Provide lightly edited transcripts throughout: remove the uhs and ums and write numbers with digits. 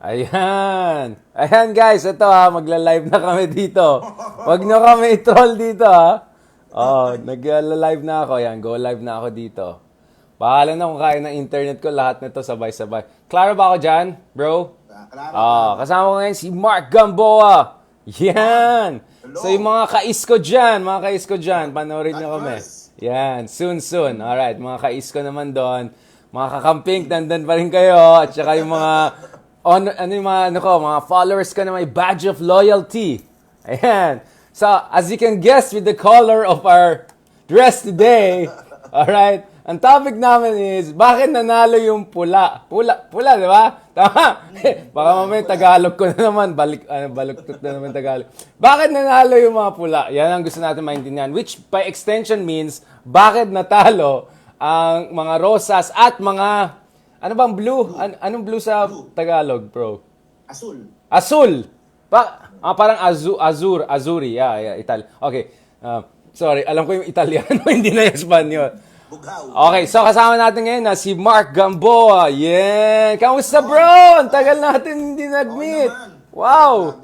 Ayan. Ayan guys, ito magla-live na kami dito. Wag nyo kami i-troll dito Oh, nagla-live na ako. Ayan, go live na ako dito. Bahala na kung kaya ng internet ko, lahat nito sabay-sabay. Klaro ba ako dyan, bro? Klaro. Kasama ko ngayon si Mark Gamboa. Yan. So yung mga kaisko dyan, panoorin nyo kami. Yan, soon. Alright, mga kaisko naman doon. Mga kakamping, nandun pa rin kayo. At saka yung mga, mga followers ko na may badge of loyalty. Ayan. So, as you can guess with the color of our dress today, alright, ang topic namin is, bakit nanalo yung pula? Pula, di ba? Tama? Baka mamaya Tagalog ko na naman, baluktot na naman Tagalog. Bakit nanalo yung mga pula? Yan ang gusto natin maintindihan. Which by extension means, bakit natalo ang mga rosas at mga, ano bang blue? Anong blue sa Tagalog, bro? Azul! Parang azuri. Yeah, Italian. Okay. Sorry, alam ko yung Italiano, hindi na yung Espanyol. Okay, so kasama natin ngayon na si Mark Gamboa. Yeah! Kamusta, bro? Ang tagal natin hindi nag-meet. Wow!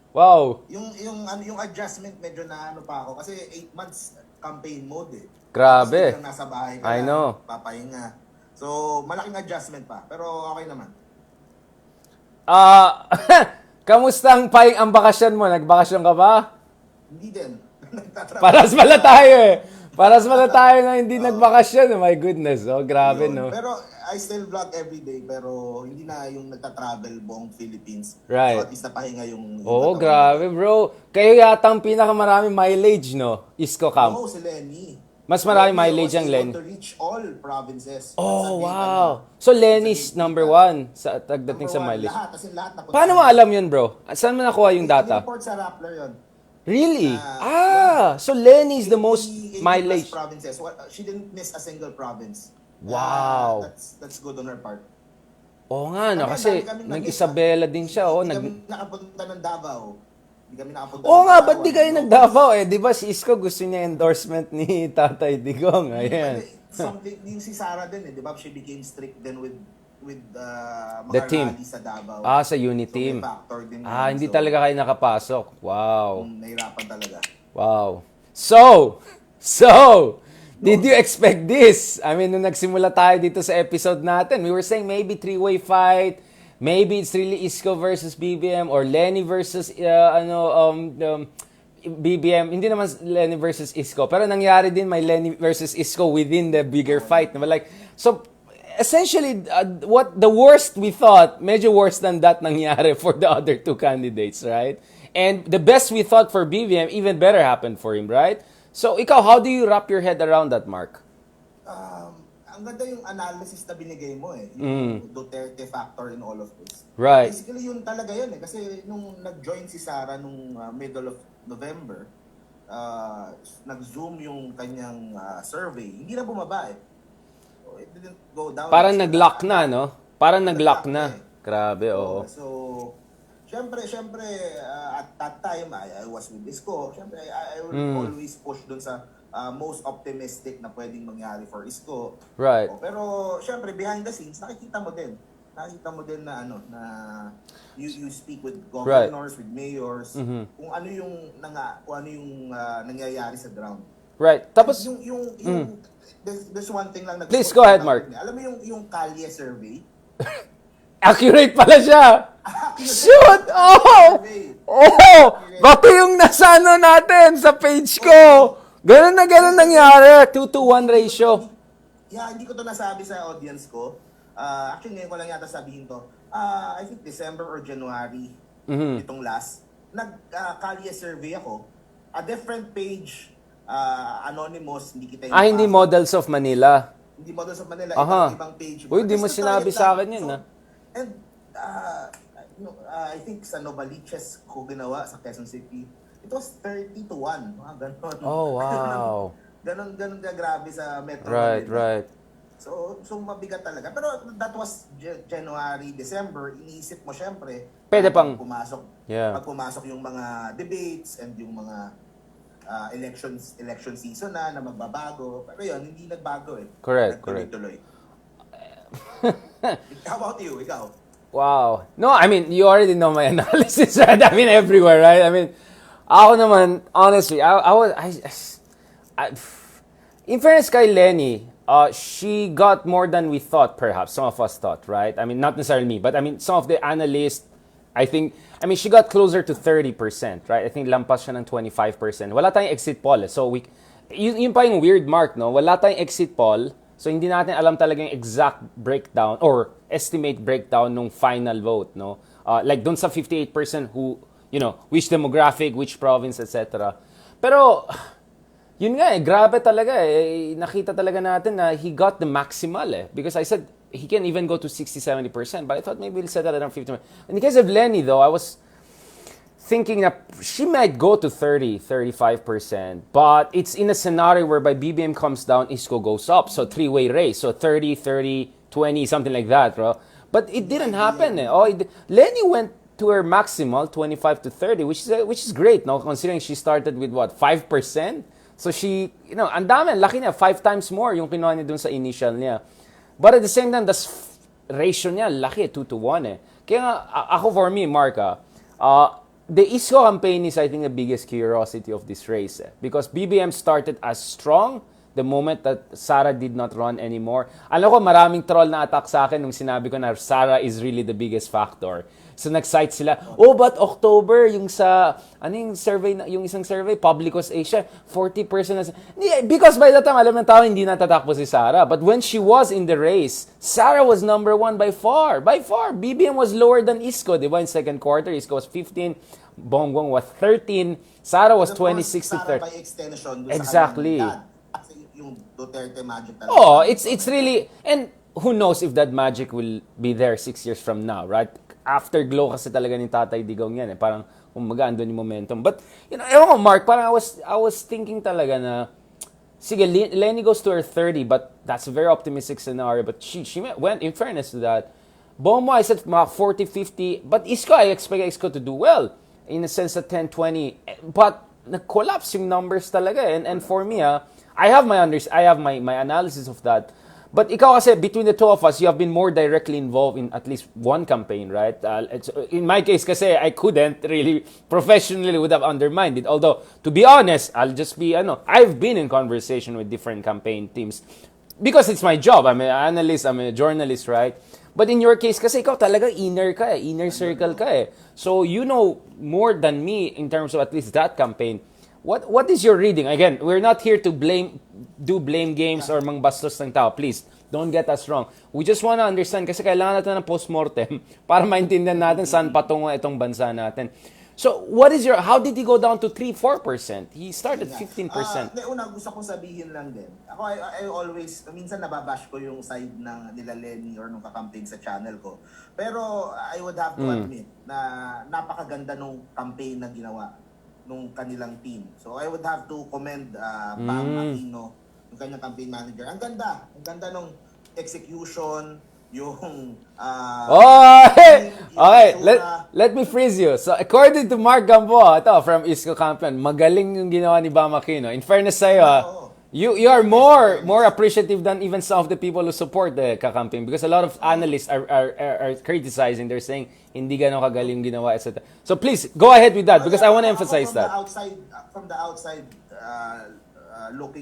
Wow. Yung adjustment medyo na pa ako kasi 8 months campaign mode Grabe. Kasi nasa bahay ka I know. papahinga. So, malaking adjustment pa. Pero okay naman. Kamusta ang bakasyon mo? Nagbakasyon ka ba? Hindi din. Paras pala tayo na hindi nagbakasyon. My goodness. Oh, grabe, no? Pero I still vlog every day. Pero hindi na yung nagta-travel buong Philippines. Right. So at least napahinga yung grabe, bro. Kayo yata ang pinakamaraming mileage, no? Isko Camp. Oo, si Lenny. Mas marami mileage ang Lenny. To reach all provinces. Oh, wow. So, Lenny's number 1 sa pagdating sa mileage. Lahat na. Paano mo alam yun, bro? Saan mo nakuha yung data? Report sa Rappler yun. Really? So Lenny's the most 80 mileage. provinces. She didn't miss a single province. Wow. That's good on her part. Oo nga, no? Kasi nag-Isabela din siya. Hindi kami nakapunta ng Davao. Oo nga, ba't di kayo nag-Davao eh? Di ba si Isko gusto niya endorsement ni Tatay Digong? Ayan. Yung si Sarah din eh, di ba? She became strict din with the team. Sa Davao. Sa unit team. Hindi so, talaga kayo nakapasok. Wow. Nahirapan talaga. Wow. So, did you expect this? I mean, nung nagsimula tayo dito sa episode natin, we were saying maybe three-way fight, maybe it's really Isko versus BBM or Lenny versus BBM. Hindi naman Lenny versus Isko, pero nangyari din may Lenny versus Isko within the bigger fight. Like, so essentially, what the worst we thought, medyo worse than that nangyari for the other two candidates, right? And the best we thought for BBM, even better happened for him, right? So, ikaw, how do you wrap your head around that, Mark? Ang ganda yung analysis na binigay mo eh. Yung Duterte factor in all of this. Right. Basically, yun talaga yun eh. Kasi nung nag-join si Sarah nung middle of November, nag-zoom yung kanyang survey, hindi na bumaba eh. So, it didn't go down. Parang nag-lock na, no? Parang nag-lock na. Grabe, oo. So, syempre, at that time, I was with Isko. Syempre, I will always push dun sa most optimistic na pwedeng mangyari for Isko. Right. Pero, syempre, behind the scenes, nakikita mo din na na you speak with governors, with mayors, kung ano yung nangyayari sa ground. Right. Tapos there's one thing lang Please go ahead, Mark. Alam mo yung Kalye survey? Accurate pala siya. Shoot! Bato yung nasa natin sa page ko. Ganun nangyari. 2-to-1 ratio. Yeah, hindi ko to nasabi sa audience ko. Actually, ngayon ko lang yata sabihin to. I think December or January, itong last, nag-Kalye survey ako. A different page, anonymous, hindi kita yung hindi Models of Manila. Hindi Models of Manila, ibang page. Uy, di mo sinabi sa akin yun, ha? And, I think sa Novaliches ko ginawa sa Quezon City, it was 30-1. Ganon. Oh, wow. ganon ka grabe sa Metro. Right. So mabigat talaga. Pero that was January, December, iniisip mo syempre. Pwede pang pumasok. Yeah. Pag pumasok yung mga debates and yung mga election season na magbabago. Pero yun, hindi nagbago eh. Correct. Tuloy. How about you? Ikaw? Wow. No, I mean, you already know my analysis, right? I mean, everywhere, right? I mean, ako naman, honestly, I in fairness kay Lenny, she got more than we thought, perhaps. Some of us thought, right? I mean, not necessarily me, but I mean, some of the analysts, I mean, she got closer to 30%, right? I think lampas siya ng 25%. Wala tayong exit poll, eh. So, yun pa yung weird mark, no? Wala tayong exit poll. So, hindi natin alam talaga yung exact breakdown or estimate breakdown ng final vote, no? Like, dun sa 58% who, which demographic, which province, etc. Pero, yun nga grabe talaga nakita talaga natin na he got the maximal because I said he can even go to 60-70%, but I thought maybe he'll settle around 50%. In the case of Lenny though, I was thinking that she might go to 30-35%, but it's in a scenario whereby BBM comes down, ISCO goes up, so three-way race, so 30-30-20, something like that, bro. But it didn't happen. Lenny went to her maximal 25-30, which is great, no, considering she started with what, 5%. So she, ang dami, laki niya, 5 times more yung kinuha niya dun sa initial niya. But at the same time, ratio niya, laki, 2-1 Kaya nga, ako for me, Mark, the ISCO campaign is, I think, the biggest curiosity of this race. Because BBM started as strong the moment that Sara did not run anymore. Alam ko, maraming troll na attack sa akin nung sinabi ko na Sara is really the biggest factor. So nag-cite sila, but October, yung survey, yung isang survey, Publicos Asia, 40% because by that time, alam ng tao, hindi natatakbo si Sara. But when she was in the race, Sara was number 1 by far. By far. BBM was lower than ISCO, di ba? In second quarter, ISCO was 15, Bongbong was 13, Sara was 26 to 30. Sara by extension, exactly. Kasi yung Duterte magic talaga. It's really, and who knows if that magic will be there 6 years from now, right? Afterglow kasi talaga ni Tatay Digong yan parang umaga andun yung momentum. But ewan ko, Mark, parang I was thinking talaga na sige, Lenny goes to her 30, but that's a very optimistic scenario. But she went, in fairness to that, Bomo, I said mga 40-50, but ISCO, I expect ISCO to do well in a sense that 10-20, but nag-collapse yung numbers talaga. And for me, I have my analysis of that. But ikaw kasi, between the two of us, you have been more directly involved in at least one campaign, right? In my case kasi, I couldn't really professionally would have undermined it. Although, to be honest, I'll just be, I've been in conversation with different campaign teams because it's my job. I'm an analyst, I'm a journalist, right? But in your case kasi, ikaw talaga inner circle ka So, you know more than me in terms of at least that campaign. What is your reading? Again, we're not here to do blame games or mangbastos ng tao. Please, don't get us wrong. We just want to understand kasi kailangan natin ng postmortem para maintindihan natin saan patungo itong bansa natin. So, how did he go down to 3-4%? He started 15%. Una, gusto kong sabihin lang din. Ako, I always, minsan nababash ko yung side ng nila Lenny or nung kakamping sa channel ko. Pero, I would have to admit na napakaganda nung campaign na ginawa nung kanilang team. So I would have to commend Pam Aquino, yung kanyang campaign manager. Ang ganda nung execution, yung okay, let me freeze you. So according to Mark Gamboa, from ISCO campaign, magaling yung ginawa ni Pam Aquino. In fairness sa'yo, you are more appreciative than even some of the people who support the campaign because a lot of analysts are criticizing. They're saying hindi gano'ng kagaling ginawa, etc. So please go ahead with that because I want to emphasize that. From the outside,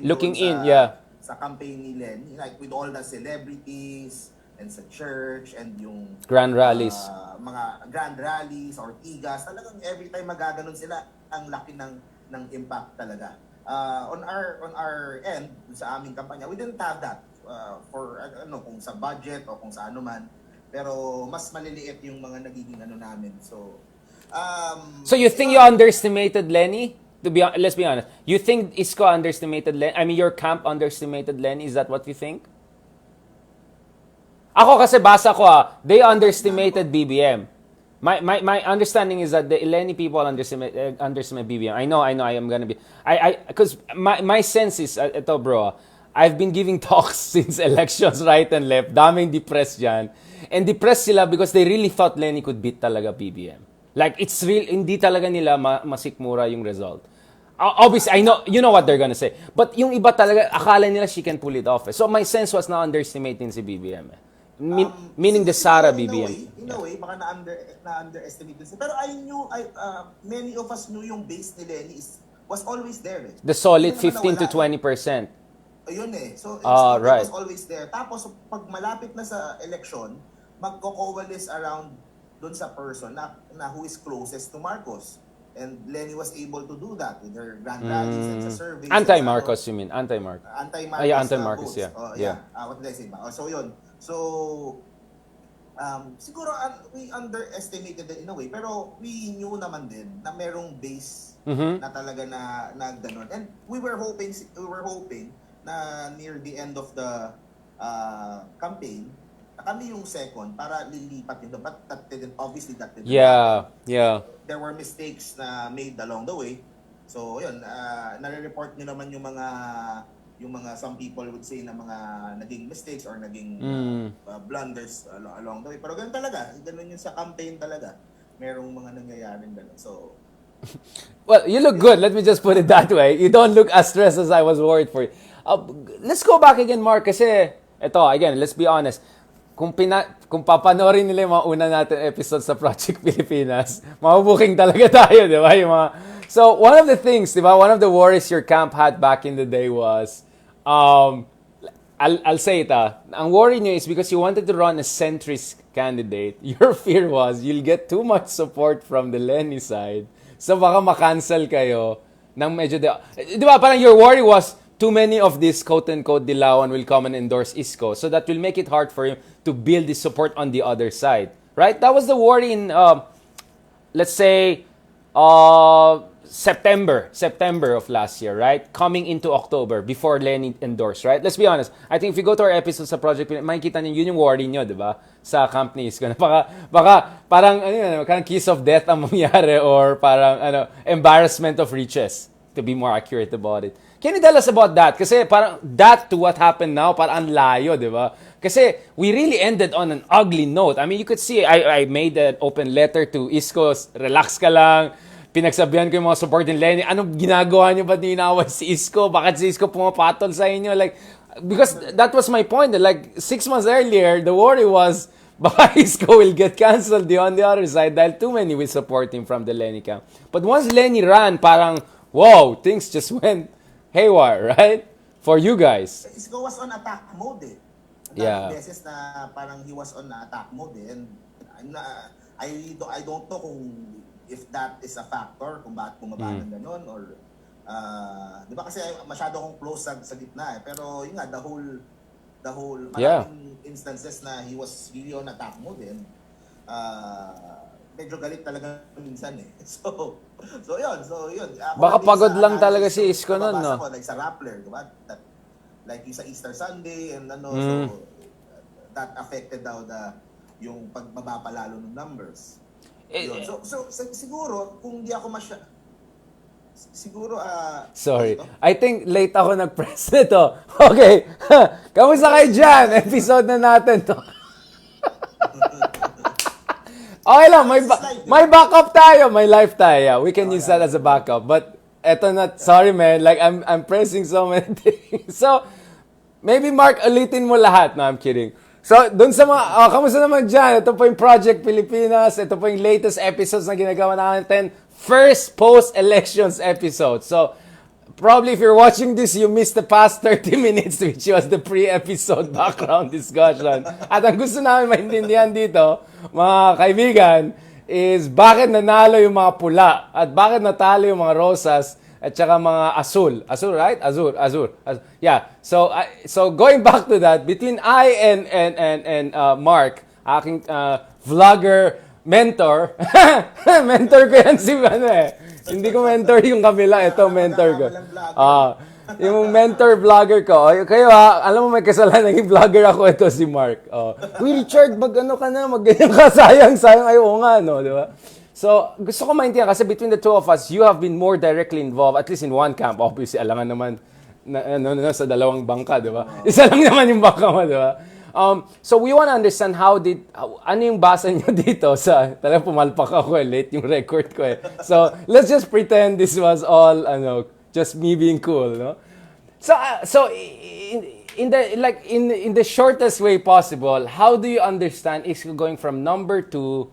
looking in, sa campaign ni Len, like with all the celebrities and sa church and yung grand rallies, mga grand rallies or tigas, talagang every time magaganon sila, ang laki ng impact talaga. On our end sa aming kampanya, we didn't have that for kung sa budget o kung sa ano man, pero mas maliliit yung mga nagiging namin. So you think you underestimated Lenny? Let's be honest. You think ISCO underestimated Lenny? I mean, your camp underestimated Lenny? Is that what you think? Ako kasi basa ko they underestimated BBM. My understanding is that the Lenny people underestimate BBM. I know I am gonna be because my sense is bro, I've been giving talks since elections right and left. Daming depressed dyan. And depressed sila because they really thought Lenny could beat talaga BBM. Like it's real, hindi talaga nila masikmura yung result. Obviously, I know, you know what they're gonna say. But yung iba talaga, akala nila she can pull it off. So my sense was na underestimating si BBM. Meaning the Sara BBM. In a way, baka na-underestimate din. Pero many of us knew yung base ni Lenny was always there. The solid Hindi naman 15 to nawala. 20%. Ayun So, right. it was always there. Tapos, pag malapit na sa election, magko-coalesce around dun sa person na who is closest to Marcos. And Lenny was able to do that with her grand rallies and sa surveys. Anti-Marcos, you mean? Anti-Marcos. Anti-Marcos. Anti-Marcos, votes. yeah. What did I say ba? So, yun. So, siguro we underestimated it in a way, pero we knew naman din na merong base na talaga na ganun. And we were hoping na near the end of the campaign, na kami yung second para lilipat yun. But that didn't happen. Yeah. There were mistakes na made along the way. So, yun, nare-report nyo naman yung mga some people would say na mga naging mistakes or naging blunders along the way. Pero ganun talaga. Ganun yun sa campaign talaga. Merong mga nangyayaring ganun. So, well, you look good. Let me just put it that way. You don't look as stressed as I was worried for you. Let's go back again, Mark, kasi ito, again, let's be honest. Kung papanoorin nila yung mga una natin episodes sa Project Pilipinas, mabubuking talaga tayo, di ba? So, one of the things, di ba, one of the worries your camp had back in the day was, I'll say it, ang worry nyo is because you wanted to run a centrist candidate, your fear was you'll get too much support from the Lenny side, so baka makancel kayo ng medyo, di ba, parang your worry was, too many of these quote-unquote Dilawan will come and endorse Isko. So that will make it hard for you to build the support on the other side. Right? That was the worry in, let's say, September of last year, right? Coming into October, before Lenny endorsed, right? Let's be honest. I think if you go to our episodes sa Project Pilipinas, makikita niyo yun yung worry nyo, di ba? Sa camp ni Isko. Baka parang, parang kiss of death ang mangyari or parang, embarrassment of riches, to be more accurate about it. Can you tell us about that? Kasi parang that to what happened now, parang ang layo, di ba? Kasi we really ended on an ugly note. I mean, you could see, I made an open letter to Isko, relax ka lang. Pinagsabihan ko yung mga support ni Lenny. Anong ginagawa niyo? Ba't ninaway si Isko? Bakit si Isko pumapatol sa inyo? Like, because that was my point. Like, 6 months earlier, the worry was, baka Isko will get cancelled on the other side dahil too many will support him from the Lenny camp. But once Lenny ran, parang, whoa, things just went haywire, right? For you guys. Isko was on attack mode eh. Yeah. Beses na parang he was on attack mode eh. And I don't know kung if that is a factor kung bakit bumaba ng ganun or di ba kasi masyado akong close sa gitna eh. Pero yun nga, the whole maraming instances na he was really on attack mode and medyo galit talaga minsan eh. So yun. Baka pagod lang talaga si Isko nun, no? Like sa Rappler, diba? Like yung sa Easter Sunday and so that affected daw yung pagbaba pa lalo ng numbers. Yun. So siguro, kung di ako siguro, sorry. I think late ako nag-press nito. Okay. Kamusta kayo dyan? Episode na natin to. Okay lang, may backup tayo, may live tayo. Yeah, we can use that as a backup. But eto na, sorry man, like I'm pressing so many things. So, maybe Mark, ulitin mo lahat. No, I'm kidding. So, dun sa mga, kamusta naman dyan? Ito po yung Project Pilipinas. Ito po yung latest episodes na ginagawa natin. First post-elections episode. So, probably if you're watching this, you missed the past 30 minutes, which was the pre-episode background discussion. At ang gusto namin maintindihan dito, mga kaibigan, is bakit nanalo yung mga pula at bakit natalo yung mga rosas at saka mga asul. Asul, right? Azur. Yeah. So going back to that, between I and Mark, aking vlogger mentor, mentor ko yan si hindi ko mentor yung kabila, ito mentor ko. Yung mentor vlogger ko, kayo alam mo may kasalanan naging vlogger ako, ito si Mark. Uy Richard, mag-ano ka na, mag-ganyan ka, sayang, ayaw nga, no, di ba? So, gusto ko maintindihan kasi between the two of us, you have been more directly involved, at least in one camp. Obviously, alangan naman, sa dalawang bangka, di ba? Isa lang naman yung bangka mo, di ba? So we want to understand ano yung basa nyo dito talagang pumalpak ako late yung record ko eh. So let's just pretend this was all, just me being cool, no? So in the shortest way possible, how do you understand Isko going from number 2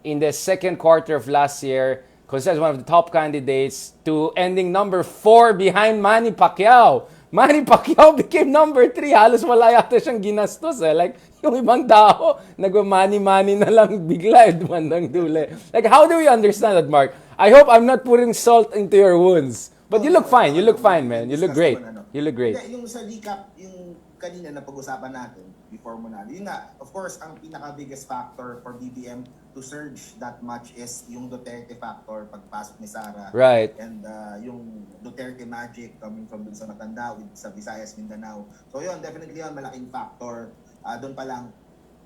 in the second quarter of last year, because that's one of the top candidates, to ending number 4 behind Manny Pacquiao? Manny Pacquiao became number 3. Halos wala yata siyang ginastos eh. Like, yung ibang tao, nag-money na lang bigla bandang dule. Like, how do we understand that, Mark? I hope I'm not putting salt into your wounds. But you look fine. You look fine, man. You look great. You look great. Yung sa recap, yung kanina na pag-usapan natin, before mo na, yun nga, of course, ang pinaka-biggest factor for BBM to surge that much is yung Duterte factor, pagpasok ni Sara. Right. And yung Duterte magic coming from dun sa Matanda with sa Visayas, Mindanao. So yun, definitely yun, malaking factor. Doon pa lang,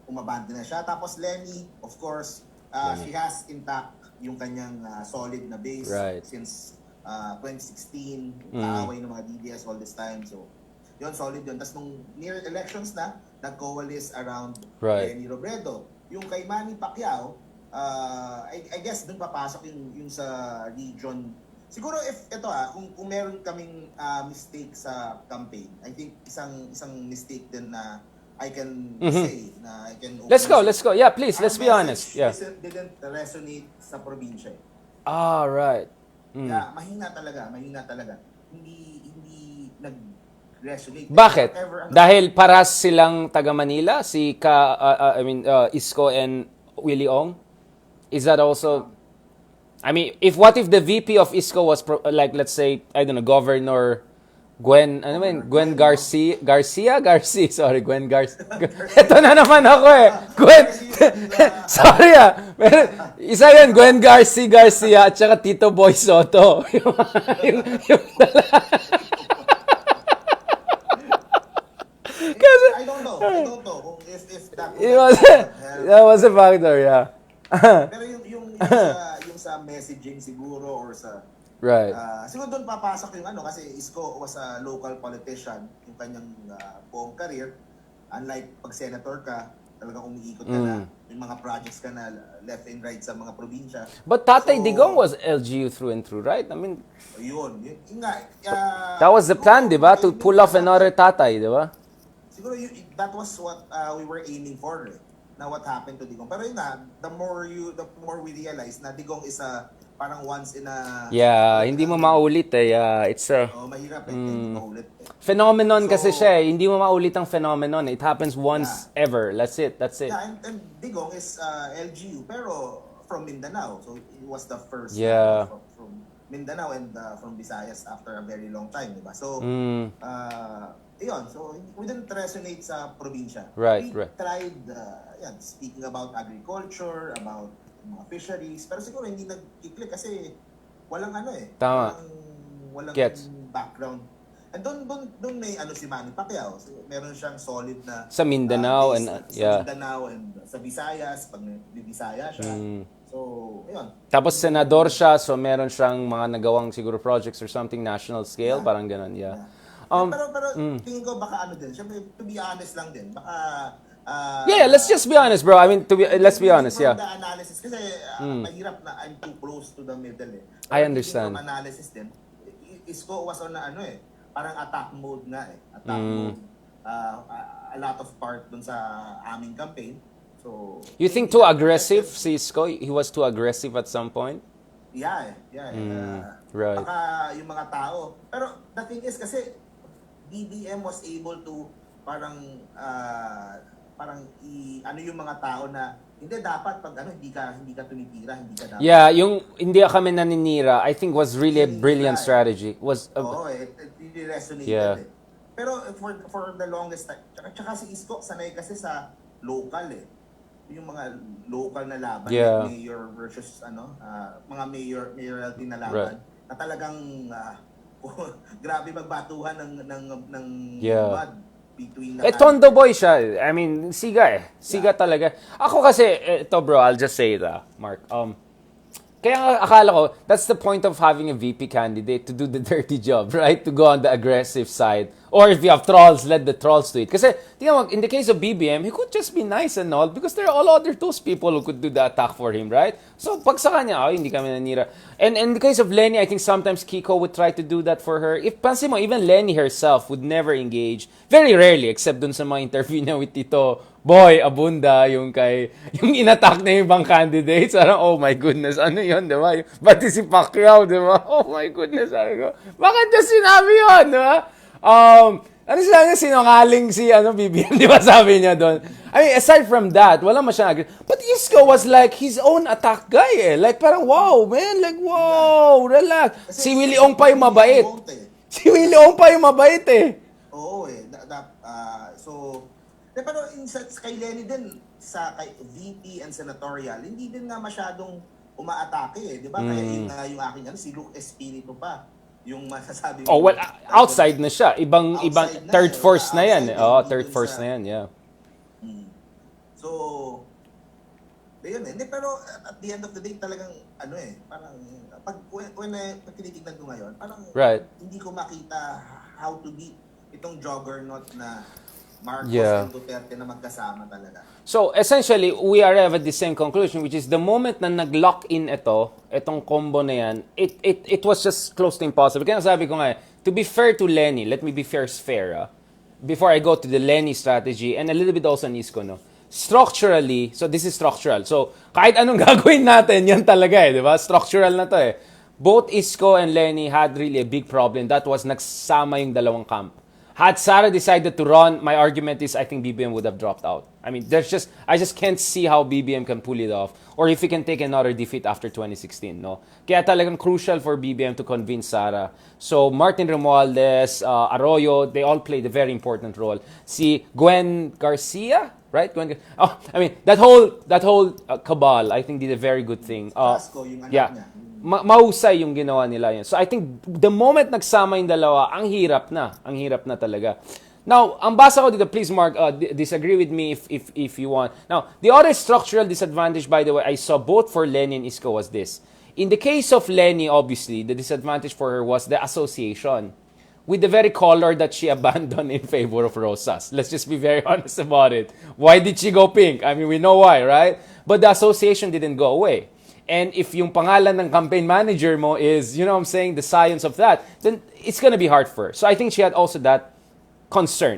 umabante na siya. Tapos Lenny, of course, she has intact yung kanyang solid na base since 2016, kaaway ng mga DDS all this time. So, yun, solid yun. Tapos nung near elections na, nag-coalesce around Lenny Robredo. Yung kay Manny Pacquiao, I guess dun papasok yung sa region. Siguro if ito kung meron kaming mistake sa campaign, I think isang mistake din na I can say na I can Let's go. Yeah, please, let's be honest. Yeah. Didn't resonate sa probinsya. Right. Yeah, mahina talaga. Hindi nag-resonate. Bakit? Dahil paras silang taga Manila, Isko and Willie Ong? Is that also what if the VP of Isko was let's say, I don't know, Governor Gwen Garcia, Gwen Garcia. Ito na naman ako eh. Gwen, sorry pero isa yan, Gwen Garcia, at saka Tito Boy Soto. yung I don't know kung if that was a factor, yeah. Pero yung sa messaging siguro or sa siguro doon papasok yung kasi Isko was a local politician yung kanyang buong career. Unlike pag senator ka, talagang umiikot ka na, yung mga projects ka na left and right sa mga probinsya. But Tatay Digong was LGU through and through, right? Yun nga. That was the plan, di ba? To pull off another Tatay, di ba? Siguro that was what we were aiming for. Na what happened to Digong. Pero yun nga, the more we realize na Digong is parang once in a... Yeah, hindi mo maulit eh. It's a... mahirap hindi maulit eh. Phenomenon kasi siya eh. Hindi mo maulit ang phenomenon. It happens once ever. That's it. Yeah, and Digong is LGU, pero from Mindanao. So it was the first from Mindanao and from Visayas after a very long time, diba? So, yun. So, we didn't resonate sa probinsya. We tried, speaking about agriculture, about mga fisheries, pero siguro hindi nag-click kasi walang Tama. Walang background. And doon may si Manny Pacquiao. So, meron siyang solid na sa Mindanao sa Mindanao and sa Visayas, pag Visaya siya. So, ayun. Tapos senador siya, so meron siyang mga nagawang siguro projects or something national scale, parang ganun, pero tingin ko baka din. Siyempre, to be honest lang din, baka let's just be honest, bro. Let's be honest, the analysis kasi mahirap na I'm too close to the middle eh. I understand. From analysis din, Isko was on parang attack mode nga eh. Attack mode. A lot of part dun sa aming campaign. So, you think too aggressive si Isko? He was too aggressive at some point? Yeah. Right. Baka yung mga tao. Pero the thing is kasi BBM was able to parang yung mga tao na hindi dapat pag hindi ka tumitira, hindi ka dapat. Yeah, yung hindi kami naninira, I think was really a brilliant strategy. It really resonated. Pero for the longest time, tsaka si Isko sanay kasi sa local eh. Yung mga local na laban, like mayor versus mga mayoralty na laban, na talagang grabe magbatuhan ng mud. Tondo boy siya. Siga eh. Siga talaga. Ako kasi, ito bro, I'll just say that, Mark. Kaya nga akala ko, that's the point of having a VP candidate, to do the dirty job, right? To go on the aggressive side. Or if you have trolls, let the trolls do it. Kasi, tingnan mo, in the case of BBM, he could just be nice and all because there are all other those people who could do the attack for him, right? So, pag sa kanya, hindi kami nanira. And in the case of Lenny, I think sometimes Kiko would try to do that for her. If pansin mo, even Lenny herself would never engage. Very rarely, except dun sa mga interview niya with Tito Boy Abunda, yung inattack na yung ibang candidates. Parang, oh my goodness, ano yun, di ba? Pati si Pacquiao, di ba? Oh my goodness, sabi ko, bakit niya sinabi yun, di ba? Ano sila niya, sinungaling si BBM, di ba sabi niya doon? I mean, aside from that, wala masyadong but Isko was like his own attack guy eh. Like, parang, wow, man, like, wow, relax. Si Willie Ong pa yung mabait. Si Willie Ong pa yung mabait eh. Oo eh. Pero kay Lenny din, kay VP and senatorial, hindi din nga masyadong umaatake eh. Di ba? Kaya yun nga yung aking si Luke Espiritu pa. Yung masasabi mo. Oh, well, outside na siya. Ibang third force na yan. Oh, third force na yan, yeah. So, yun eh. Pero at the end of the day, talagang, parang, when tinitignan ko ngayon, parang, hindi ko makita how to beat itong juggernaut na Marcos and Duterte na magkasama talaga. So, essentially, we arrive at the same conclusion, which is the moment na nag-lock in itong combo na yan, it was just close to impossible. Kaya sabi ko nga, to be fair to Lenny, let me be fair, before I go to the Lenny strategy, and a little bit also on Isko, no? Structurally, so this is structural. So, kahit anong gagawin natin, yan talaga di ba? Structural na to eh. Both Isko and Lenny had really a big problem. That was nagsama yung dalawang camp. Had Sara decided to run, my argument is I think BBM would have dropped out. I mean, I just can't see how BBM can pull it off or if he can take another defeat after 2016, no? Kaya talagang crucial for BBM to convince Sara. So, Martin Romualdez, Arroyo, they all played a very important role. Si Gwen Garcia, right? I mean, that whole cabal, I think did a very good thing. Casco, yung anak niya. Mahusay yung ginawa nila yun. So I think the moment nagsama yung dalawa, ang hirap na talaga. Now, ang basa ko dito, please Mark, disagree with me if you want. Now, the other structural disadvantage, by the way, I saw both for Lenny and Isko was this. In the case of Lenny, obviously, the disadvantage for her was the association with the very color that she abandoned in favor of rosas. Let's just be very honest about it. Why did she go pink? I mean, we know why, right? But the association didn't go away. And if yung pangalan ng campaign manager mo is, you know what I'm saying, the science of that, then it's gonna be hard for her. So I think she had also that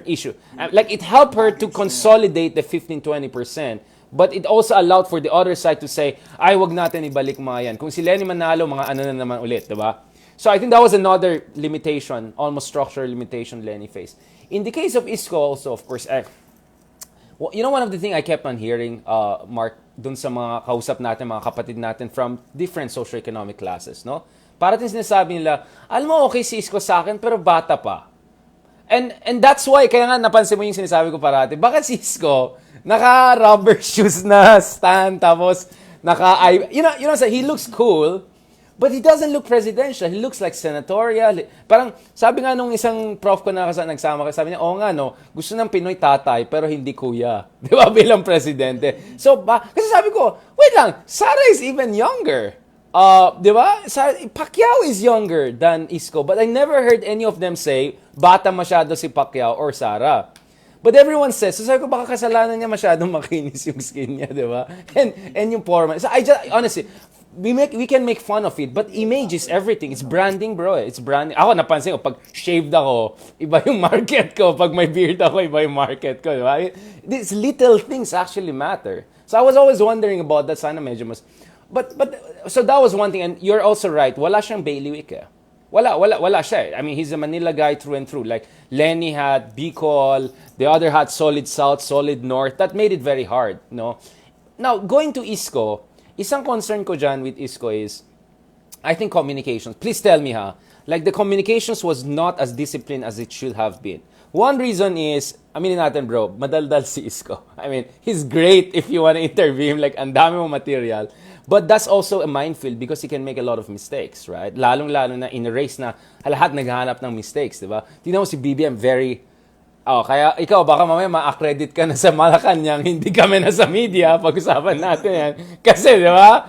issue. Like, it helped her to consolidate the 15-20%, but it also allowed for the other side to say, ay, wag natin ibalik mga yan. Kung si Lenny manalo, mga ano na naman ulit, diba? So I think that was another limitation, almost structural limitation Lenny faced. In the case of Isko also, of course, well, you know, one of the things I kept on hearing, Mark, dun sa mga kausap natin, mga kapatid natin from different socioeconomic classes, no? Parating sinasabi nila, alam mo, okay si Isko sa akin, pero bata pa. And that's why, kaya nga napansin mo yung sinasabi ko parati, bakit si Isko, naka-rubber shoes na stand, tapos you know, he looks cool, but he doesn't look presidential. He looks like senatorial. Parang, sabi nga nung isang prof ko na nagsama, sabi niya, oo nga, no, gusto ng Pinoy tatay, pero hindi kuya. Di ba, bilang presidente. So, kasi sabi ko, wait lang, Sara is even younger. Di ba? Pacquiao is younger than Isko, but I never heard any of them say, bata masyado si Pacquiao or Sara. But everyone says, so sabi ko, baka kasalanan niya masyadong makinis yung skin niya, di ba? And yung forma. So, honestly, we can make fun of it, but image is everything. It's branding, bro. It's branding. Ako, napansin ko, pag shaved ako, iba yung market ko. Pag may beard ako, iba yung market ko. Diba? These little things actually matter. So I was always wondering about that. Sana medyo mas... But so that was one thing. And you're also right. Wala siyang bailiwick eh. Wala siya. I mean, he's a Manila guy through and through. Like, Lenny had Bicol. The other had solid South, solid North. That made it very hard, no? Now, going to Isko, isang concern ko dyan with Isko is, I think communications. Please tell me like the communications was not as disciplined as it should have been. One reason is, aminin natin bro, madaldal si Isko. I mean, he's great if you want to interview him, like ang dami mo material. But that's also a minefield because he can make a lot of mistakes, right? Lalong-lalo na in a race na lahat naghahanap ng mistakes, di ba? Tingnan mo si BBM, very Kaya ikaw, baka mamaya ma-accredit ka na sa Malacanang, hindi kami na sa media, pag-usapan natin yan. Kasi, di ba?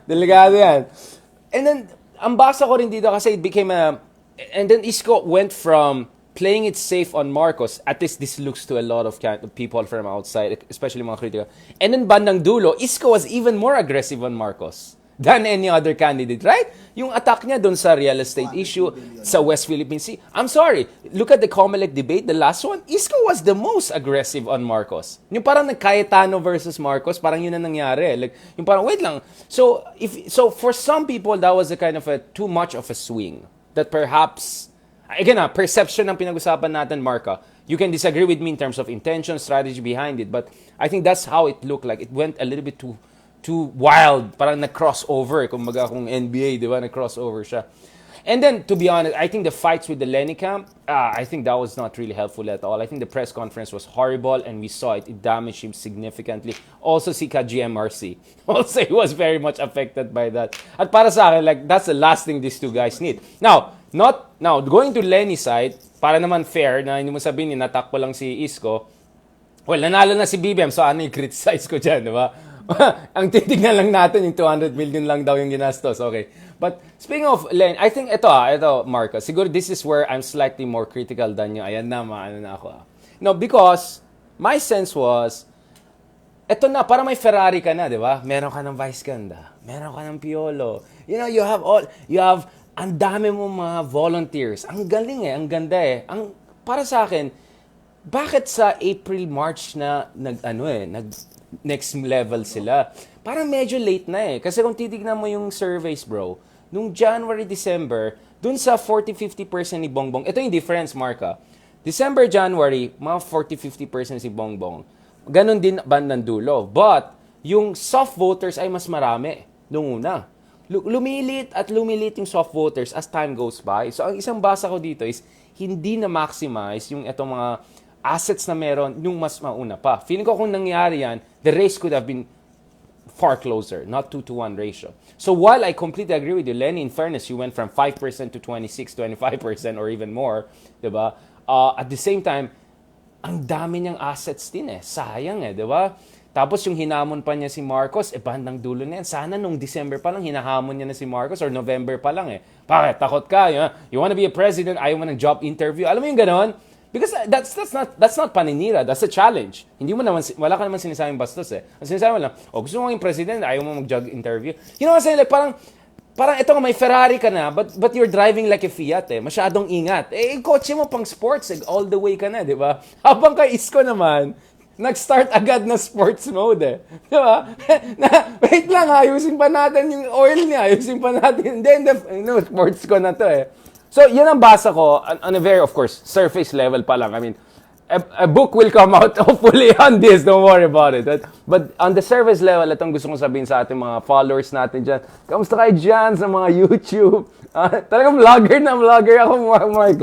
Delikado yan. And then, ang basa ko rin dito kasi it became a... And then Isko went from playing it safe on Marcos, at least this looks to a lot of people from outside, especially mga kritika. And then bandang dulo, Isko was even more aggressive on Marcos than any other candidate, right? Yung attack niya doon sa real estate issue, sa West Philippine Sea. I'm sorry, look at the Comelec debate, the last one, Isko was the most aggressive on Marcos. Yung parang nag-Cayetano versus Marcos, parang yun na nangyari. Like, yung parang, wait lang. So for some people, that was a kind of a too much of a swing. That perhaps, again, perception ng pinag-usapan natin, Marka. You can disagree with me in terms of intention, strategy behind it, but I think that's how it looked like. It went a little bit too wild, parang na-crossover, kumbaga kung NBA, di ba, na-crossover siya. And then, to be honest, I think the fights with the Lenny camp, I think that was not really helpful at all. I think the press conference was horrible, and we saw it. It damaged him significantly. Also, si GMRC. Also, he was very much affected by that. At para sa akin, like, that's the last thing these two guys need. Now, going to Lenny's side, para naman fair, na hindi mo sabihin, inatak ko lang si Isko. Well, nanalo na si BBM, so ano i-criticize ko dyan, di ba? Ang titignan lang natin, yung 200 million lang daw yung ginastos. Okay. But speaking of Len, I think ito Marcos, siguro this is where I'm slightly more critical than you. Ayan na, maano na ako. No, because my sense was, eto na, para may Ferrari ka na, di ba? Meron ka ng vice ganda. Meron ka ng Piolo. You know, you have, ang dami mo mga volunteers. Ang galing ang ganda para sa akin, bakit sa April, March na next level sila? Parang medyo late na Kasi kung titignan mo yung surveys, bro, nung January, December, dun sa 40-50% ni Bongbong, ito yung difference, Marka. December, January, mga 40-50% si Bongbong. Ganon din bandang dulo. But, yung soft voters ay mas marami nung una. Lumilit yung soft voters as time goes by. So, ang isang basa ko dito is, hindi na maximize yung itong mga assets na meron yung mas mauna pa. Feeling ko kung nangyari yan, the race could have been far closer, not 2-1 ratio. So while I completely agree with you, Lenny, in fairness, you went from 5% to 26-25% or even more, diba? At the same time, ang dami niyang assets din Sayang diba? Tapos yung hinamon pa niya si Marcos, bandang dulo na yan. Sana nung December pa lang, hinahamon niya na si Marcos or November pa lang Bakit? Takot ka? You wanna be a president? Ayaw mo ng job interview? Alam mo yung ganon? Because that's not paninira, that's a challenge. Wala ka naman sinasabing bastos Ang sinasabi mo lang, gusto mo maging president, ayaw mo mag-job interview. You know what I'm saying? Like, parang ito nga, may Ferrari ka na, but you're driving like a Fiat Masyadong ingat. Kotse mo pang sports, all the way ka na, di ba? Habang kay Isko naman, nag-start agad na sports mode Di ba? Wait lang, ayusin pa natin yung oil niya, ayusin pa natin. Then, sports ko na to So, yan ang basa ko on a very, of course, surface level pa lang. I mean, a book will come out hopefully on this. Don't worry about it. But on the surface level, itong gusto kong sabihin sa ating mga followers natin dyan. Kamusta kayo dyan sa mga YouTube? Talagang vlogger ako, Mark.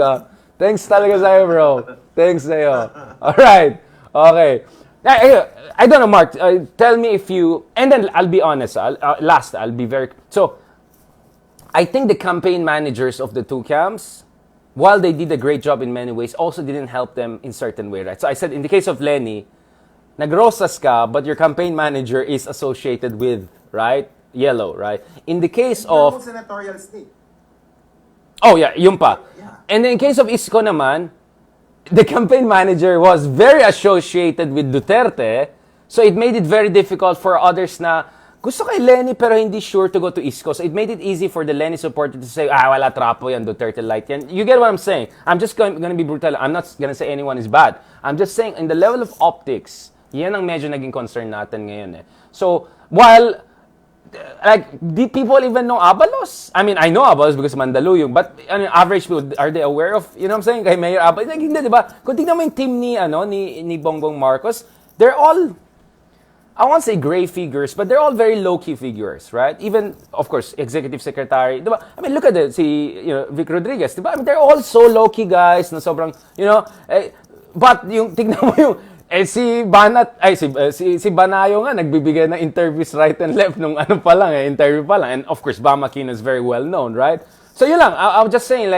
Thanks talaga sa'yo, bro. Thanks sa'yo. Alright. Okay. I don't know, Mark. Tell me if you... And then, I'll be honest. I'll be very... So, I think the campaign managers of the two camps, while they did a great job in many ways, also didn't help them in certain way, right? So I said, in the case of Lenny, nagrosas ka, but your campaign manager is associated with, right? Yellow, right? In the case of... senatorial state. Oh, yeah, yun pa. Yeah. And in case of Isko naman, the campaign manager was very associated with Duterte, so it made it very difficult for others na gusto kay Lenny pero hindi sure to go to Isko. So it made it easy for the Lenny supporter to say, wala trapo yan, Duterte light yan. You get what I'm saying? I'm just going to be brutal. I'm not going to say anyone is bad. I'm just saying, in the level of optics, yan ang medyo naging concern natin ngayon So, while, did people even know Abalos? I mean, I know Abalos because Mandaluyong, but average people, are they aware of, you know what I'm saying, kay Mayor Abalos? Hindi, diba? Kung tignan mo yung team ni Bongbong Marcos, they're all, I won't say gray figures, but they're all very low-key figures, right? Even, of course, executive secretary. Diba? I mean, look at it. Vic Rodriguez. Diba? I mean, they're all so low-key guys na sobrang, but tignan mo yung, si Banayo nga, nagbibigay ng interviews right and left nung interview pa lang. And of course, Bam Aquino is very well known, right? So yun lang. I was just saying,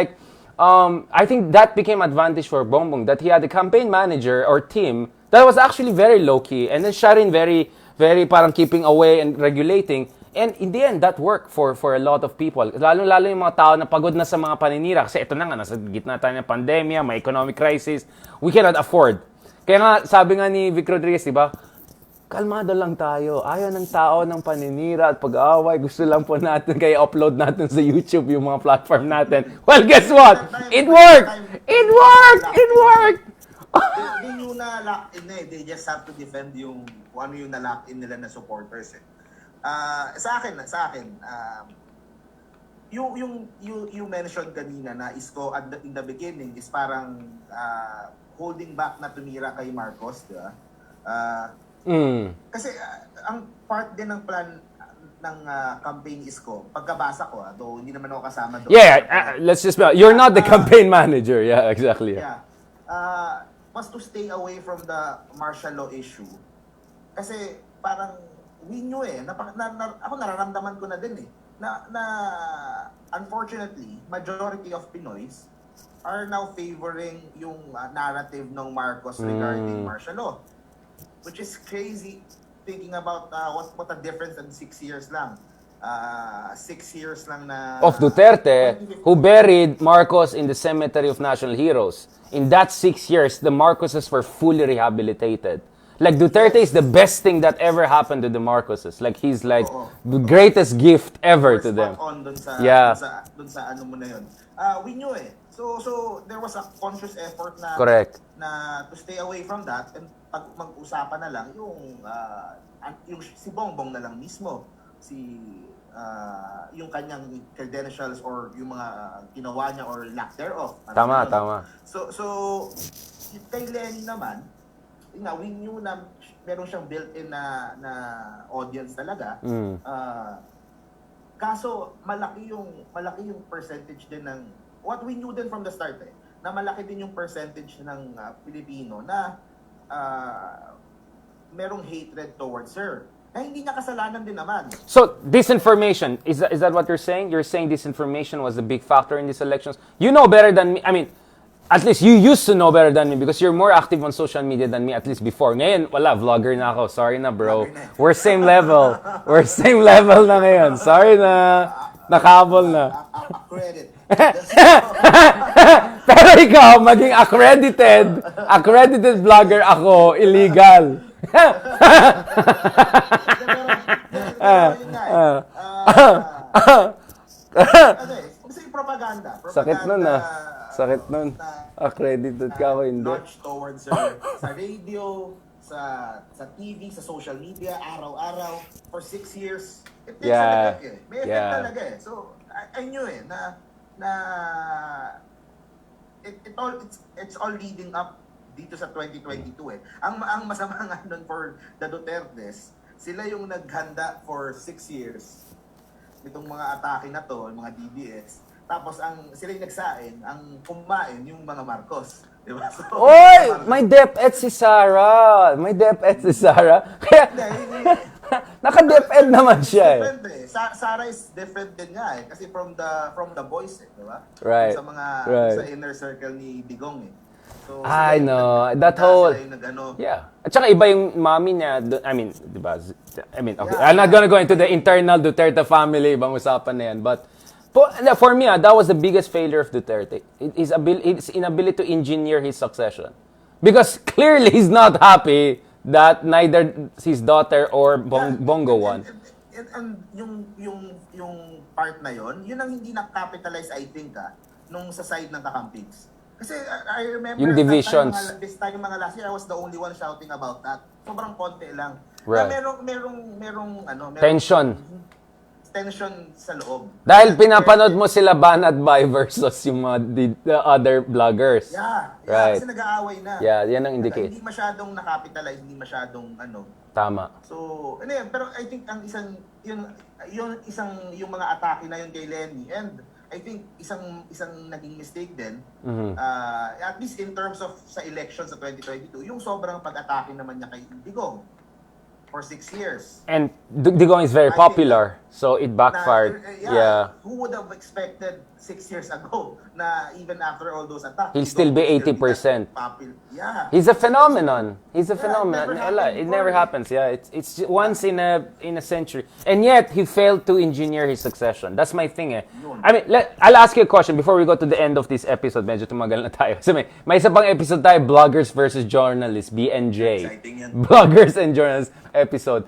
I think that became advantage for Bongbong, that he had a campaign manager or team that was actually very low-key, and then siya rin very, very parang keeping away and regulating. And in the end, that worked for a lot of people. Lalo-lalo yung mga tao na pagod na sa mga paninira. Kasi ito na nga, nasa gitna tayo ng pandemya, may economic crisis. We cannot afford. Kaya nga, sabi nga ni Vic Rodriguez, di ba? Kalmado lang tayo. Ayaw ng tao ng paninira at pag-aaway. Gusto lang po natin, kaya upload natin sa YouTube yung mga platform natin. Well, guess what? It worked! It worked! It worked! Hindi nyo na lock in eh. They just have to defend yung kung ano yung na-lock in nila na supporters eh. Sa akin, you mentioned kanina na Isko in the beginning is parang holding back na tumira kay Marcos, di ba? Kasi ang part din ng plan ng campaign Isko, pagkabasa ko, though hindi naman ako kasama doon. Yeah, let's just you're not the campaign manager. Yeah, exactly. Yeah. Was to stay away from the martial law issue. Kasi parang we knew ako nararamdaman ko na din na unfortunately, majority of Pinoys are now favoring yung narrative ng Marcos regarding martial law. Which is crazy thinking about what a difference in 6 years lang. 6 years lang na... Of Duterte, who buried Marcos in the Cemetery of National Heroes. In that 6 years, the Marcoses were fully rehabilitated. Like, Duterte is the best thing that ever happened to the Marcoses. Like, he's like the greatest gift ever to them. Dun sa ano mo na yun. We knew So, there was a conscious effort na... Correct. Na to stay away from that. And pag mag-usapan na lang, yung si Bongbong na lang mismo. Yung kanyang credentials or yung mga ginawa niya or lack thereof. Tama. So, kay Lenny naman, we knew na meron siyang built-in na audience talaga. Kaso malaki yung percentage din ng what we knew din from the start na malaki din yung percentage ng Pilipino na merong hatred towards her. Na hindi niya kasalanan din naman. So, disinformation, is that what you're saying? You're saying disinformation was a big factor in these elections? You know better than me. I mean, at least you used to know better than me because you're more active on social media than me at least before. Ngayon, wala, vlogger na ako. Sorry na, bro. We're same level. We're same level na ngayon. Sorry na. Nakabol na. Credit. Pero ikaw, maging accredited vlogger ako, illegal. Kasi propaganda. Sakit nun Sakit nun. Accredited ka ako, hindi. Launch towards her sa radio, sa TV, sa social media, araw-araw, for 6 years. It takes an effect May effect talaga So, I knew na it's all leading up dito sa 2022 Ang masama nga nun for the Dutertes, sila yung naghanda for 6 years itong mga atake na to, mga DDS. Tapos sila yung nagsain, ang kumain yung mga Marcos. Diba? So, oy! May DepEd si Sarah. Kaya, naka-DepEd naman siya different Sarah is different din nga Kasi from the boys diba? Right. Sa mga sa inner circle ni Digong So, I know. That whole... Yeah. At saka iba yung mommy niya. I mean, diba? Okay. I'm not gonna go into the internal Duterte family. Ibang usapan na yan. But, for me, that was the biggest failure of Duterte. His inability to engineer his succession. Because clearly he's not happy that neither his daughter or Bongo won. And yung part na yun ang hindi na-capitalize, I think, nung sa side ng kakampigs. Kasi I remember yung divisions. This time mga last year, I was the only one shouting about that. Sobrang konti lang. Right. Na merong tension sa loob. Dahil pinapanood mo sila Banat Bay versus yung mga the other vloggers. Yeah, right. Kasi nag-aaway na. Yeah, yan ang indicate. Hindi masyadong nakapitalize, hindi masyadong Tama. So, pero I think ang yung mga atake na yun kay Lenny, and I think isang naging mistake din, at least in terms of sa election sa 2022, yung sobrang pag-atake naman niya kay Digong for 6 years. And Digong is very popular. So it backfired. Yeah. Who would have expected 6 years ago na even after all those attacks, He'll still be 80%. Yeah. He's a phenomenon. He's a phenomenon. It It never happens. Yeah, it's once in a century. And yet he failed to engineer his succession. That's my thing. I mean, I'll ask you a question before we go to the end of this episode. Medyo tumagal na tayo. Kasi may isa pang episode tayo, bloggers versus journalists, BNJ. Exciting yan. Bloggers and journalists episode.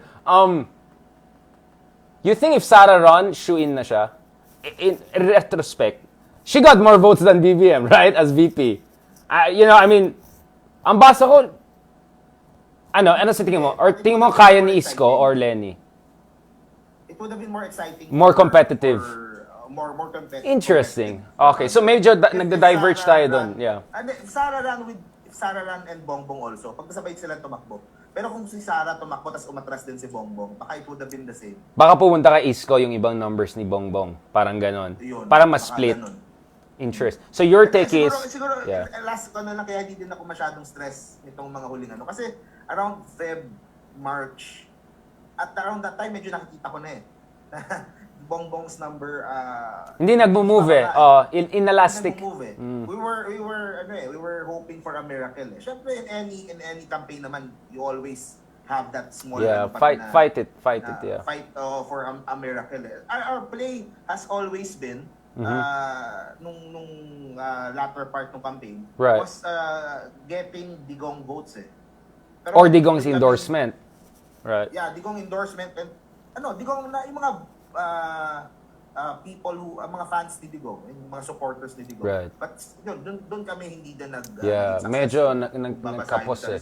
You think if Sarah Ron, shoe-in na siya? In retrospect, she got more votes than BBM, right? As VP. I mean, ang basa ko, ano sa tingin mo? Or tingin mo kaya ni Isko or Lenny? It would have been more exciting. More competitive. More competitive. Interesting. Okay, so medyo nagda-diverge tayo doon. Yeah. And if Sarah Ran and Bongbong also, pagkasabay sila tumakbo. Pero kung si Sarah tumakbo tas umatras din si Bongbong, baka it would have been the same. Baka pumunta kay Isko yung ibang numbers ni Bongbong. Parang ganon. Yun, para mas split. Ganon. Interest. So your take is... Siguro, last ko na lang, kaya hindi din ako masyadong stress nitong mga huling ano. Kasi around Feb, March, at around that time, medyo nakikita ko na eh. Bongbong's number hindi nagmo-move eh. Inelastic. We were hoping for a miracle eh. Syempre in any campaign naman, you always have that small fight it. Fight for a miracle eh. Our play has always been nung latter part ng campaign was getting Digong votes eh. Pero, or Digong's endorsement. Right. Yeah, Digong endorsement and Digong na yung mga people who, mga fans ni Digong, yung mga supporters ni Digong. Right. But doon kami hindi din medyo nagkapos eh.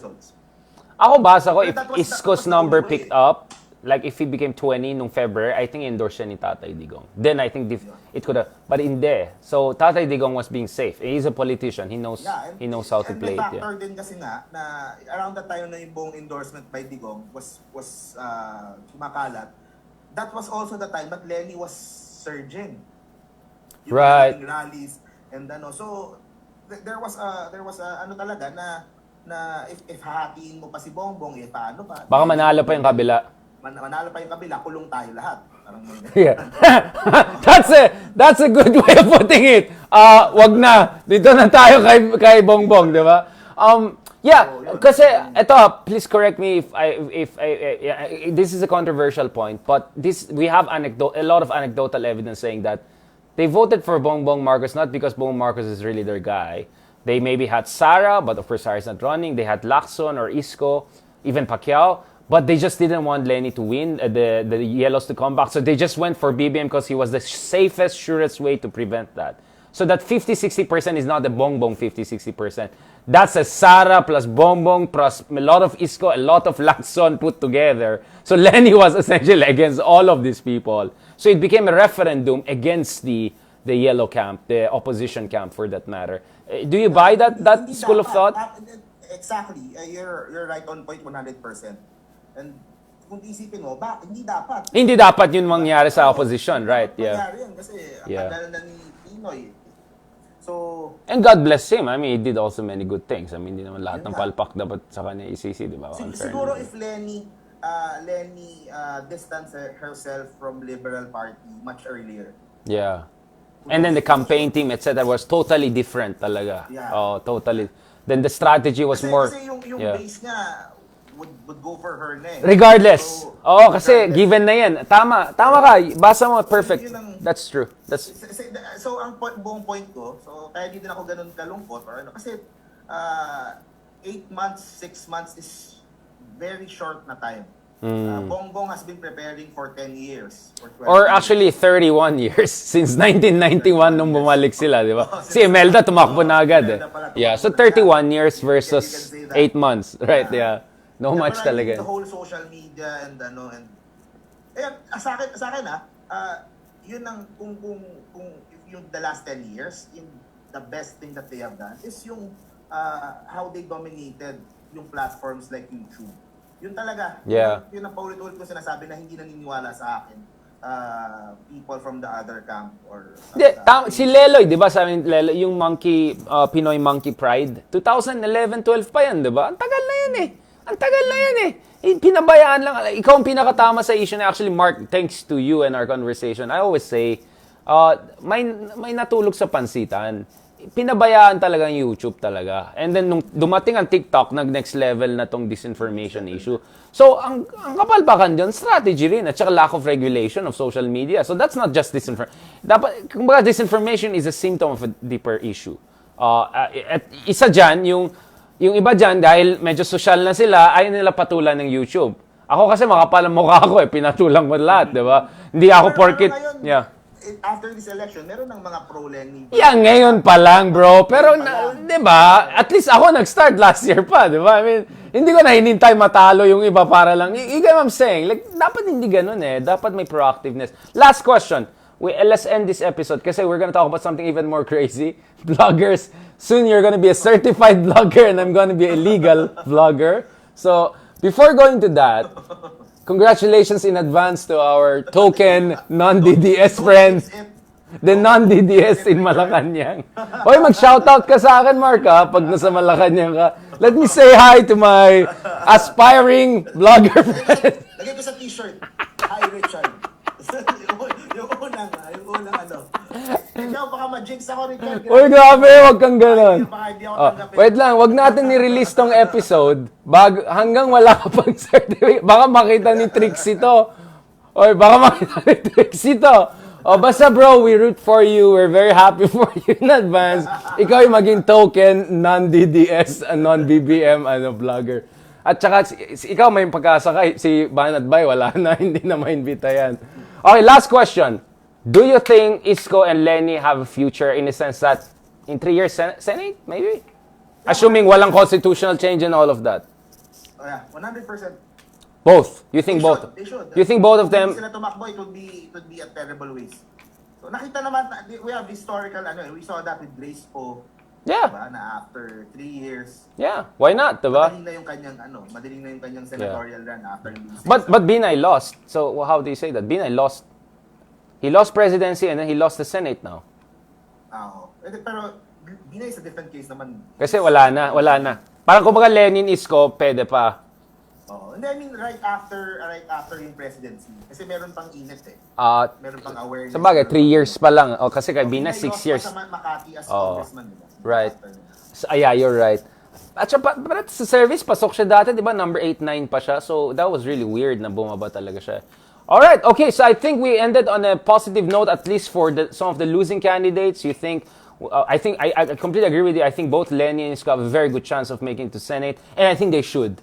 Ako basa ko, if Isko's number picked up, like if he became 20 nung February, I think endorse siya ni Tatay Digong. Then I think it could have, but hindi. So Tatay Digong was being safe. He's a politician. He knows how to play it. And the factor din kasi na around the time na yung buong endorsement by Digong was kumakalat, that was also the time that Lenny was surging. Yung rallies and so there was talaga na if hahatiin mo pa si Bongbong paano pa? Baka manalo pa yung kabila. Manalo pa yung kabila, kulong tayo lahat. Yeah. That's a good way of putting it. Wag na. Dito na tayo kay Bongbong, di ba? Kasi please correct me if this is a controversial point, but we have a lot of anecdotal evidence saying that they voted for Bongbong Marcos not because Bongbong Marcos is really their guy. They maybe had Sara, but of course Sara's not running. They had Lacson or Isko, even Pacquiao, but they just didn't want Lenny to win, the Yellows to come back. So they just went for BBM because he was the safest, surest way to prevent that. So that 50-60% is not the Bongbong 50-60%. That's a Sara plus Bongbong plus a lot of Isko, a lot of Lacson put together. So Lenny was essentially against all of these people. So it became a referendum against the yellow camp, the opposition camp for that matter. Do you buy that school of thought? Exactly. You're right on point 100%. And kung isipin mo, hindi dapat. Hindi dapat yun mangyari sa opposition, right? Yeah. Mangyari yun kasi ang tagal na ni Pinoy. So, and God bless him. I mean, he did also many good things. I mean, hindi naman lahat ng palpak dapat sa kanya isisi, di ba? Siguro if Lenny distanced herself from Liberal Party much earlier. Yeah. And then the campaign team, etc. was totally different talaga. Yeah. Oh, totally. Then the strategy was more... Kasi yung base nga would go for her na eh. Regardless. Kasi given na yan. Tama ka. Basa mo, perfect. That's true. So, ang buong point ko, so kaya di din ako ganun kalungkot or kasi 8 months, 6 months is very short na time. Bongbong has been preparing for 10 years. Or actually 31 years since 1991 nung bumalik sila, di ba? Si Imelda tumakbo na agad eh. Yeah, so 31 years versus 8 months, right? Yeah. No much talaga. The whole social media and sa akin yun ang kung yung the last 10 years, the best thing that they have done is yung how they dominated yung platforms like YouTube. Yun talaga. Yeah. Yun ang paulit-ulit ko sinasabi na hindi naniniwala sa akin. People from the other camp or... Si Leloy, di ba? Sabi Leloy, yung Pinoy Monkey Pride. 2011-12 pa yan, di ba? Ang tagal na yan eh. Ang tagal na yan eh. Pinabayaan lang. Ikaw ang pinakatama sa issue na actually, Mark, thanks to you and our conversation, I always say, may natulog sa pansitan. Pinabayaan talaga ang YouTube talaga. And then, nung dumating ang TikTok, nag-next level na tong disinformation issue. So, ang kapalpakan dyan, strategy rin, at saka lack of regulation of social media. So, that's not just disinformation. Dapat, kumbaga, disinformation is a symptom of a deeper issue. At isa dyan, yung iba dyan, dahil medyo social na sila, ayaw nila patulan ng YouTube. Ako kasi makapal ang mukha ko pinatulang ko lahat, di ba? Hindi ako porkit, yeah. After this election, meron ng mga pro-Lenny. Yeah, ngayon pa lang, bro. Pero, di ba, at least ako nag-start last year pa, di ba? I mean, hindi ko na hinintay matalo yung iba para lang. You get what I'm saying? Like, dapat hindi ganun eh. Dapat may proactiveness. Last question. Let's end this episode kasi we're gonna talk about something even more crazy. Vloggers. Soon you're gonna be a certified vlogger and I'm gonna be a legal vlogger. So, before going to that, congratulations in advance to our token non-DDS friends. The non-DDS in Malacanang. Hoy, mag-shoutout ka sa akin, Mark, ha? Pag nasa Malacanang ka. Let me say hi to my aspiring vlogger friend. Lagay ko sa t-shirt. Hi, Richard. yung unang ano. Ikaw, baka ma-jinx ako, Richard. Uy, grabe, wag kang ganon. Baka hindi ako tanggapin. Wait lang, wag natin ni-release tong episode hanggang wala ka pang certificate. Baka makita ni Trixie to. Or baka makita ni Trixie to. O basta bro, we root for you. We're very happy for you in advance. Ikaw yung maging token, non-DDS, non-BBM, vlogger. At saka, ikaw may pagkasakay. Si Banat Bay, wala na. Hindi na mainbita yan. Okay, last question. Do you think Isko and Lenny have a future in the sense that in 3 years, Senate, maybe? Assuming walang constitutional change and all of that. Oh yeah, 100%. Both. You think both? They should. You think both of them? Kung sila tumakbo, it would be a terrible waste. So nakita naman, we have historical, we saw that with Grace Po. Yeah. Diba, na after 3 years. Yeah. Why not, diba? Madaling na yung kanyang senatorial run after losing. But Binay lost. So how do you say that? Binay lost. He lost presidency and then he lost the Senate now. Oo. Pero Binay is a different case naman. Kasi wala na. Parang kumbaga Lenin Isko, pwede pa. Oh, I mean right after yung presidency. Kasi meron pang init eh. Meron pang awareness. Sa bagay, 3 years pa lang. O, kasi kay Binay, 6 years. Sa Makati as congressman, diba? Right. So, yeah, you're right. At saka, but sa service, pasok siya dati, di ba? Number 8, 9 pa siya. So, that was really weird na bumaba talaga siya. Alright, okay. So, I think we ended on a positive note, at least for some of the losing candidates. You think... I completely agree with you. I think both Lenny and Isko have a very good chance of making to Senate. And I think they should.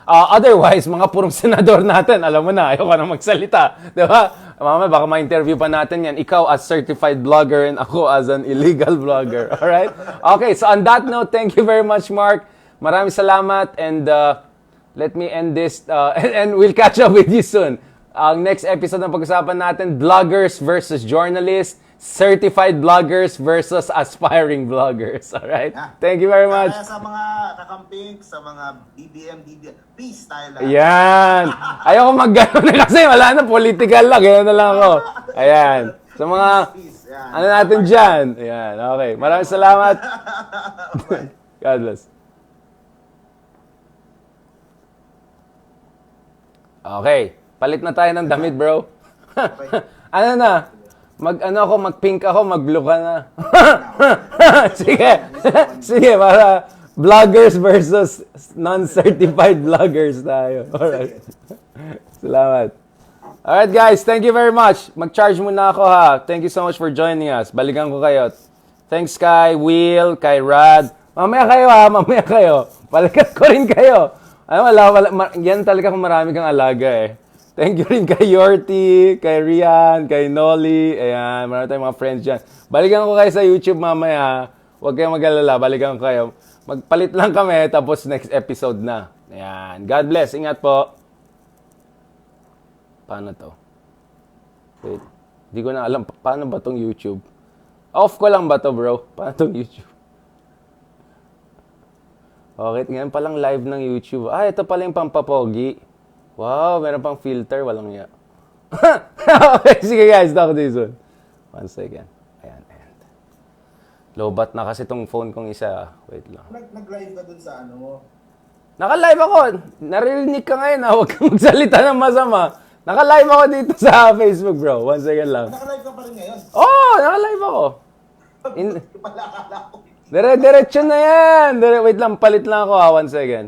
Otherwise, mga purong senador natin, alam mo na, ayaw ka na magsalita. Diba? Mama, baka ma-interview pa natin yan. Ikaw as certified vlogger and ako as an illegal vlogger. Alright? Okay, so on that note, thank you very much, Mark. Maraming salamat. And let me end this. And we'll catch up with you soon. Ang next episode na pag-usapan natin, vloggers versus journalists. Certified vloggers versus aspiring vloggers. Alright? Yeah. Thank you very much. Kaya sa mga kakamping, sa mga BBM, peace tayo lang. Ayan. Ayoko mag-gano na kasi wala na, political lang. Gano'n na lang ako. Ayan. Sa mga, ano natin dyan. Ayan. Okay. Maraming salamat. God bless. Okay. Palit na tayo ng damit, bro. Ano na? Mag-pink ako, mag-blue ka na. Sige. Sige, para vloggers versus non-certified vloggers tayo. Alright. Salamat. Alright guys, thank you very much. Mag-charge muna ako ha. Thank you so much for joining us. Balikan ko kayo. Thanks kay Will, kay Rad. Mamaya kayo ha, mamaya kayo. Balikan ko rin kayo. Ay, yan talaga kung marami kang alaga eh. Thank you rin kay Yorty, kay Rian, kay Nolly. Ayan, marami tayong mga friends dyan. Balikan ko kayo sa YouTube mamaya. Huwag kayong mag-alala, balikan ko kayo. Magpalit lang kami, tapos next episode na. Ayan, God bless. Ingat po. Paano to? Wait, di ko na alam. Paano ba tong YouTube? Off ko lang ba to, bro? Paano tong YouTube? Okay, ngayon palang live ng YouTube. Ito pala yung pampapogi. Wow, meron pang filter. Walang niya. Okay, sige guys. Talk to you soon. 1 second. Ayan, and. Low bat na kasi tong phone kong isa. Wait lang. Nag-live ka dun sa ano mo? Naka-live ako. Narinig ka ngayon ha. Huwag kang magsalita ng masama. Naka-live ako dito sa Facebook, bro. 1 second lang. Naka-live ka pa rin ngayon? Oo, naka-live ako. Palakala ko. Diretso na yan. Wait lang, palit lang ako ha. 1 second.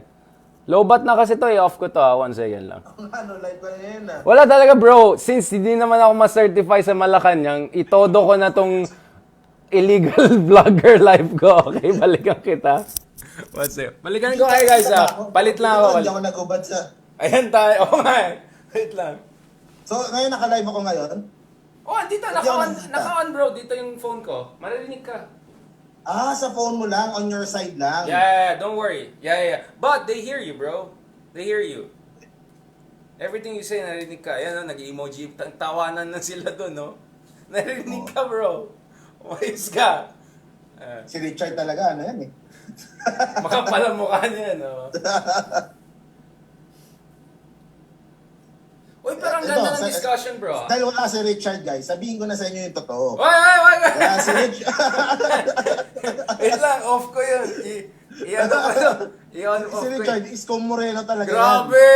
Low bat na kasi to eh. Off ko to ha. 1 second lang. Ano, live ka na yan ah. Wala talaga, bro. Since hindi naman ako ma-certify sa Malacanang, itodo ko na tong illegal vlogger live ko. Okay, balikan kita. What's up? Balikan ko kayo guys ha. Palit lang ako. Hindi ako nag-ubad sa... Ayan tayo. Oo nga eh. Wait lang. So, ngayon naka-live ako ngayon? Oh, dito. Naka-on bro. Dito yung phone ko. Maririnig ka. Ah, sa phone mo lang, on your side lang. Yeah, don't worry. Yeah. But they hear you, bro. They hear you. Everything you say, narinig ka. Ayan, nag-emoji. Tawanan na sila doon, no? Narinig ka, bro. Umayos ka. Si Richard talaga, ano yan eh. Makapal ang mukha niya, no? Uy, pero ang ganda ng discussion, bro. Dahil wala si Richard, guys, sabihin ko na sa inyo yung totoo. Wait! Kaya si Richard... Wait lang, off ko yun. I-ano ko yun. I-on off Si ko Richard, yun. Isko Moreno talaga Grabe!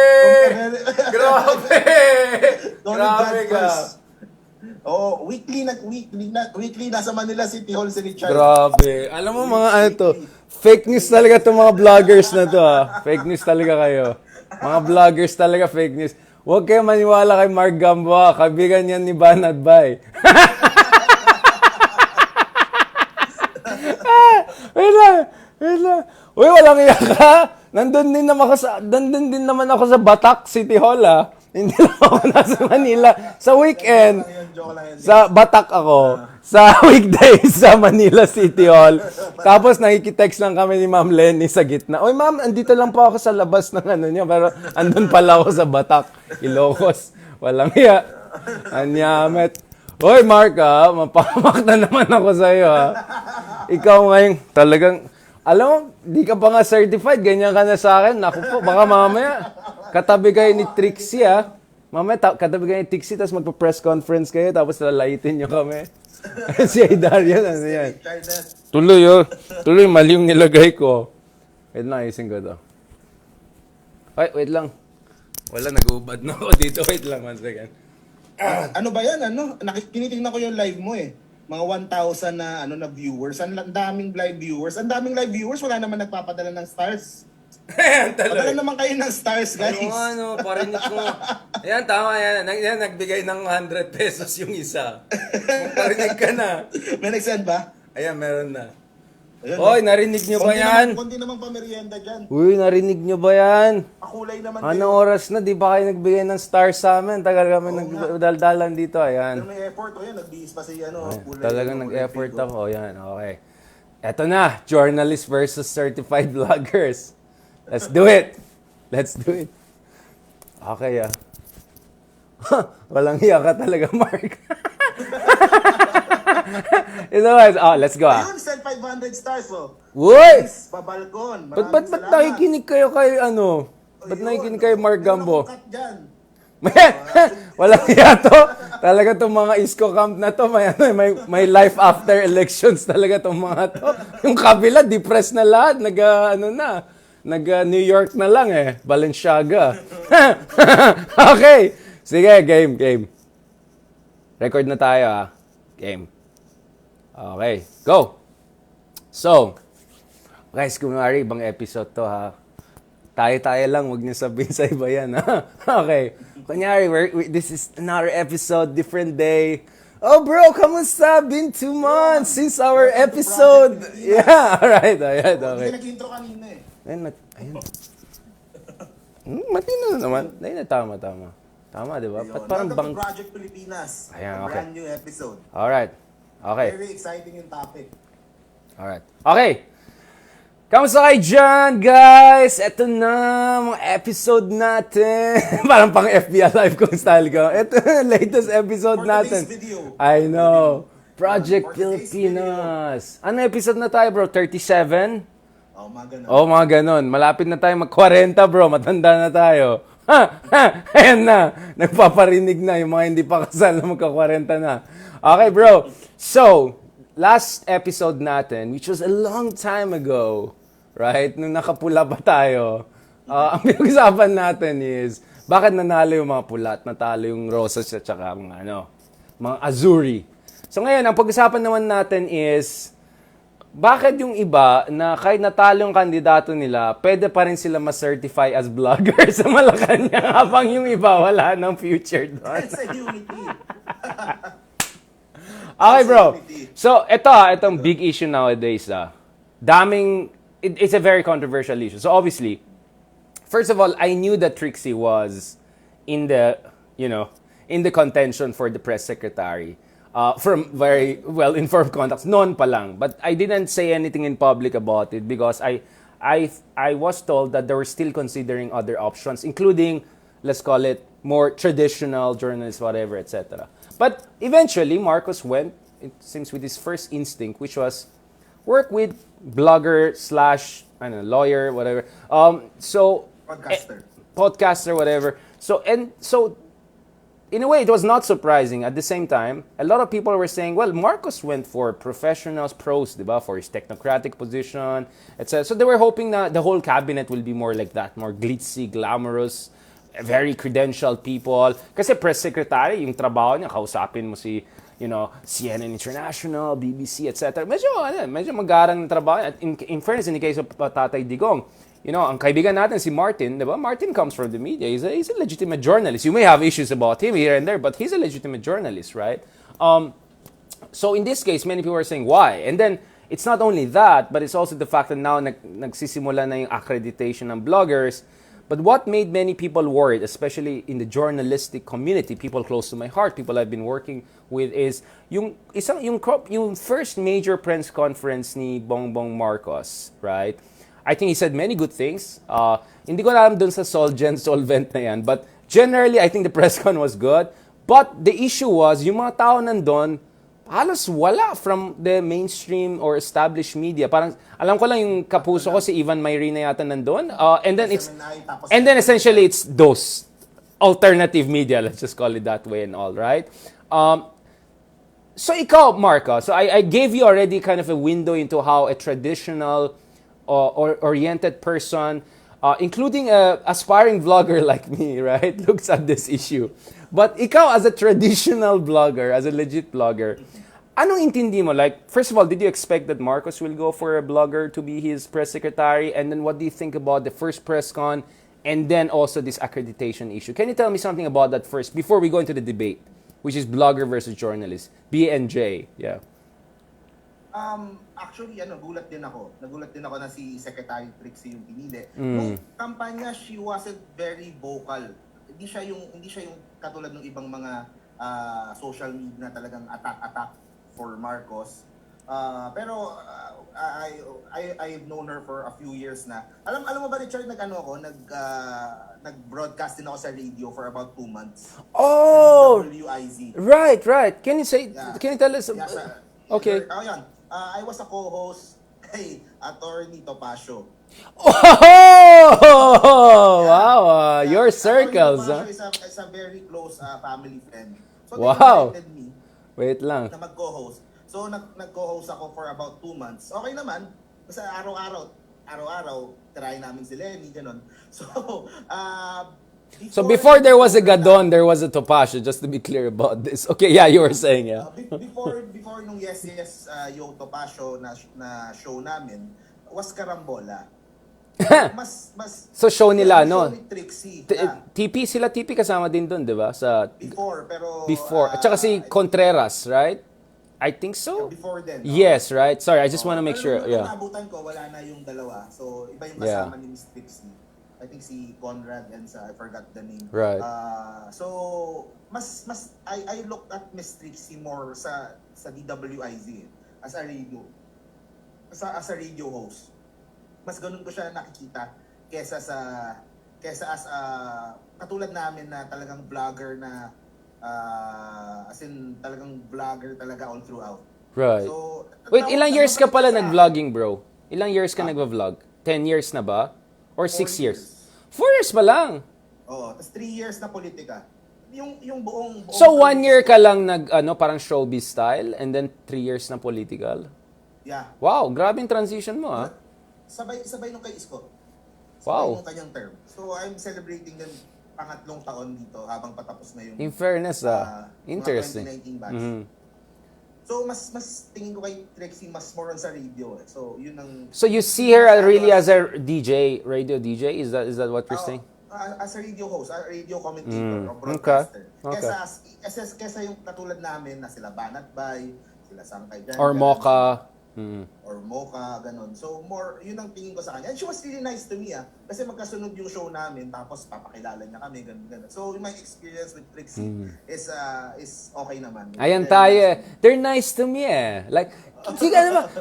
yan. Grabe! Tony Grabe God ka. first. Oo, weekly nasa Manila City Hall si Richard. Grabe. Alam mo mga ano to, fake news talaga itong mga vloggers na to ha. Fake news talaga kayo. Mga vloggers talaga fake news. Huwag kayo maniwala kay Mark Gamboa. Kaibigan yan ni Banat Bay. Wait lang. Uy, walang iyak ka. Nandun din naman ako sa Batak City Hall ha. Hindi lang ako nasa Manila. Sa weekend, sa Batak ako. Sa weekdays sa Manila City Hall. Tapos nakikitext lang kami ni Ma'am Lenny sa gitna. Oy ma'am, andito lang po ako sa labas ng ano niya. Pero andun pala ako sa Batak. Ilocos. Walang iya. Anyamet. Oy Mark ha, mapahamak na naman ako sa iyo ha. Ikaw ngayon talagang, alam mo, di ka pa nga certified. Ganyan ka na sa akin. Naku po, baka mamaya. Katabi kayo ni Trixie, ha? Mamaya, katabi kayo ni Trixie, tapos magpa-press conference kayo, tapos lalaitin nyo kami. Si Darian, ano yan? Tuloy, oh. Tuloy, mali yung nilagay ko. Wait lang, ayusin ko to. Ay, wait lang. Wala, nag-uubad na ako dito. Wait lang, 1 second. Ano ba yan? Ano? Tinitingnan ko yung live mo eh. Mga 1,000 na viewers. Ang daming live viewers. Ang daming live viewers, wala naman nagpapadala ng stars. Padala naman kayo ng stars, guys. Ano, parinig ko. Ayan, tama yan. Nagbigay ng 100 pesos yung isa. Parinig ka na. May nag-send ba? Ayan, meron na. Ayun, Hoy, narinig nyo ba yan? Kunti naman pamerienda dyan. Uy, narinig nyo ba yan? Pakulay naman Anong oras na? Di ba kayo nagbigay ng stars sa amin? Tagal kami nagdaldalan dito. Ayan. Pero may effort o yan. Nagbihis pa si kulay. Talagang nag-effort ako. Ayan, okay. Eto na, journalist versus certified vloggers. Let's do it. Let's do it. Okay, Walang hiya ka talaga, Mark. Let's go, Ayun, send 500 stars, oh. Uy! Pabalkon. Ba't nakikinig kayo kay Ba't nakikinig kayo Mark Gambo? Dyan. Walang hiya to. Talaga tong mga Isko camp na to, may life after elections talaga tong mga to. Yung kabila, depressed na lahat. Nag-New York na lang eh. Balenciaga. Okay. Sige, game. Record na tayo Game. Okay, go. So, guys, kunwari, ibang episode to Tayo lang, wag niyo sabihin sa iba yan Okay. Kunyari, this is another episode, different day. Oh bro, kamusta? Been 2 months since our episode. Yeah, alright, okay. Hindi nag-intro kanina eh. Ayun. Matino na naman. Ayun, tama. Tama, di ba? Parang Welcome to Project Pilipinas. Ayan, A okay. brand new episode. Alright. Okay. Very exciting yung topic. Alright. Okay. Kamusta kayo dyan, guys? Ito na, mga episode natin. Parang pang FBI Live kong style ko. Ito na, latest episode For natin. today's video. I know. Project For today's Pilipinas. Ano episode na tayo, bro? 37? Mga ganon. Malapit na tayo mag-40, bro. Matanda na tayo. Ayan na. Nagpaparinig na yung mga hindi pa kasal na magka-40 na. Okay, bro. So, last episode natin, which was a long time ago, right? Nung nakapula pa tayo. Ang pinag-usapan natin is, bakit nanalo yung mga pula at natalo yung rosas at saka mga azuri. So ngayon, ang pag-usapan naman natin is, bakit yung iba na kahit natalo yung kandidato nila, pwede pa rin sila ma-certify as vlogger sa Malacanang habang yung iba wala ng future doon. It's a unity. Okay, bro. So, itong big issue nowadays, it's a very controversial issue. So, obviously, first of all, I knew that Trixie was in the contention for the press secretary. From very well-informed contacts, noon pa lang. But I didn't say anything in public about it because I was told that they were still considering other options, including, let's call it, more traditional journalists, whatever, etc. But eventually, Marcos went, it seems, with his first instinct, which was work with blogger / lawyer, whatever. Podcaster, whatever. So in a way, it was not surprising. At the same time, a lot of people were saying, well, Marcos went for professionals, pros, diba? For his technocratic position, etc. So they were hoping that the whole cabinet will be more like that, more glitzy, glamorous, very credentialed people. Kasi press secretary, yung trabaho niya, kausapin mo si, CNN International, BBC, etc. Medyo magarang trabaho. At in fairness, in the case of Tatay Digong, ang kaibigan natin si Martin, diba? Martin comes from the media. He's a legitimate journalist. You may have issues about him here and there, but he's a legitimate journalist, right? So in this case, many people are saying, why? And then, it's not only that, but it's also the fact that now nagsisimula na yung accreditation ng bloggers. But what made many people worried, especially in the journalistic community, people close to my heart, people I've been working with, is yung first major press conference ni Bongbong Marcos, right? I think he said many good things. Hindi ko alam dun sa solvent na yan. But generally, I think the press con was good. But the issue was, yung mga tao nandun, halos wala from the mainstream or established media. Parang, alam ko lang yung kapuso ko, si Ivan Mayrina yata nandun. And then essentially, it's those alternative media, let's just call it that way and all, right? So ikaw, Marco, so I gave you already kind of a window into how a traditional or oriented person, including a aspiring vlogger like me, right, looks at this issue. But ikaw, as a traditional vlogger, as a legit vlogger, anong intindi mo? Like, first of all, did you expect that Marcos will go for a blogger to be his press secretary? And then what do you think about the first press con and then also this accreditation issue? Can you tell me something about that first before we go into the debate, which is blogger versus journalist, B&J? Yeah. Actually, nagulat din ako na si Secretary Trixie yung pinili. Nung kampanya, she wasn't very vocal. Hindi siya yung katulad ng ibang mga social media na talagang attack for Marcos. Pero I've known her for a few years na. Alam mo ba, Richard, nag-broadcast din ako sa radio for about 2 months. Oh! WIZ. Right. Can you tell us? Yeah, okay. Yan. I was a co-host kay Attorney Topacio. Oh! Wow! Your circles, huh? Is a very close family friend. So wow! they invited me Wait lang. na mag-co-host. So nag-co-host ako for about 2 months. Okay naman. Kasi araw-araw, try namin si Lenny, gano'n. So before there was a Gadon, there was a Topacio, just to be clear about this. Okay, yeah, you were saying, yeah. Before nung Yes, yung Topacio na show namin, was Karambola. So show nila, no? Show ni Trixie. TP kasama din doon, di ba? Before. At saka si Contreras, right? I think so. Before then. Yes, right? Sorry, I just want to make sure. Pero Yeah. nabutan ko, wala na yung dalawa. So, iba yung kasama ni Miss Trixie. I think si Conrad and I forgot the name. Right. So, I looked at Miss Trixie more sa DWIZ as a radio host. Mas ganun ko siya nakikita kesa as katulad namin na talagang vlogger na as in talagang vlogger talaga all throughout. Right. So, wait, ilang years ka pala nag-vlogging, bro? Ilang years ka nag-vlog? 10 years na ba? Or 6 years? 4 years pa lang. Oo, tapos 3 years na politika. Yung buong So 1 year ka lang parang showbiz style and then 3 years na political? Yeah. Wow, grabing transition mo, ah. Sabay nung kay Isko. So, Wow. yung kanyang term. So, I'm celebrating yung pangatlong taon dito habang patapos na yung In fairness, mga interesting. 2019 batch. Mhm. So, mas tingin ko kay Trixie mas more on sa radio. So, yun ang... So you see her really as a DJ, radio DJ? Is that what you're saying? As a radio host, a radio commentator, or Okay. broadcaster. Okay. Kesa yung katulad namin na sila Banat Bay, sila Sangkay Jan. Or Mocha. Or Mocha, ganun. So, more, yun ang tingin ko sa kanya. And she was really nice to me, Kasi magkasunod yung show namin, tapos papakilala niya kami, ganun. So, my experience with Trixie is okay naman. Ayan tayo. They're nice to me Like,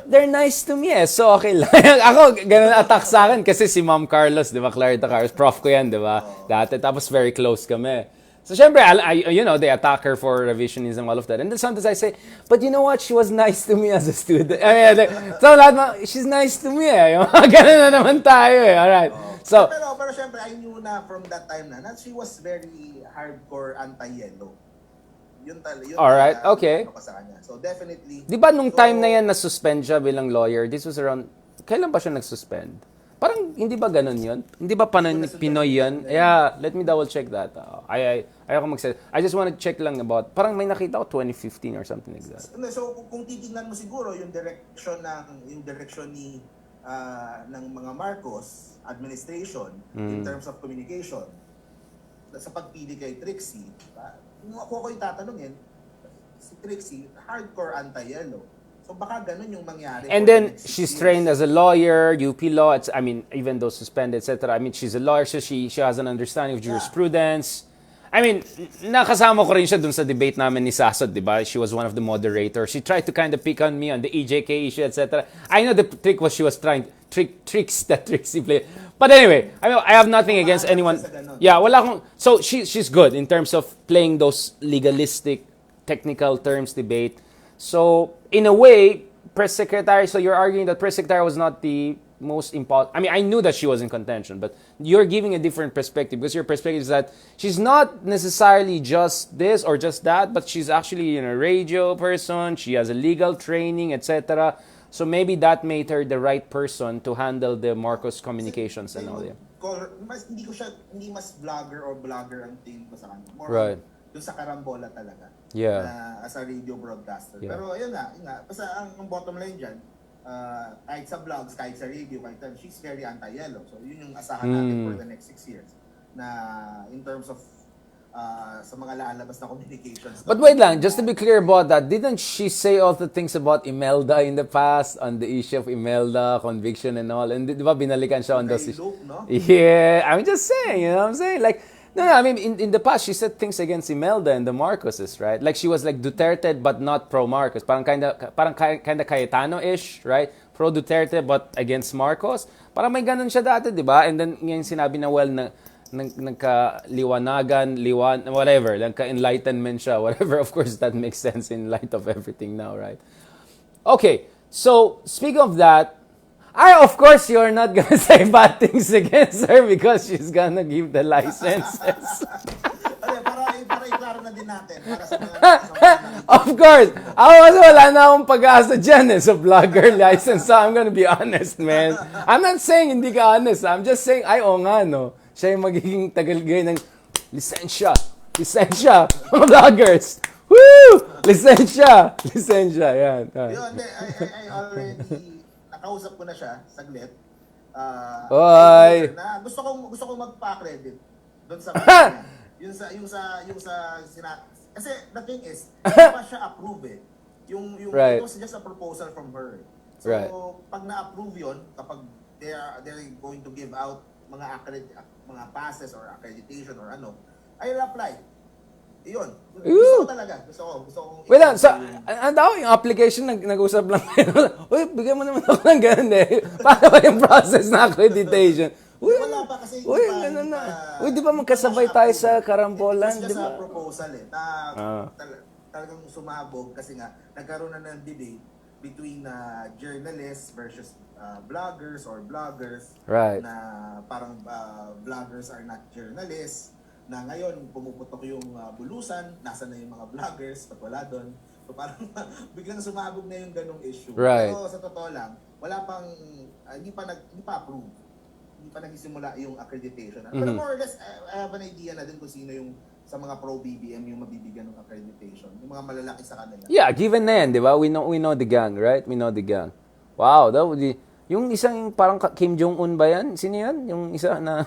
they're nice to me So, okay lang. Ako, ganun attack sa akin kasi si Ma'am Carlos, di ba? Clarita Carlos, prof ko yan, di ba? Dati, tapos very close kami. So, syempre, they attack her for revisionism, all of that. And then sometimes I say, but you know what? She was nice to me as a student. So, she's nice to me Yung ganun na naman tayo Alright. So, pero syempre, I knew na from that time na she was very hardcore anti-yellow. Yun alright, okay. Sa kanya. So, definitely. Di ba nung time na yan na-suspend siya bilang lawyer, this was around, kailan ba siya nag-suspend? Parang, hindi ba ganun yun? Hindi ba Pinoy yun? Yeah, let me double check that. Ayoko mag-say. I just want to check lang about, parang may nakita ko 2015 or something like that. So, kung titignan mo siguro yung direction ni ng mga Marcos administration in terms of communication sa pagpili kay Trixie, kung ako yung tatanungin, si Trixie, hardcore anti-yellow. So baka ganun yung mangyari. And then she's trained as a lawyer, UP law. Even though suspended, etc. She's a lawyer, so she has an understanding of jurisprudence. Nakasama ko rin siya dun sa debate namin ni Sasod, di ba? She was one of the moderators. She tried to kind of pick on me on the EJK issue, etc. I know the trick was she was trying tricks that Trixie played. But anyway, I have nothing against anyone. Yeah, wala akong. So she's good in terms of playing those legalistic, technical terms debate. So, in a way, press secretary, so you're arguing that press secretary was not the most important. I knew that she was in contention, but you're giving a different perspective because your perspective is that she's not necessarily just this or just that, but she's actually a radio person, she has a legal training, etc. So maybe that made her the right person to handle the Marcos communications and all that. Hindi mas vlogger or blogger ang tingin ko sa kanya. More right. Doon sa karambola talaga. Yeah. As a radio broadcaster. Yeah. Pero ayun nga. Basta ang bottom line dyan, kahit sa vlogs, kahit sa radio, she's very anti-yellow. So yun yung asahan natin for the next 6 years. Na in terms of sa mga lalabas na communications. But wait lang, just to be clear about that, didn't she say all the things about Imelda in the past, on the issue of Imelda, conviction and all? And di ba binalikan siya on those issues? No? Yeah, I'm just saying, you know what I'm saying? Like, no, in the past, she said things against Imelda and the Marcoses, right? Like, she was like Duterte, but not pro-Marcos. Parang kinda Cayetano-ish, right? Pro-Duterte, but against Marcos. Parang may ganun siya dati, di ba? And then, ngayon sinabi na, well, nagka-liwanagan, whatever, nagka-enlightenment siya, whatever. Of course, that makes sense in light of everything now, right? Okay, so, speaking of that, of course, you're not gonna say bad things against her because she's gonna give the licenses. Para iklaro na din natin. Para sa mga Of course. Ako kasi wala na akong pag-asa dyan sa vlogger license. So I'm gonna be honest, man. I'm not saying hindi ka honest. I'm just saying, nga, no. Siya yung magiging tagalgay ng lisensya. Mga vloggers. Woo! Lisensya. Yan. Yun, I already nakausap ko na siya saglit. Oy. Na gusto ko magpa-credit doon sa yung sa kasi the thing is, hindi pa siya approve Yung right. It was just a proposal from her. So right. Pag na-approve 'yon, kapag they're going to give out mga passes or accreditation or I'll apply. Iyon. Gusto ko talaga. Gusto ko. Wait lang, ang daw yung application, nag-usap lang kayo. Uy, bigyan mo naman ako ng ganun Paano ba yung process na accreditation? Wala pa kasi ganun na. Di ba magkasabay tayo sa karambolan? Di ba? Proposal talagang sumabog kasi nga, nagkaroon na ng debate between journalists versus bloggers or bloggers. Right. Na parang bloggers are not journalists. Na ngayon, pumuputok yung bulusan, nasa na yung mga vloggers, at wala doon. So parang biglang sumabog na yung ganong issue. Right. Pero sa totoo lang, wala pang, hindi pa approve. nagsisimula yung accreditation. Pero more or less, I have an idea na din kung sino yung sa mga pro-BBM yung mabibigyan ng accreditation. Yung mga malalaki sa kanila. Yeah, given na yan, di ba? We know the gang, right? We know the gang. Wow, that would be... Yung isang parang Kim Jong-un ba yan? Sino yan? Yung isa na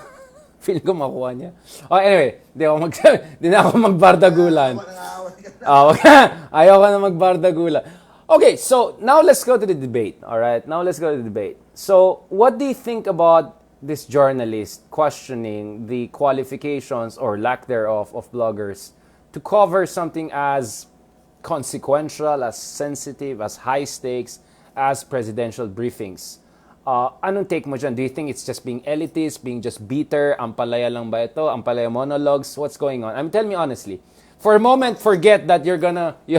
feel ko makuha niya. Oh, anyway, di na ako magbardagulan. Ayaw ka na magbardagulan. Okay, so now let's go to the debate. All right, now let's go to the debate. So, what do you think about this journalist questioning the qualifications or lack thereof of bloggers to cover something as consequential, as sensitive, as high stakes as presidential briefings? Anong take mo dyan? Do you think it's just being elitist, being just bitter? Ampalaya lang ba ito? Ampalaya monologues? What's going on? Tell me honestly. For a moment, forget that you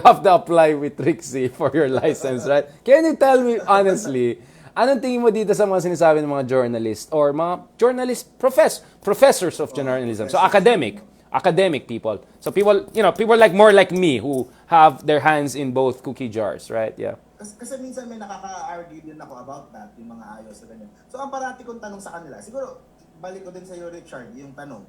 have to apply with Trixie for your license, right? Can you tell me honestly, anong tingin mo dito sa mga sinasabi ng mga journalists or mga journalist professors of journalism? So academic people. So people like more like me who have their hands in both cookie jars, right? Yeah. Kasi minsan may nakaka-argue din ako about that, yung mga ayos sa ganyan. So ang parati kong tanong sa kanila, siguro balik ko din sa iyo Richard, yung tanong,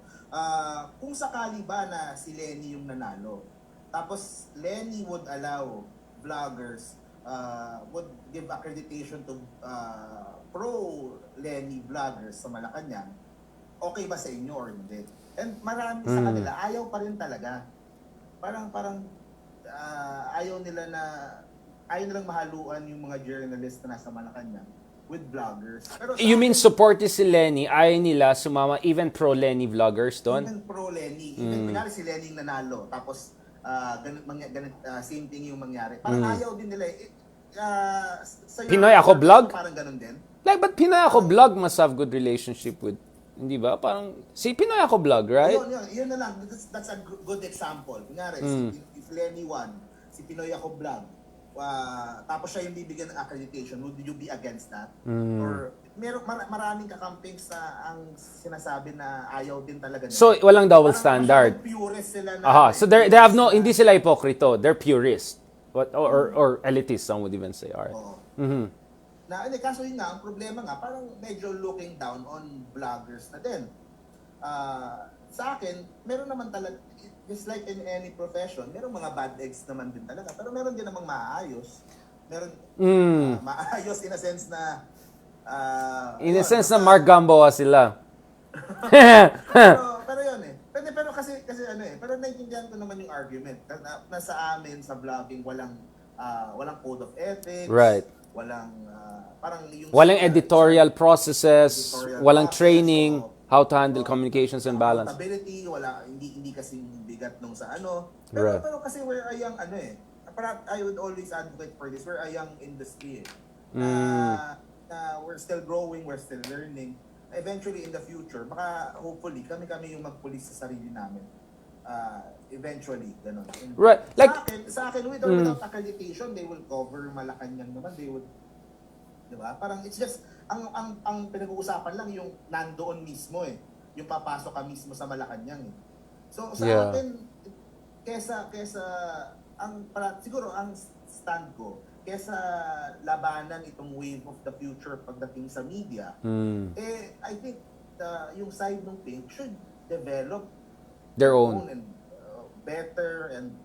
kung sakali ba na si Lenny yung nanalo, tapos Lenny would allow vloggers, would give accreditation to pro-Lenny vloggers sa Malacanang, okay ba sa inyo or hindi? And marami sa kanila, ayaw pa rin talaga. Parang ayaw nilang mahaluan yung mga journalist na nasa Malacanang with vloggers. Pero you mean supportive si Lenny, ayaw nila sumama even pro-Lenny vloggers doon? Even pro-Lenny. Even pinari si Lenny yung nanalo. Tapos, same thing yung mangyari. Parang ayaw din nila. Pinoy ako vlog? Parang ganun din. Like, but Pinoy ako vlog must have good relationship with, hindi ba? Parang, si Pinoy ako vlog, right? Yun na lang. That's a good example. Kunyari, if Lenny won, si Pinoy ako vlog, tapos siya yung bibigyan ng accreditation, would you be against that? Or maraming kakampings na ang sinasabi na ayaw din talaga nila. So walang double standard. Purist sila na. So they have no, hindi sila hipokrito, they're purist. Or elitist, some would even say. Alright. Kaso yun nga, ang problema nga, parang medyo looking down on vloggers na din. Sa akin, meron naman talaga, just like in any profession, meron mga bad eggs naman din talaga. Pero meron din namang maayos. Meron maayos in a sense na... in a sense na Mark Gamboa sila. pero yun eh. Pero kasi pero naiintindihan ko naman yung argument. Na sa amin, sa vlogging, walang code of ethics. Right. Walang editorial processes, walang training. How to handle communications and balance. Accountability, hindi kasi bigat nung sa ano. Right. Pero kasi we're a young I would always advocate for this. We're a young industry eh. We're still growing, we're still learning. Eventually in the future, baka hopefully kami yung magpulis sa sarili namin. Eventually, ganun. Right. Like sa akin with or without accreditation, they will cover Malacanang naman. They would, diba? Parang it's just ang pinag-uusapan lang yung nandoon mismo eh. Yung papasok ka mismo sa Malacanang eh. So sa atin, kesa siguro ang stand ko, kesa labanan itong wave of the future pagdating sa media, I think yung side ng Pink should develop their own and better and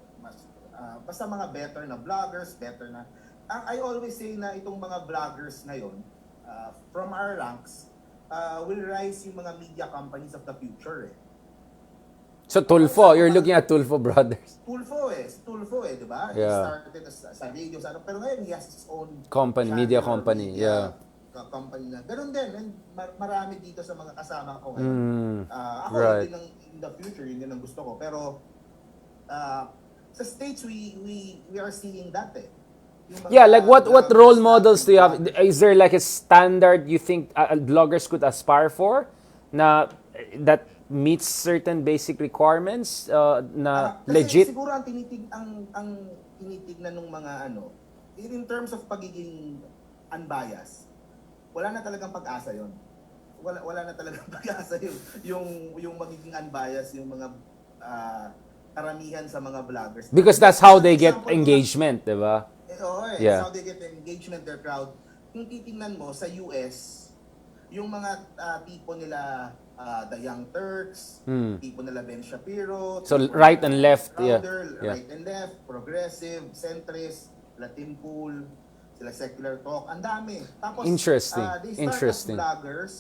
basta mga better na vloggers, better na I always say na itong mga vloggers ngayon, from our ranks, will rise yung mga media companies of the future eh. So Tulfo, you're looking at Tulfo Brothers. Tulfo eh, di ba? Yeah. He started sa radio, pero ngayon he has his own company, media company, company na. Ganun din, and marami dito sa mga kasama ko ngayon. Ako right. din in the future, yun din ang gusto ko. Pero sa States, we are seeing that eh. Yeah, like what role models do you have? Is there like a standard you think bloggers could aspire for na that meets certain basic requirements na legit? Siguro ang tinitignan ng mga in terms of pagiging unbiased, wala na talagang pag-asa yon. Wala na talagang pag-asa yung magiging unbiased yung mga karamihan sa mga vloggers. Because that's how they get engagement, di ba? That's how they get engagement, their crowd. Kung titingnan mo sa US, yung mga tipo nila, the Young Turks, tipo nila Ben Shapiro, So tipo right nila and left, Crowder, yeah. right and left, progressive, centrist, Latin Pool, sila Secular Talk, ang dami. Tapos, Interesting. they start as vloggers,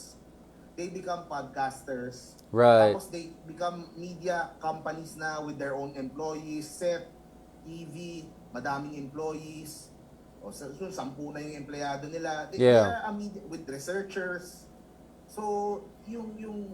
they become podcasters, Right. tapos they become media companies na with their own employees, set, TV, madaming employees, o so 10 na yung empleyado nila. They are a media, with researchers. So, yung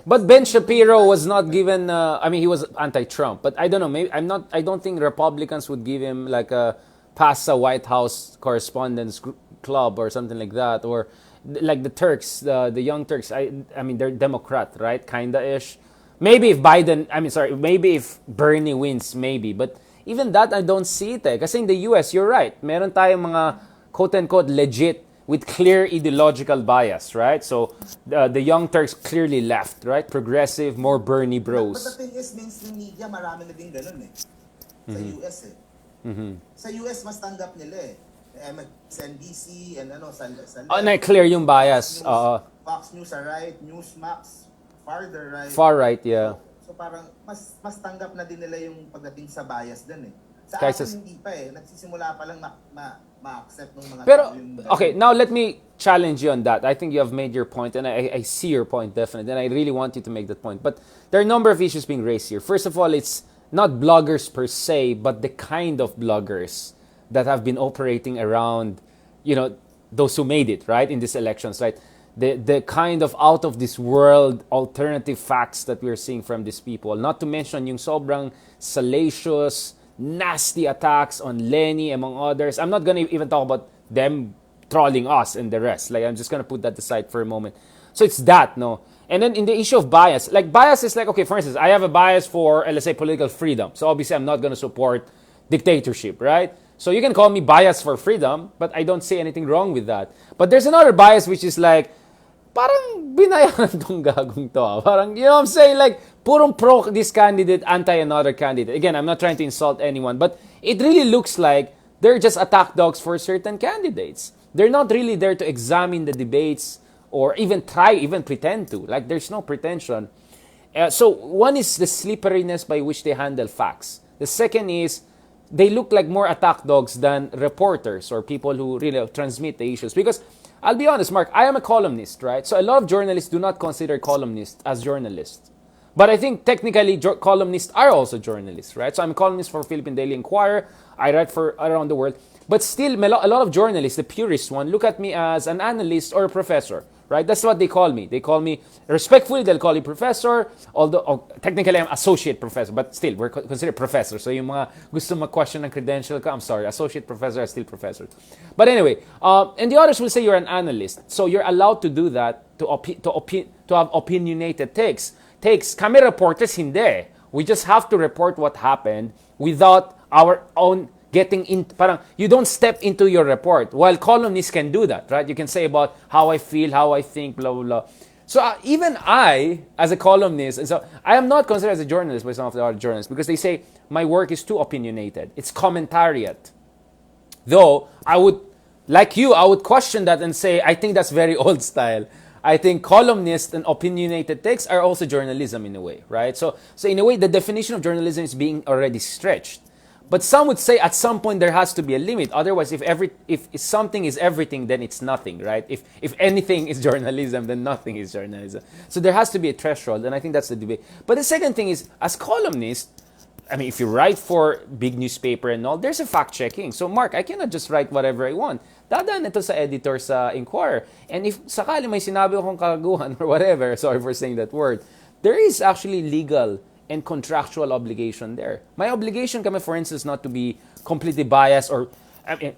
But Ben Shapiro was not given. I mean, he was anti-Trump, but I don't know. Maybe I'm not. I don't think Republicans would give him like a past a White House correspondence club or something like that, or like the Turks, the Young Turks. I mean, they're Democrat, right? Kinda ish. Maybe if Biden. I mean, sorry. Maybe if Bernie wins, maybe. But even that, I don't see it. Kasi in the U.S., you're right. Meron tayong mga quote-unquote legit with clear ideological bias, right? So the Young Turks clearly left, right? Progressive, more Bernie But bros. the thing is, mainstream media, marami na din ganun eh. Sa US eh. Sa US, mas tanggap nila eh. MSNBC and ano, sa Oh, na-clear yung bias. Fox News are right, Newsmax, farther right. Far right, yeah. So parang mas tanggap na din nila yung pagdating sa bias din eh. Sa Kaysa atin hindi pa eh. Nagsisimula pa lang ma-accept ng mga Pero, tao yung okay, now let me challenge you on that. I think you have made your point, and I see your point definitely, and I really want you to make that point. But there are a number of issues being raised here. First of all, it's not bloggers per se, but the kind of bloggers that have been operating around, those who made it, right, in these elections, right? The kind of out of this world alternative facts that we're seeing from these people. Not to mention yung sobrang salacious, nasty attacks on Lenny, among others. I'm not going to even talk about them trolling us and the rest. Like, I'm just going to put that aside for a moment. So it's that, no? And then in the issue of bias, like bias is like, okay, for instance, I have a bias for, let's say, political freedom. So obviously I'm not going to support dictatorship, right? So you can call me biased for freedom, but I don't see anything wrong with that. But there's another bias which is like, parang binayaran tong gagong to. Parang, you know what I'm saying? Like, purong pro this candidate, anti another candidate. Again, I'm not trying to insult anyone, but it really looks like they're just attack dogs for certain candidates. They're not really there to examine the debates or even pretend to. Like, there's no pretension. So, one is the slipperiness by which they handle facts. The second is they look like more attack dogs than reporters or people who really transmit the issues. Because I'll be honest, Mark, I am a columnist, right? So a lot of journalists do not consider columnists as journalists. But I think technically columnists are also journalists, right? So I'm a columnist for Philippine Daily Inquirer. I write for around the world. But still, a lot of journalists, the purist one, look at me as an analyst or a professor, right? That's what they call me. They call me, respectfully, they'll call me professor, although technically I'm associate professor, but still, we're considered professor. So yung mga gusto mag-question ng credential ka, I'm sorry, associate professor are still professors. But anyway, and the others will say you're an analyst. So you're allowed to do that, to have opinionated takes. Kami reporters, hindi. We just have to report what happened without our own getting in, parang you don't step into your report. While columnists can do that, right? You can say about how I feel, how I think, blah, blah, blah. So even I, as a columnist, and so I am not considered as a journalist by some of the other journalists because they say my work is too opinionated. It's commentariat. Though I would, like you, I would question that and say, I think that's very old style. I think columnists and opinionated takes are also journalism in a way, right? So in a way, the definition of journalism is being already stretched. But some would say at some point there has to be a limit. Otherwise, if something is everything, then it's nothing, right? If anything is journalism, then nothing is journalism. So there has to be a threshold, and I think that's the debate. But the second thing is, as columnists, I mean, if you write for big newspaper and all, there's a fact-checking. So, Mark, I cannot just write whatever I want. Dadaan ito sa editor sa Inquirer. And if sakali may sinabi akong kagaguhan or whatever, sorry for saying that word, there is actually legal and contractual obligation there. My obligation kami, for instance, not to be completely biased or,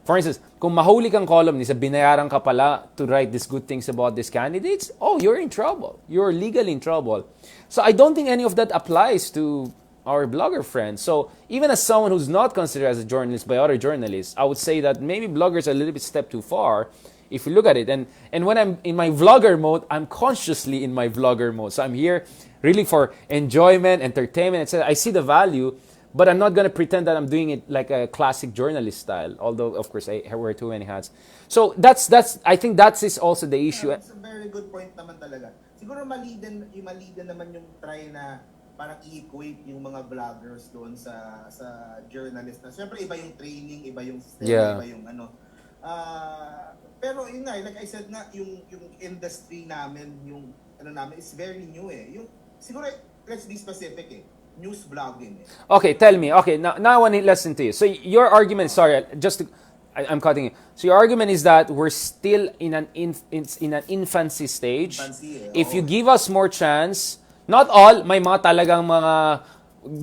for instance, kung mahuli kang columnist, binayaran ka pala to write these good things about these candidates, oh, you're in trouble. You're legally in trouble. So I don't think any of that applies to our blogger friends. So even as someone who's not considered as a journalist by other journalists, I would say that maybe bloggers are a little bit step too far if you look at it. And when I'm in my vlogger mode, I'm consciously in my vlogger mode. So I'm here really for enjoyment, entertainment, etc. I see the value, but I'm not gonna pretend that I'm doing it like a classic journalist style. Although, of course, I wear too many hats. So that's I think that is also the issue. It's a very good point naman talaga. Siguro mali din naman yung try na parang i-equate yung mga vloggers doon sa journalist na. Siyempre iba yung training, iba yung system, iba yung ano. Pero yun nga, like I said nga, yung industry namin, yung ano namin is very new eh. Yung siguro let's be specific eh. News blogging eh. Okay, tell me. Okay, now I want to listen to you. So your argument, sorry, I'm cutting you. So your argument is that we're still in an infancy stage. If you give us more chance, not all, may mga talagang mga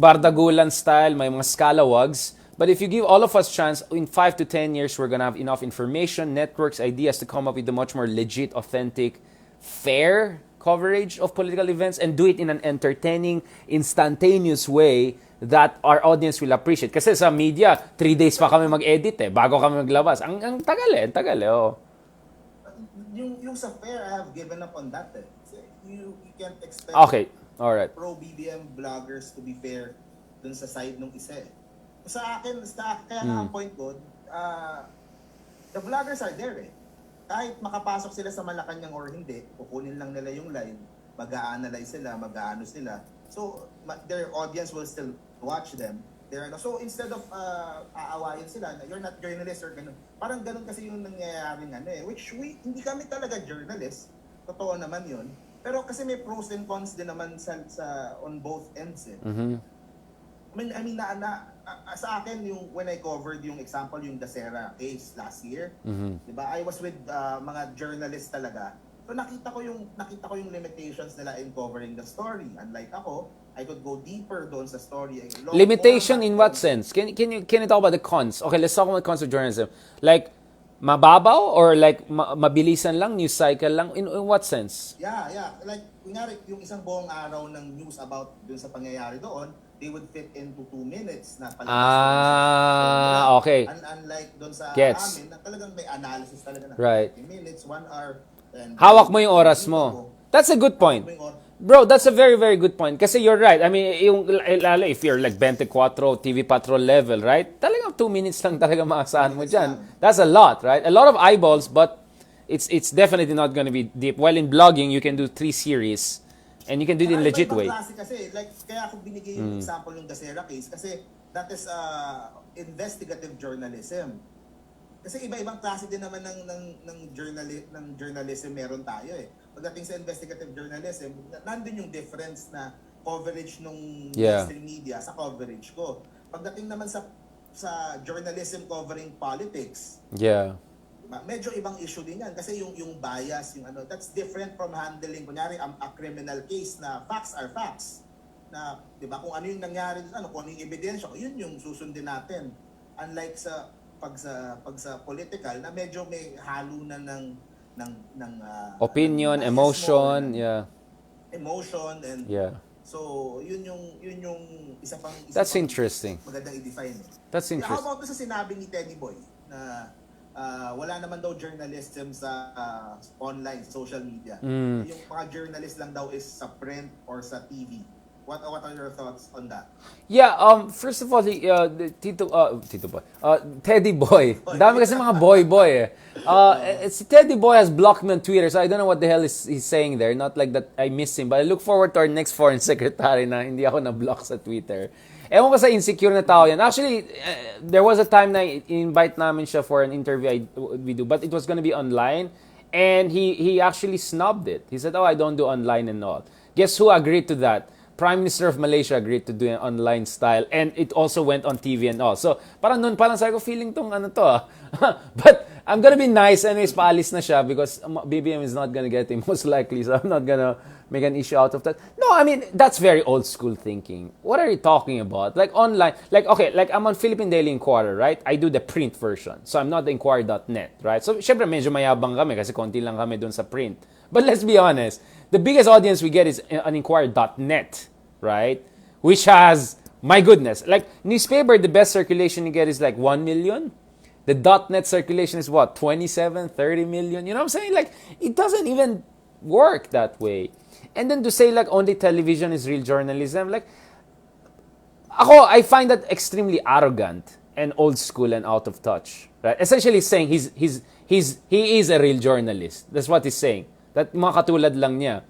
bardagulan style, may mga scalawags, but if you give all of us chance, in 5 to 10 years, we're gonna have enough information, networks, ideas to come up with a much more legit, authentic, fair coverage of political events and do it in an entertaining, instantaneous way that our audience will appreciate. Kasi sa media, 3 days pa kami mag-edit bago kami maglabas. Ang tagal oh. Yung sa fair, I have given up on that eh. You can't expect alright. pro-BBM vloggers to be fair dun sa side nung isa eh. Sa akin, kaya nga ang point ko, the vloggers are there eh. Kahit makapasok sila sa Malacanang or hindi, kukunin lang nila yung live, mag-a-analyze sila, mag-aano sila. So, their audience will still watch them. So, instead of aawayin sila, you're not journalist or ganun. Parang ganun kasi yung nangyayaring which hindi kami talaga journalist. Totoo naman yun. Pero kasi may pros and cons din naman on both ends eh. I mean, sa akin, when I covered yung example, yung Dutertes case last year, diba? I was with mga journalists talaga. So nakita ko yung limitations nila in covering the story. Unlike ako, I could go deeper doon sa story. Limitation in what sense? Can you talk about the cons? Okay, let's talk about the cons of journalism. Like, mababaw or like mabilisan lang, news cycle lang? In what sense? Yeah. Like, kunyari, yung isang buong araw ng news about dun sa pangyayari doon, they would fit into 2 minutes na palabas. Okay. Unlike doon sa amin, na talagang may analysis talaga na 30 minutes, 1 hour. Hawak mo yung oras mo. That's a good point. Bro, that's a very, very good point. Kasi you're right. I mean, lalo if you're like 24 TV Patrol level, right? Talagang 2 minutes lang talaga maasahan mo dyan. That's a lot, right? A lot of eyeballs, but it's definitely not gonna be deep. While in blogging, you can do 3 series. And you can do it in legit way. Kasi, like, kaya ako binigay yung example yung Dutertes case kasi that is investigative journalism. Kasi iba-ibang klase din naman ng journalism meron tayo eh. Pagdating sa investigative journalism, nandun yung difference na coverage nung mainstream media sa coverage ko. Pagdating naman sa journalism covering politics, medyo ibang issue din yan kasi yung bias, yung that's different from handling kunyari a criminal case na facts are facts. Na 'di ba kung ano yung nangyari kung ano yung ebidensya, yun yung susundin natin. Unlike sa pag sa political na medyo may halo na ng opinion, emotion, emotion and so yun yung isa pang That's interesting. Magandang i-define. That's interesting. How about sa sinabi ni Teddy Boy na wala naman daw journalism sa online, social media. Yung mga journalist lang daw is sa print or sa TV. What are your thoughts on that? Yeah, first of all, Teddy Boy. Dami kasi mga boy eh. Teddy Boy has blocked me on Twitter, so I don't know what the hell he's saying there. Not like that I miss him, but I look forward to our next foreign secretary na hindi ako na-block sa Twitter. Ewan ko sa insecure na tao yan. Actually, there was a time na invite namin siya for an interview we do, but it was gonna be online, and he actually snubbed it. He said, I don't do online and all. Guess who agreed to that? Prime Minister of Malaysia agreed to do an online style, and it also went on TV and all. So, parang sabi ko, feeling tong But, I'm gonna be nice anyways, paalis na siya because BBM is not gonna get him most likely, so I'm not gonna make an issue out of that. No, I mean, that's very old school thinking. What are you talking about? Like online, like I'm on Philippine Daily Inquirer, right? I do the print version. So I'm not the inquirer.net, right? So syempre medyo mayabang kami kasi konti lang kami dun sa print. But let's be honest, the biggest audience we get is on inquirer.net, right? Which has, my goodness, like newspaper, the best circulation you get is like 1 million. The .net circulation is what, 27, 30 million? You know what I'm saying? Like, it doesn't even work that way. And then to say like only television is real journalism, like I find that extremely arrogant and old school and out of touch. Right? Essentially saying he is a real journalist. That's what he's saying. That mga katulad lang niya.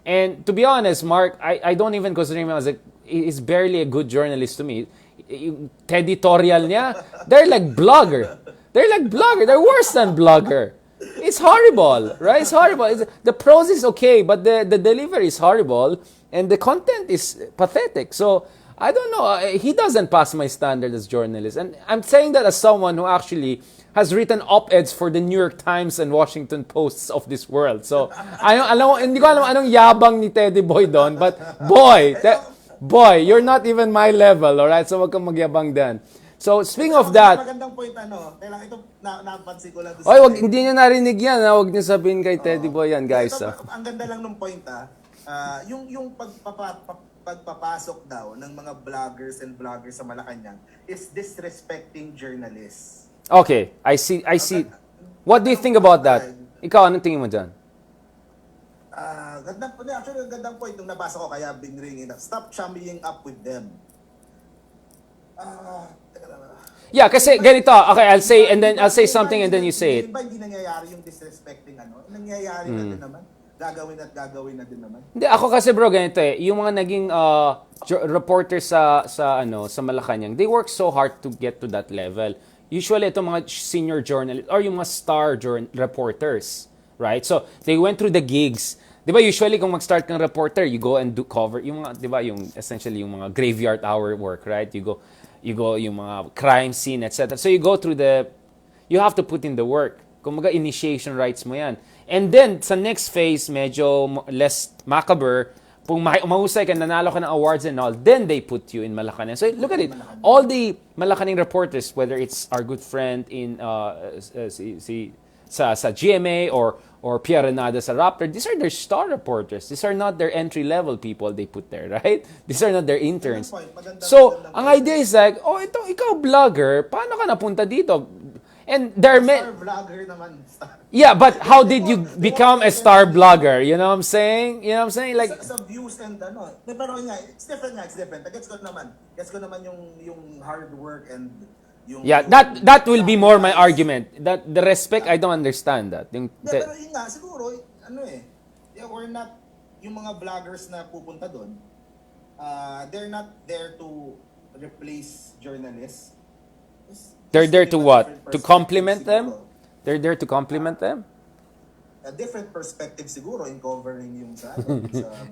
And to be honest, Mark, I don't even consider him as he's barely a good journalist to me. Yung editorial niya, they're like blogger. They're worse than blogger. It's horrible, right? It's horrible. The prose is okay, but the delivery is horrible, and the content is pathetic. So, I don't know. He doesn't pass my standard as journalist. And I'm saying that as someone who actually has written op-eds for the New York Times and Washington Posts of this world. So, hindi ko alam anong yabang ni Teddy Boy doon, but boy, you're not even my level, alright? So, wag kang magyabang din. So, speaking of that... Magandang point, kailangan ito, napansin ko lang. Oy, hindi niyo narinig yan, ha? Huwag niyo sabihin kay Teddy Boy yan, guys. Ito, ang ganda lang ng point, yung pagpapasok daw ng mga vloggers and bloggers sa Malacanang is disrespecting journalists. Okay, I see. What do you think about that? Ikaw, anong tingin mo dyan? Gandang point nung nabasa ko, kaya binringin. Stop chumming up with them. Yeah, kasi ganito. Okay, I'll say something and then you say it. Hindi nangyayari yung disrespecting nangyayari na din naman. Gagawin na din naman. Hindi, ako kasi bro, ganito yung mga naging reporters sa Malacanang, they work so hard to get to that level. Usually, itong mga senior journalists or yung mga star reporters, right? So, they went through the gigs. Di ba, usually, kung mag-start kang reporter, you go and do cover, yung mga, di ba, yung essentially, yung mga graveyard hour work, right? You go yung mga crime scene, etc. So, you go through you have to put in the work. Kumaga, initiation rights mo yan. And then, sa next phase, medyo less macabre, kung mahusay ka, nanalo ka ng awards and all, then they put you in Malacanang. So, look at it. All the Malacanang reporters, whether it's our good friend in sa GMA or Pierre Renada sa Raptor, these are their star reporters. These are not their entry-level people they put there, right? These are not their interns. So, ang idea is like, ikaw vlogger, paano ka napunta dito? And there are star vlogger naman. Yeah, but how did you become a star blogger? You know what I'm saying? Like sa views and pero nga, it's different. Gets ko naman yung hard work and yung that will be more my argument. That the respect, I don't understand that. Pero yun nga, siguro we're not yung mga vloggers na pupunta doon. They're not there to replace journalists. They're there to what? To complement them? They're there to complement them? A different perspective siguro in covering yung sa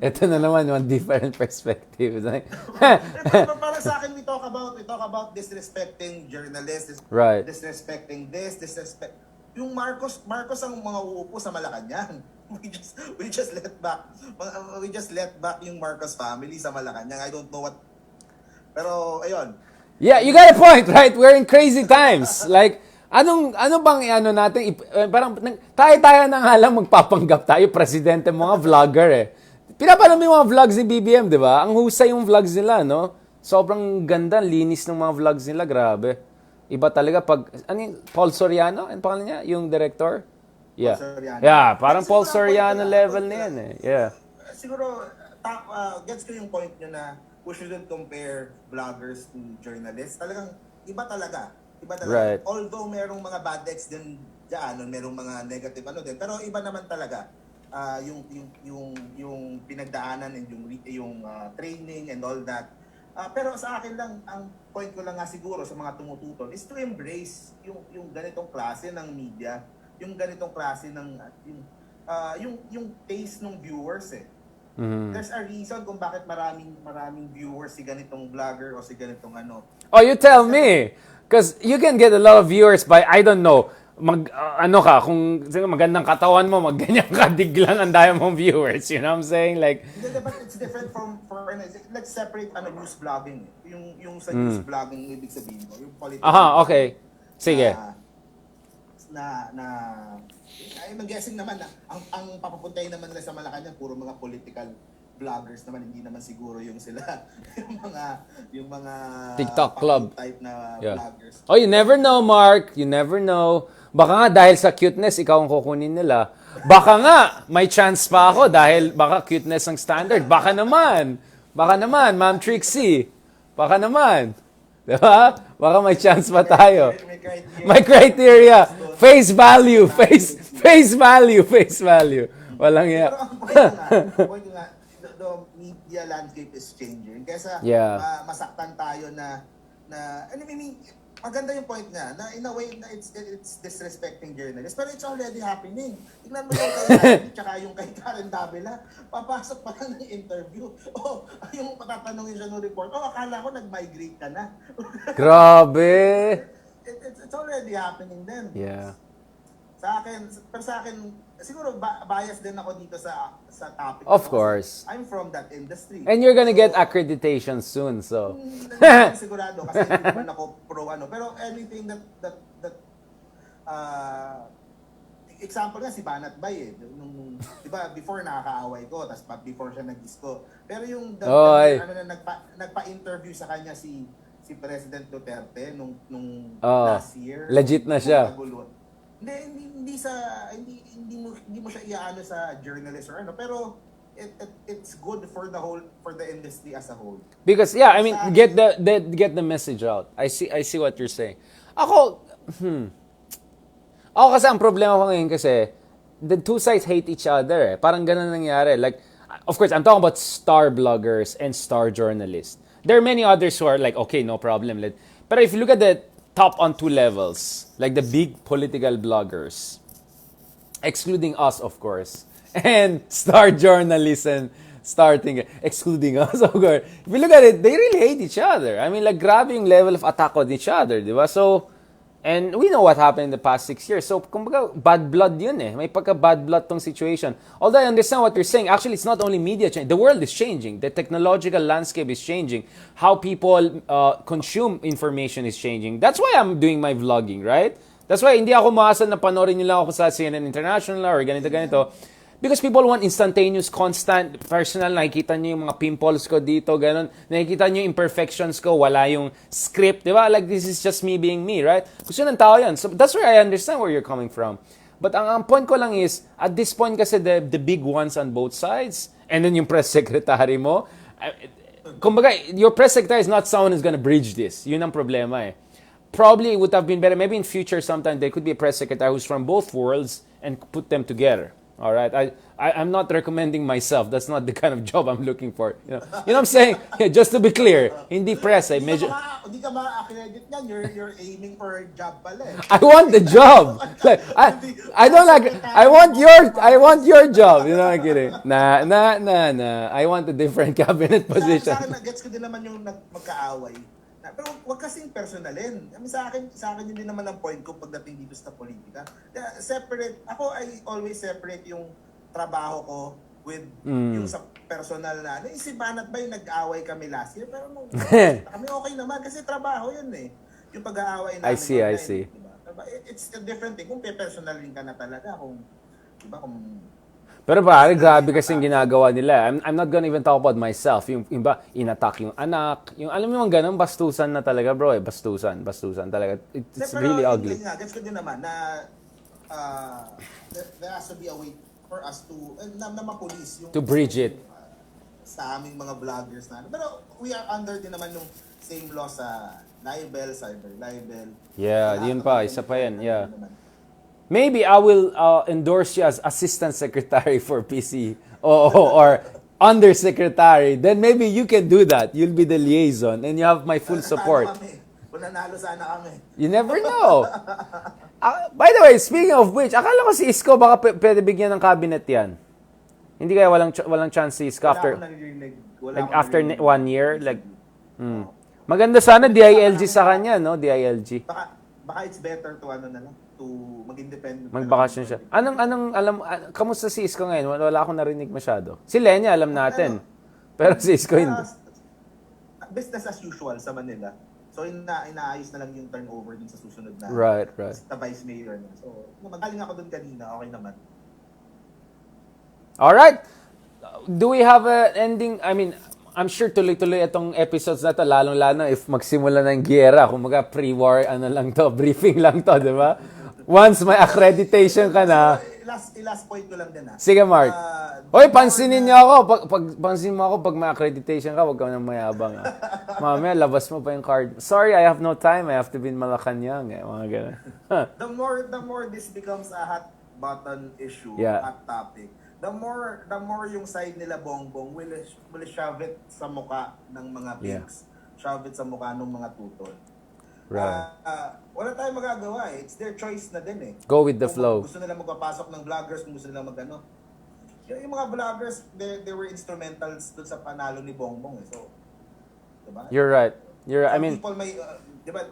Ito na naman, one different perspective. Para sa akin, we talk about disrespecting journalists, right. disrespecting yung Marcos ang mga uupo sa Malacanang. We just let back yung Marcos family sa Malacanang. I don't know what, pero ayun. Yeah, you got a point, right? We're in crazy times. Like, ano bang natin, parang tayo na nga lang magpapanggap tayo, presidente, mga vlogger Pinapanood mo yung mga vlogs ni BBM, di ba? Ang husay yung vlogs nila, no? Sobrang ganda, linis ng mga vlogs nila, grabe. Iba talaga pag, Paul Soriano? Ano pangalan niya? Yung director? Yeah. Yeah, parang Paul Soriano level na yan Yeah. Siguro, gets ko yung point nyo na we shouldn't compare vloggers to journalists. Talagang iba talaga. Right. Although merong mga bad decks din diyan, merong mga negative din, pero iba naman talaga. Yung pinagdaanan and yung training and all that. Pero sa akin lang, ang point ko lang nga siguro sa mga tumututol is to embrace yung ganitong klase ng media, yung ganitong klase ng yung taste ng viewers Mm-hmm. There's a reason kung bakit maraming viewers si ganitong vlogger o si ganitong Oh, you tell me. Because you can get a lot of viewers by, I don't know, kung magandang katawan mo, magganyan ka, diglang ang daya mong viewers. You know what I'm saying? Like, but it's different let's separate news blogging. Yung sa news blogging, ibig sabihin mo, yung political. Okay. Sige. I'm guessing naman na ang papapuntahin naman nila sa Malacanang puro mga political vloggers naman, hindi naman siguro yung sila yung mga TikTok club type na vloggers. Oh, you never know, Mark. You never know. Baka nga dahil sa cuteness ikaw ang kukunin nila. Baka nga may chance pa ako dahil baka cuteness ang standard. Baka naman, Ma'am Trixie. Baka naman. Diba? Baka may chance pa tayo. May criteria. May criteria. Face value. Face value. Walang Pero iya. ang point nga, the media landscape is changing. Kesa Yeah. masaktan tayo na I mean, maganda yung point niya na in a way na it's disrespecting journalists, pero it's already happening. Tingnan mo yung kay Andy tsaka yung kay Karen Davila, papasok pa lang ng interview. Yung patatanungin siya ng report, akala ko nag-migrate ka na. Grabe. It's already happening then. Yeah. Sa akin, siguro bias din ako dito sa topic. Of course. I'm from that industry. And you're gonna get accreditation soon, so. Hindi ako sigurado kasi hindi naman ako pro pero anything that example nga si Banat Bay nung di ba before nakakaaway ko tapos before siya nag-disco. Pero yung nagpa-interview sa kanya si President Duterte nung last year. Legit na siya. Hindi mo siya iaano sa journalist or pero it's good for the industry as a whole. Because I mean, get the message out. I see what you're saying. Ako kasi ang problema ko ngayon kasi the two sides hate each other. Parang ganun nangyari. Like, of course, I'm talking about star bloggers and star journalists. There are many others who are like, okay, no problem. But if you look at the top on two levels, like the big political bloggers, excluding us, of course, and star journalists and excluding us, of course. If you look at it, they really hate each other. I mean, like, grabe yung level of attack on each other, di ba? So, and we know what happened in the past 6 years. So, kumbaga, bad blood yun eh. May pagka-bad blood tong situation. Although I understand what you're saying, actually, it's not only media change. The world is changing. The technological landscape is changing. How people consume information is changing. That's why I'm doing my vlogging, right? That's why hindi ako maasan na panoorin nyo lang ako sa CNN International or ganito. Because people want instantaneous, constant, personal. Nakikita nyo yung mga pimples ko dito, ganun. Nakikita nyo yung imperfections ko, wala yung script, di ba? Like, this is just me being me, right? Gusto ng tao yan. So, that's where I understand where you're coming from. But ang point ko lang is, at this point kasi the big ones on both sides, and then yung press secretary mo, kumbaga, your press secretary is not someone who's gonna bridge this. Yun ang problema eh. Probably it would have been better, maybe in future sometime, there could be a press secretary who's from both worlds and put them together. All right, I'm not recommending myself. That's not the kind of job I'm looking for. You know what I'm saying? Yeah, just to be clear, hindi press. Hindi ka ma-accredit yan. You're aiming for a job pala eh. I want the job. Like, I don't like. I want your job. You know, I'm kidding. Nah. I want a different cabinet position. Sa akin, gets ko din naman yung magkaaway. Pero wag kasing personalin. I mean, sa akin yun din naman ang point ko pagdating dito sa politika. Separate, ako I always separate yung trabaho ko with yung sa personal na. Si Banat ba yung nag-away kami last year? Pero kami okay naman kasi trabaho yun eh. Yung pag-aaway namin. I see. Diba? It's a different thing. Kung personalin ka na talaga, kung pero pare, grabe kasing ginagawa nila. I'm not gonna even talk about myself. Yung iba, inattack yung anak. Yung alam mo yung ganun, bastusan na talaga bro eh. Bastusan talaga. It's really ugly. Pero gets ko din naman na there has to be a way for us to, na mapulis yung... To bridge it. Sa aming mga vloggers na. Pero we are under din naman yung same law sa libel, cyber libel. Yeah, yun pa. Isa pa yan. Yeah. Maybe I will endorse you as assistant secretary for PC or undersecretary. Then maybe you can do that. You'll be the liaison and you have my full support. Kung nanalo sana kami. You never know. By the way, speaking of which, akala ko si Isko baka pwede bigyan ng cabinet yan. Hindi kaya walang chance si Isko after 1 year? Like, maganda sana DILG sa kanya, no? DILG. Baka it's better to to mag-independent. Magbakasyon siya. Kamusta si Isko ngayon? Wala akong narinig masyado. Si Lenya, alam natin. Pero si Isko hindi. Business as usual sa Manila. So, inaayos na lang yung turnover din sa susunod na. Right. Sa vice mayor na. So, magaling ako dun kanina. Okay naman. Alright. Do we have an ending? I mean, I'm sure tuloy-tuloy itong episodes na to, lalong-lalo if magsimula ng giyera, kumaga pre-war, briefing lang to, di ba? Once may accreditation ka na, last point ko lang din Sige, Mark. Hoy, pansinin niyo ako. Pansin mo ako pag may accreditation ka, huwag ka nang mayabang. Mamaya, labas mo pa yung card. Sorry, I have no time. I have to be in Malacanang. Mga ganun. the more this becomes a hot button issue, hot topic, the more yung side nila bongbong will shove it sa mukha ng mga pigs. Shove it sa mukha ng mga tutol. Right. Wala tayong magagawa eh. It's their choice na din eh. Go with the flow. Gusto nila magpapasok ng vloggers, gusto nila magano. Yung mga vloggers, they were instrumentals dun sa panalo ni Bongbong eh. So, diba? You're right. I mean, people may, diba,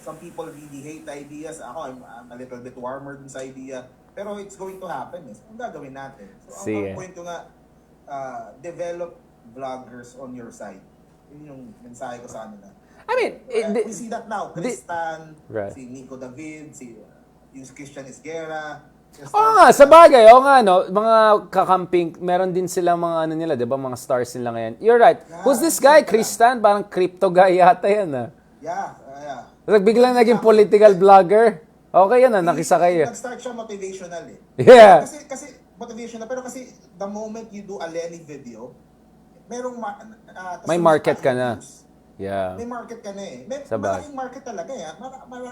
some people really hate ideas. Ako, I'm a little bit warmer dun sa idea. Pero it's going to happen eh. So, ang gagawin natin. So, ang point ko nga, develop vloggers on your side. Yun yung mensahe ko sa kanila. I mean, we see that now. Tristan, right. si Nico David, yung Christian Esguerra. Sa bagay, nga, no, mga kakamping, meron din sila mga ano nila, di ba, mga stars nila ngayon. You're right. Yeah, who's this guy? Tristan? Parang crypto guy yata yan, Yeah. Biglang naging political vlogger. Okay yan, nakisakay. Nag-start siya motivational eh. Yeah. Kasi motivational, pero kasi the moment you do a Lenny video, merong may market ka na. Yeah. May market ka na eh. Malaking market talaga eh.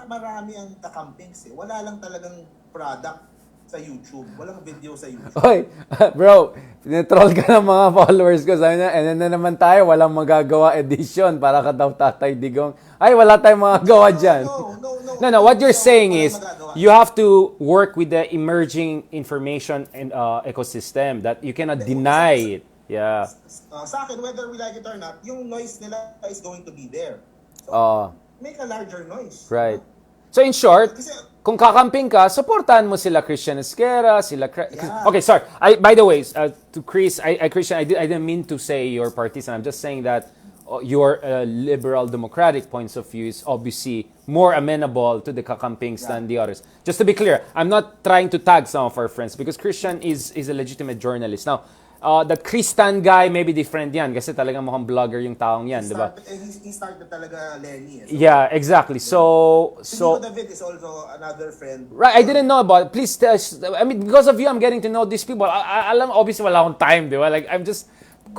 Marami ang kakampings eh. Wala lang talagang product sa YouTube. Walang video sa YouTube. Hoy, bro, pinitroll ka ng mga followers ko. Sabi na, na naman tayo, walang magagawa edition para ka daw Tatay Digong. Ay, wala tayong magagawa dyan. No, what you're saying is, you have to work with the emerging information and ecosystem that you cannot deny it. Yeah. Sa akin, whether we like it or not, yung noise nila is going to be there. So, make a larger noise. Right. So in short, kung kakamping ka, supportahan mo sila Christian Esguerra, sila... Okay, sorry. By the way, to Chris, Christian, I didn't mean to say your partisan. I'm just saying that your liberal democratic points of view is obviously more amenable to the kakampings than the others. Just to be clear, I'm not trying to tag some of our friends because Christian is a legitimate journalist. Now, that Tristan guy, maybe different yan kasi talagang mukhang vlogger yung taong yan, di ba? He started talaga Lenny. Yeah, exactly. So David is also another friend. Right, I didn't know about it. Please tell us, I mean, because of you, I'm getting to know these people. Alam, obviously, wala akong time, di ba? Like, I'm just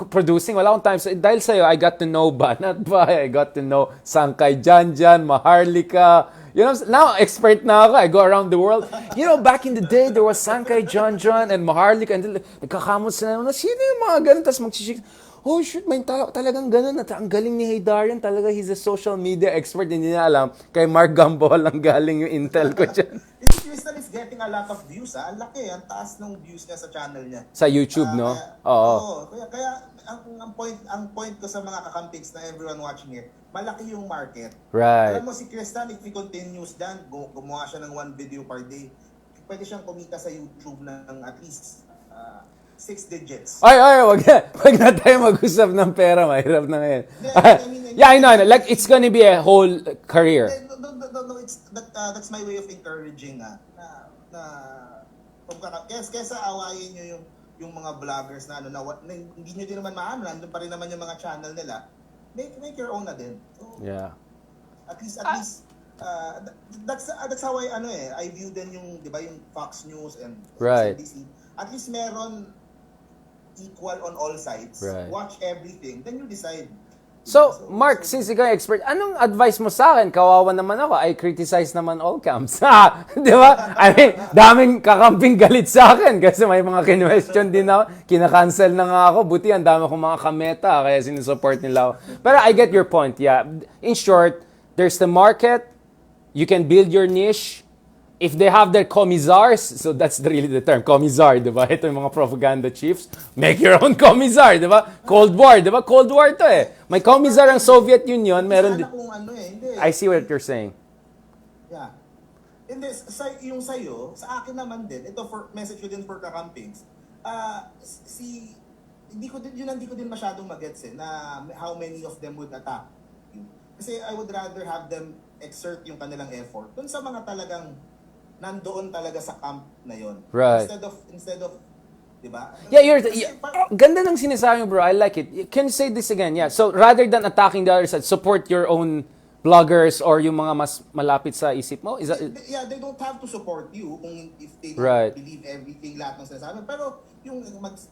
producing, wala akong time. So, dahil sa'yo, I got to know Banat ba? I got to know Sangkay Janjan, Maharlika. You know, now expert na ako. I go around the world. You know, back in the day, there was Sangkay Janjan and Maharlika. And nagkakamot sila na, sino yung mga ganun? Tapos magsishik. Oh, shoot, may talagang ganun. Ang galing ni Haydarian. Talaga, he's a social media expert. Hindi niya alam. Kay Mark Gamboa lang galing yung intel ko dyan. Tristan is getting a lot of views. Ang laki. Ang taas ng views niya sa channel niya. Sa YouTube, no? Oo. Kaya ang point ko sa mga kakampigs na everyone watching it, malaki yung market. Right. Alam mo si Tristan, if he continues dyan, gumawa siya ng 1 video per day, pwede siyang kumita sa YouTube ng at least 6 digits. Ay, wag na tayo mag-usap ng pera. Mahirap na ngayon. I know. Like, it's gonna be a whole career. No, that's my way of encouraging kesa awayin nyo yung mga vloggers na hindi nyo din naman maano, nandun pa rin naman yung mga channel nila. Make your own na din. So, yeah. At least that's how I view din yung, 'di ba, yung Fox News and right. CNBC. At least meron equal on all sides. Right. Watch everything, then you decide. So, Mark, since ikaw yung expert, anong advice mo sa akin? Kawawa naman ako. I criticize naman all camps. Di ba? I mean, daming kakamping galit sa akin kasi may mga kinwestiyon din ako. Kinakancel na nga ako. Buti ang dami kong mga kameta kaya sinusupport nila ako. Pero I get your point, yeah. In short, there's the market. You can build your niche. If they have their commissars, so that's really the term, commissar, di ba? Ito yung mga propaganda chiefs. Make your own commissar, di ba? Cold War, di ba? Cold War to eh. May commissar ang Soviet Union, meron din. I see what you're saying. Yeah. Hindi, yung sa'yo, sa akin naman din, ito for message ko din for kakampings, hindi ko din masyadong magets na how many of them would attack you. Kasi I would rather have them exert yung kanilang effort dun sa mga talagang nandoon talaga sa camp na yon. Right. Instead of, di ba? Yeah, ganda ng sinasabi mo, bro. I like it. Can you say this again? Yeah. So rather than attacking the other side, support your own vloggers or yung mga mas malapit sa isip mo? Is that, Yeah, they don't have to support you kung if they don't Right. believe everything lahat ng sinasabi. Pero yung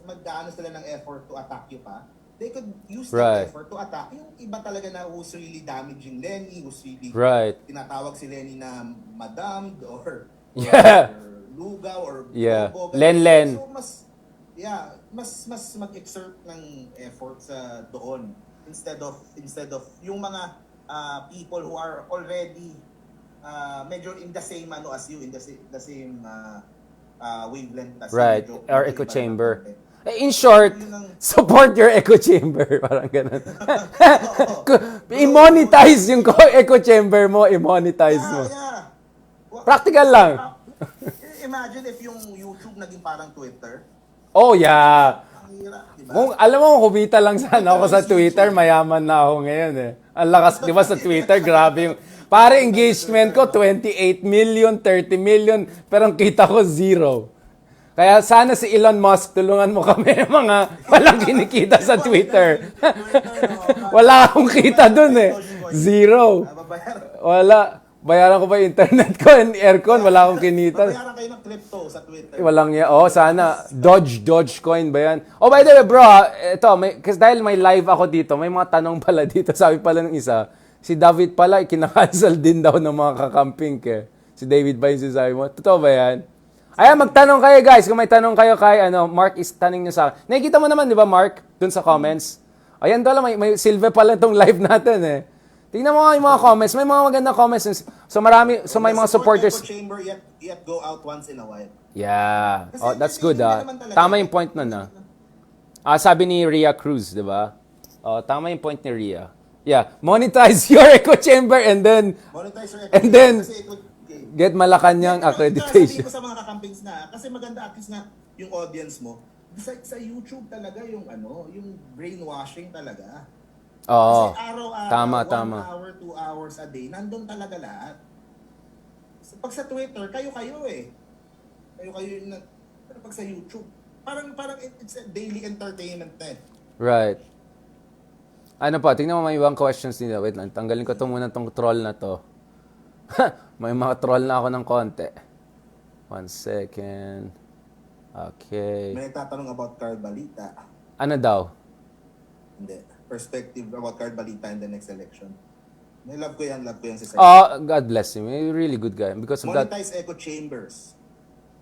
mag-ano sila ng effort to attack you pa, they could use Right. that effort to attack yung iba talaga na who's really damaging Lenny, who's really Right. tinatawag si Lenny na madam or Yeah. lugaw or Yeah. bobo. Len. So mas mag-exert ng effort sa doon instead of yung mga people who are already medyo in the same as you, in the same wavelength as Right. you, Or medyo echo iba chamber. naman konti. In short, Yun ang- support your echo chamber. Parang ganun. Oo. I-monetize yung echo chamber mo, i-monetize mo. Yeah. Practical lang. Imagine if yung YouTube naging parang Twitter. Oh, yeah. Ang hirap, di ba? Kung, alam mo, kumita lang sana ako sa Twitter, mayaman na ako ngayon eh. Ang lakas, di ba sa Twitter, grabe yung... Pare, engagement ko, 28 million, 30 million, pero ang kita ko, 0. Kaya sana si Elon Musk, tulungan mo kami mga walang kinikita sa Twitter. Wala akong kita dun eh. 0. Babayaran. Wala. Bayaran ko pa yung internet ko and aircon, wala akong kinita. Babayaran kayo ng crypto sa Twitter. Walang yan. Oh, sana. Dogecoin ba yan? Oh, by the way, bro, ito, kasi dahil may live ako dito, may mga tanong pala dito. Sabi pala ng isa, si David pala, kinakancel din daw ng mga kakamping ke. Si David ba yung sinasabi mo? Totoo ba yan? Ayan, magtanong kayo guys. Kung may tanong kayo kay Mark is tanong nyo sa akin. Nakikita mo naman, di ba, Mark? Dun sa comments. Ayan, doon may silver pala itong live natin eh. Tingnan mo nga yung mga comments. May mga magandang comments. So may mga supporters. Echo chamber yet go out once in a while. Yeah. Kasi Oh, that's good hindi naman talaga. Tama yung point nun sabi ni Rhea Cruz, di ba? Oh, tama yung point ni Rhea. Yeah. Monetize your echo chamber and then Monetize your And then- kasi it would get Malacanang accreditation. Sabihin ko sa mga kakampings na, kasi maganda at least na yung audience mo, sa YouTube talaga yung yung brainwashing talaga. Oo. Kasi araw-araw, Tama. 1 hour, 2 hours a day, nandun talaga lahat. Pag sa Twitter, kayo eh. Kayo yung pero pag sa YouTube, parang it's a daily entertainment na eh. Right. Ano pa? Tingnan mo may ibang questions nila. Wait lang. Tanggalin ko muna tong troll na to. May mga troll na ako ng konti. 1 second. Okay. May nagtatanong about Card Balita. Ano daw? Hindi. Perspective about Card Balita in the next election. Love ko yan si Sir. Oh, God bless him. He's a really good guy. Because of that. Monetize echo chambers.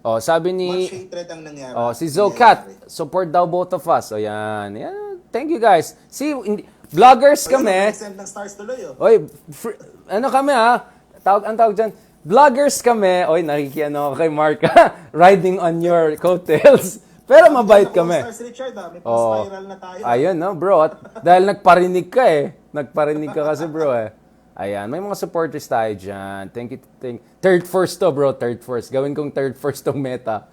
Oh, sabi Much ni hatred ang nangyari. Oh, si Zocat, support daw both of us. Oh, yan. Thank you guys. See, vloggers kami. Send ng stars tuloy Oy, ano kami ang tawag dyan, vloggers kami. Oy, nakikiano ako kay Mark. Riding on your coattails. Pero mabait kami. Stars Richard may pa-spiral na tayo. Ayun, no, bro. At dahil nagparinig ka eh. Nagparinig ka kasi, bro eh. Ayan, may mga supporters tayo dyan. Thank you. Third first to, bro. Third first. Gawin kong third first tong meta.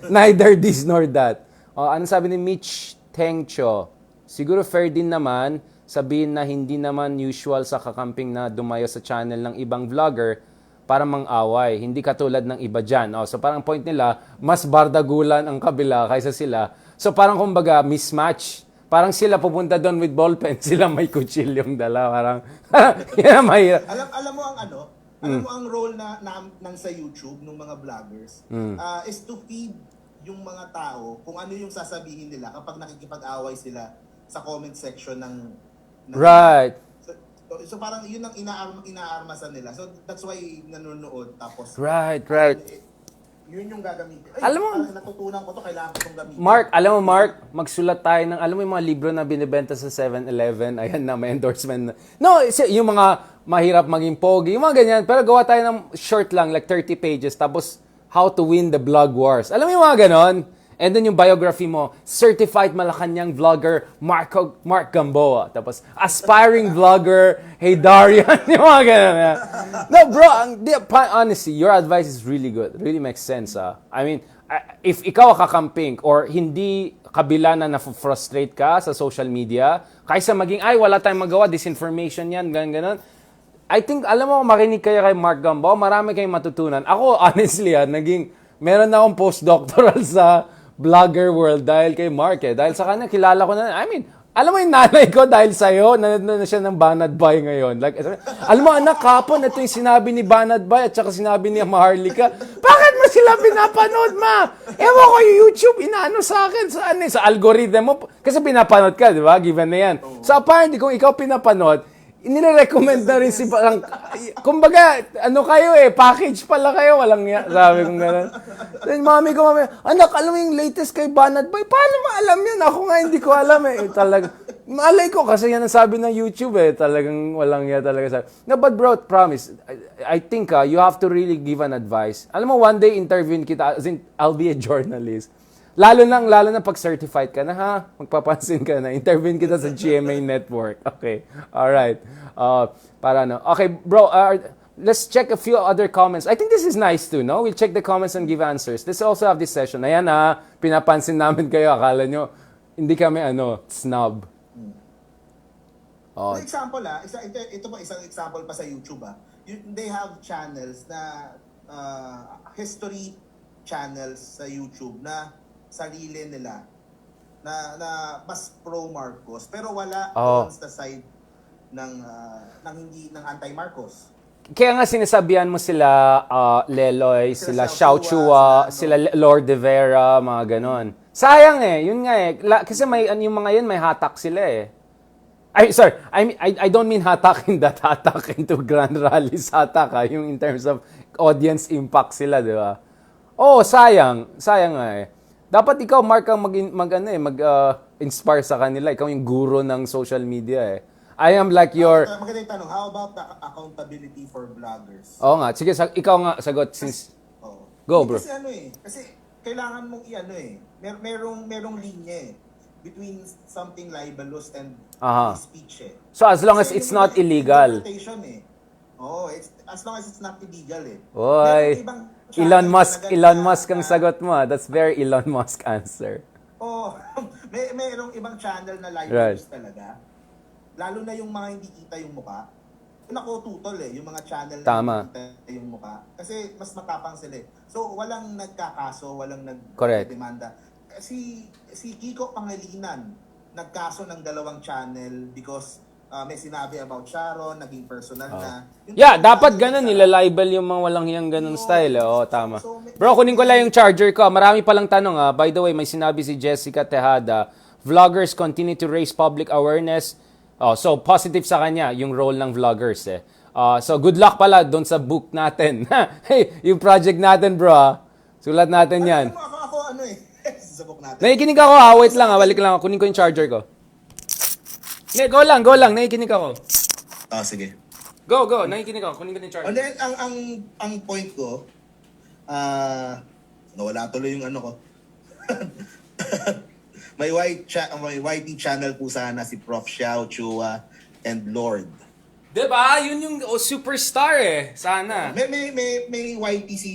Neither this nor that. Ano sabi ni Mitch Tengcho? Siguro fair din naman sabihin na hindi naman usual sa kakamping na dumayo sa channel ng ibang vlogger para mang-away. Hindi katulad ng iba dyan. So parang point nila, mas bardagulan ang kabila kaysa sila. So parang kumbaga, mismatch. Parang sila pupunta doon with ballpen, sila may kutsilyong dala. Parang, yan ang mahirap. Alam mo ang alam mo ang role ng sa YouTube ng mga vloggers is to feed yung mga tao kung ano yung sasabihin nila kapag nakikipag-away sila sa comment section ng Right. So parang yun ang inaarmasan nila. So that's why nanonood tapos Right. yun yung gagamitin. Alam mo, natutunan ko to, kailangan ko itong gamitin. Mark, magsulat tayo ng, alam mo yung mga libro na binibenta sa 7-Eleven, ayan na, may endorsement na. No, yung mga mahirap maging pogi, yung mga ganyan, pero gawa tayo ng short lang, like 30 pages, tapos how to win the blog wars. Alam mo yung mga ganon? And then yung biography mo, certified Malacanang vlogger, Mark Gamboa. Tapos, aspiring vlogger, hey Darian. Yung mga ganun. No, bro, honestly, your advice is really good. Really makes sense. I mean, if ikaw kakamping or hindi kabila na na-frustrate ka sa social media, kaysa maging, wala tayong magawa, disinformation yan, ganun. I think, alam mo, makinig kayo kay Mark Gamboa, marami kayong matutunan. Ako, honestly, meron na akong postdoctoral sa vlogger world dahil kay Mark eh. Dahil sa kanya, kilala ko na, I mean, Alam mo yung nanay ko dahil sa'yo, nanonood na siya ng Banat Bay ngayon. Like, alam mo anak, kapon, ito yung sinabi ni Banat Bay at saka sinabi ni Maharlika. Bakit mo sila pinapanood, ma? Ewan ko yung YouTube, inaano sa akin, sa algorithm mo. Kasi pinapanood ka, di ba? Given na yan. So apparently, kung ikaw pinapanood, inirecommend na rin si parang, kumbaga, ano kayo package pala kayo, walang sabi kong gano'n. Then mami, anak, alam mo yung latest kay Banat Boy? Paano mo alam yun? Ako nga hindi ko alam talaga. Malay ko kasi yan ang sabi ng YouTube talagang walang talaga sabi. No, but bro, promise, I think you have to really give an advice. Alam mo, one day interviewin kita, as in, I'll be a journalist. Lalo na pag certified ka na ha, magpapansin ka na, interviewin kita sa GMA Network. Okay, alright. Para no. Okay, bro, let's check a few other comments. I think this is nice too, no? We'll check the comments and give answers. Let's also have this session. Ayan pinapansin namin kayo, akala nyo, hindi kami snob. For example, ito po isang example pa sa YouTube. They have channels na history channels sa YouTube na sarili nila na mas pro Marcos pero wala on the side ng anti-Marcos. Kaya nga sinasabihan mo sila Leloy, sila Xiao Chua, sila Lord de Vera, mga ganon. Sayang yun nga kasi yung mga yun may hatak sila Sorry, I don't mean hatak in that hatak into Grand Rallies hatak yung in terms of audience impact sila, di ba? Sayang nga Dapat ikaw, Mark, ang mag-inspire sa kanila. Ikaw yung guru ng social media I am like your... Maganda yung tanong, how about the accountability for vloggers? Oo nga. Sige, ikaw nga sagot since... Go, bro. Kasi kasi kailangan mong merong linya between something libelous and speech So as long as it's not illegal. As long as it's not illegal Oy. Elon Musk ang sagot mo. That's very Elon Musk answer. Mayroong ibang channel na libelous talaga. Lalo na yung mga hindi kita yung mukha. Nako tutol yung mga channel na hindi kita yung mukha. Kasi mas matapang sila So walang nagkakaso, walang nagdemanda. Si Kiko Pangilinan nagkaso ng 2 channel because may sinabi about Sharon, naging personal na. Dapat ganun, nilalibel yung mga walang hiyang ganun style. Tama. Bro, kunin ko lang yung charger ko. Marami palang tanong By the way, may sinabi si Jessica Tejada, vloggers continue to raise public awareness. So positive sa kanya yung role ng vloggers So good luck pala doon sa book natin. Hey, yung project natin, bro. Sulat natin yan. Ako sa book natin. Nakikinig ako wait lang balik lang ako. Kunin ko yung charger ko. Go lang. Nakikinig ako. Sige. Go. Nakikinig ako. Kunin ko yung charger. And then, ang point ko, nawala tuloy yung ko. may YT channel po sana si Prof. Xiao Chua and Lord. Diba? Yun yung superstar Sana. May YT si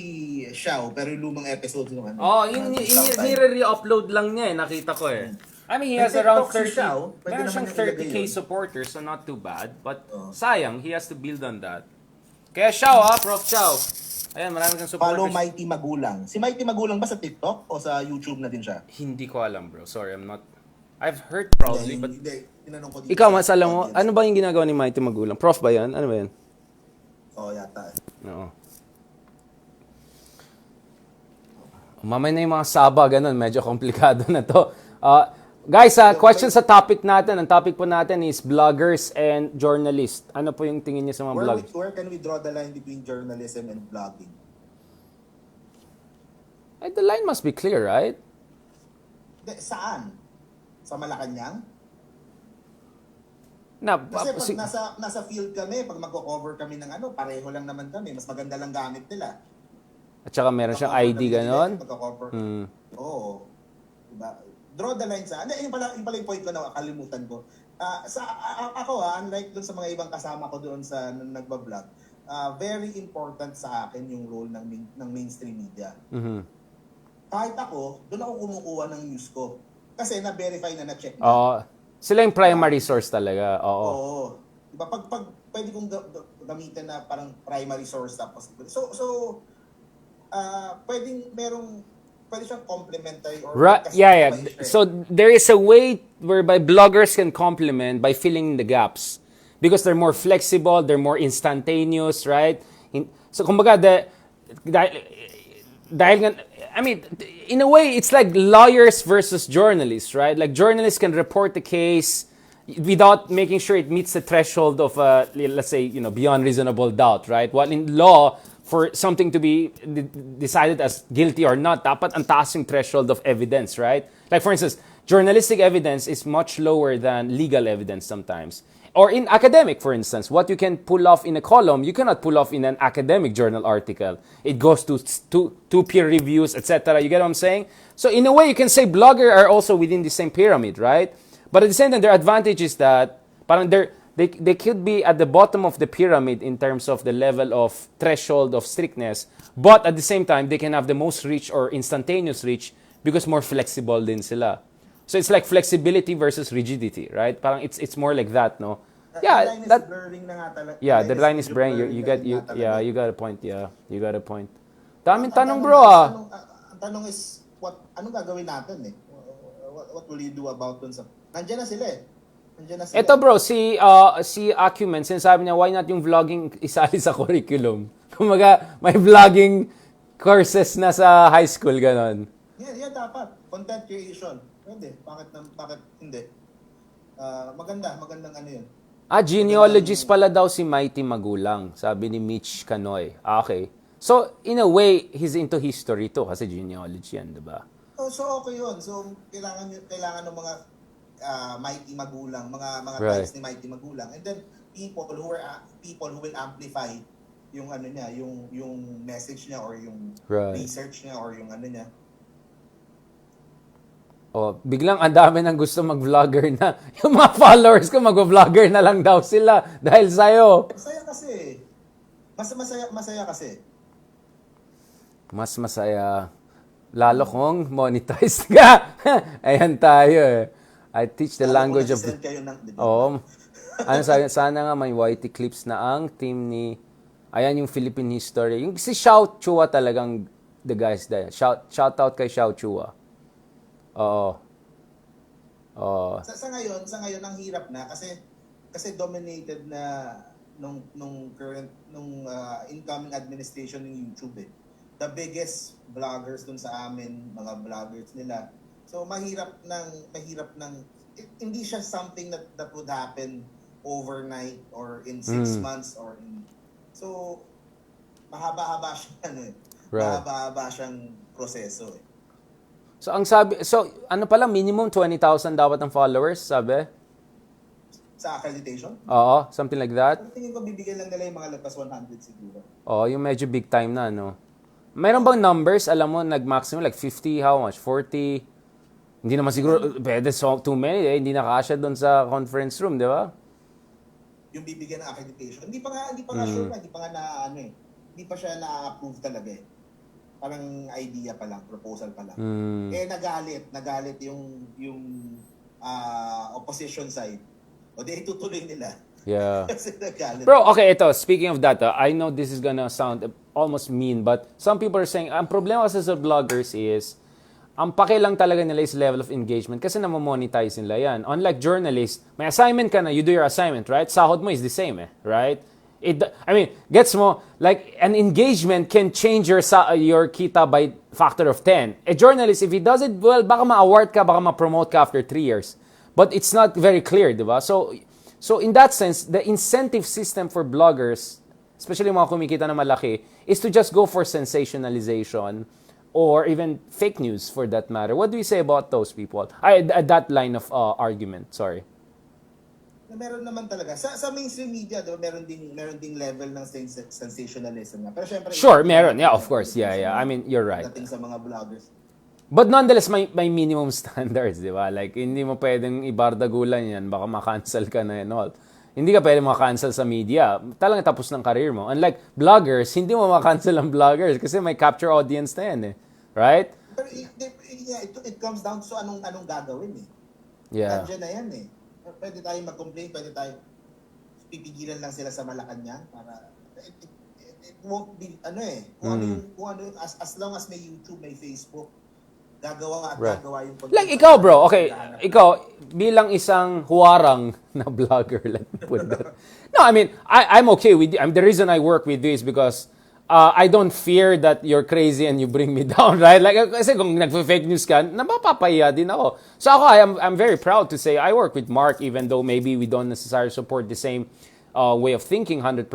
Xiao, pero yung lumang episode nung yung nire-re-upload lang niya nakita ko I mean, he has around 30, meron siyang 30K supporters, so not too bad. But sayang, he has to build on that. Kaya Xiao Prof. Xiao. Ayan, marami kang supporters. Follow Mighty Magulang. Si Mighty Magulang ba sa TikTok o sa YouTube na din siya? Hindi ko alam, bro. Sorry, I'm not... I've heard probably, but... Tinanong ko dito Ikaw, alam mo, ano ba yung ginagawa ni Mighty Magulang? Prof ba yan? Ano ba yan? Yata Oo. Mamay na yung mga saba, ganun. Medyo komplikado na to. Guys, question sa topic natin. Ang topic po natin is vloggers and journalists. Ano po yung tingin niyo sa mga vloggers? Where can we draw the line between journalism and vlogging? The line must be clear, right? Saan? Sa Malacanang? Kasi pag nasa field kami, pag magko-cover kami ng pareho lang naman kami. Mas maganda lang gamit nila. At saka meron siyang ID, ganon? Oo. Diba? Draw the line sa... Yung pala yung point ko na kalimutan ko. Ako unlike dun sa mga ibang kasama ko doon sa nagbablog, very important sa akin yung role ng mainstream media. Mm-hmm. Kahit ako, doon ako kumukuha ng news ko. Kasi na-verify na-check na. Sila yung primary source talaga. Oo. Diba? Pag pwede kong gamitin na parang primary source tapos. So pwedeng merong pwede siyang complementary or Right, yeah. kasabay siya. So there is a way whereby bloggers can complement by filling in the gaps because they're more flexible, they're more instantaneous, right? So kumbaga dahil nga, I mean, in a way, it's like lawyers versus journalists, right? Like journalists can report the case without making sure it meets the threshold of, let's say, beyond reasonable doubt, right? While in law, for something to be decided as guilty or not, dapat ang taas yung threshold of evidence, right? Like for instance, journalistic evidence is much lower than legal evidence sometimes. Or in academic, for instance, what you can pull off in a column, you cannot pull off in an academic journal article. It goes to two peer reviews, etc. You get what I'm saying? So in a way, you can say bloggers are also within the same pyramid, right? But at the same time, their advantage is that parang they could be at the bottom of the pyramid in terms of the level of threshold of strictness, but at the same time, they can have the most reach or instantaneous reach because more flexible din sila. So it's like flexibility versus rigidity, right? Parang it's more like that, no? Yeah, the line that is blurring na nga talaga. yeah, the line is blurring. blurring na nga talaga. You got a point. Yeah, you got a point. Daming Ang tanong, tanong bro. is, Ah. ang tanong is, anong gagawin natin eh? What will you do about dun sa... Nandiyan na sila eh. Nandiyan na sila. Ito bro, si Acumen, sinasabi niya, why not yung vlogging isali sa curriculum? Kumaga, may vlogging courses na sa high school, ganon. Yeah, dapat. Content creation. Pwede. Bakit hindi? Magandang ano yun. Genealogist pala daw si Mighty Magulang, sabi ni Mitch Canoy. Okay. So, in a way, he's into history too, kasi genealogy yan, di ba? So okay yun. So, kailangan ng mga Mighty Magulang, mga Right. types ni Mighty Magulang. And then, people who will amplify yung ano niya, yung message niya or yung Right. research niya or yung ano niya. Oh, biglang ang dami nang gusto mag-vlogger na. Yung mga followers ko mag-vlogger na lang daw sila dahil sa'yo. Masaya kasi. Masaya kasi. Mas masaya. Lalo kung monetized ka. Ayan tayo eh. I teach the language of... Send kayo ng... Oo. Ano sabi, sana nga may YT clips na ang team ni... Ayan yung Philippine history. Yung si Xiao Chua talagang the guys there. Shout out kay Xiao Chua. Oo. Sa ngayon ang hirap na kasi dominated na nung incoming administration ng YouTube eh. The biggest vloggers dun sa amin, mga vloggers nila. So mahirap ng hindi siya something that would happen overnight or in 6 months or in so mahaba-haba siya eh. Right. Mahaba-haba siyang proseso eh. So ano pala, minimum 20,000 dapat ang followers, sabi? Sa accreditation? Oo, something like that. Pero tingin ko bibigyan lang nila yung mga lagpas 100 siguro. Oo, yung medyo big time na, no? Mayroon bang numbers, alam mo, nag-maximum, like 50, how much? 40? Hindi naman siguro, pwede too many, eh. Hindi nakasya doon sa conference room, di ba? Yung bibigyan ng accreditation. Hindi pa nga sure na, hindi pa nga hindi pa siya na-approve talaga eh. Parang idea pa lang, proposal pa lang. Eh nagalit yung opposition side. O di itutuloy nila. Yeah. Kasi nagalit. Bro, okay, ito, speaking of that, I know this is gonna sound almost mean, but some people are saying, ang problema kasi sa vloggers is, ang pakilang talaga nila is level of engagement kasi namamonetize nila yan. Unlike journalists, may assignment ka na, you do your assignment, right? Sahod mo is the same, right? Gets mo, like, an engagement can change your kita by factor of 10. A journalist, if he does it well, baka ma-award ka, baka ma-promote ka after 3 years. But it's not very clear, di ba? So in that sense, the incentive system for bloggers, especially mga kumikita na malaki, is to just go for sensationalization or even fake news for that matter. What do you say about those people? That line of argument, sorry. Meron naman talaga. Sa mainstream media, diba, meron ding level ng sensationalism na. Pero syempre, Sure, meron. Yeah, of course. Yeah. I mean, you're right. Dating sa mga vloggers. But nonetheless, may minimum standards, di ba? Like, hindi mo pwedeng ibardagulan yan. Baka makancel ka na and all. Hindi ka pwedeng makancel sa media. Talagang tapos ng career mo. Unlike vloggers, hindi mo makancel ang vloggers kasi may capture audience na yan eh. Right? Pero it comes down to anong gagawin eh. Yeah. Nandiyan na yan eh. Pwede tayo mag-complain, pwede tayo pipigilan lang sila sa Malacanang para it won't be kung ano as long as may YouTube, may Facebook, gagawa at Right. gagawa yung content. Like ikaw, bro. Okay, ikaw bilang isang huwarang na vlogger, let me put that. No, I mean, I'm okay with you. The reason I work with you is because I don't fear that you're crazy and you bring me down, right? Like, kasi kung nagfa-fake news ka, napapapahiya din ako. So ako, I'm very proud to say I work with Mark even though maybe we don't necessarily support the same way of thinking 100%.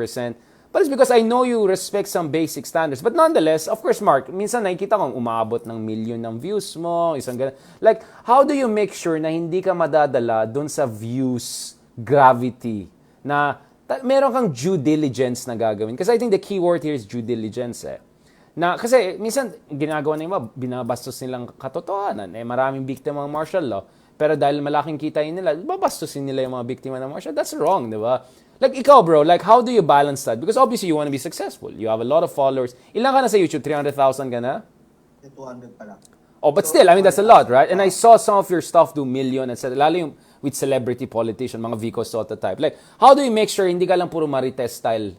But it's because I know you respect some basic standards. But nonetheless, of course, Mark, minsan nakikita kong umabot ng million ng views mo, isang ganun. Like, how do you make sure na hindi ka madadala dun sa views gravity? Na meron kang due diligence na gagawin. Kasi I think the key word here is due diligence eh. Na, kasi minsan, ginagawa na iba, binabastos nilang katotohanan. Eh, maraming biktima ng martial law. Pero dahil malaking kitain nila, babastusin nila yung mga biktima ng martial. That's wrong, di ba? Like, ikaw, bro, like, how do you balance that? Because obviously, you want to be successful. You have a lot of followers. Ilan ka na sa YouTube? 300,000 ka na? 200 pa lang. Oh, but still, I mean, that's a lot, right? And I saw some of your stuff do million, etc. Lalo yung with celebrity politician, mga Vico Soto type. Like, how do you make sure hindi ka lang puro Marites style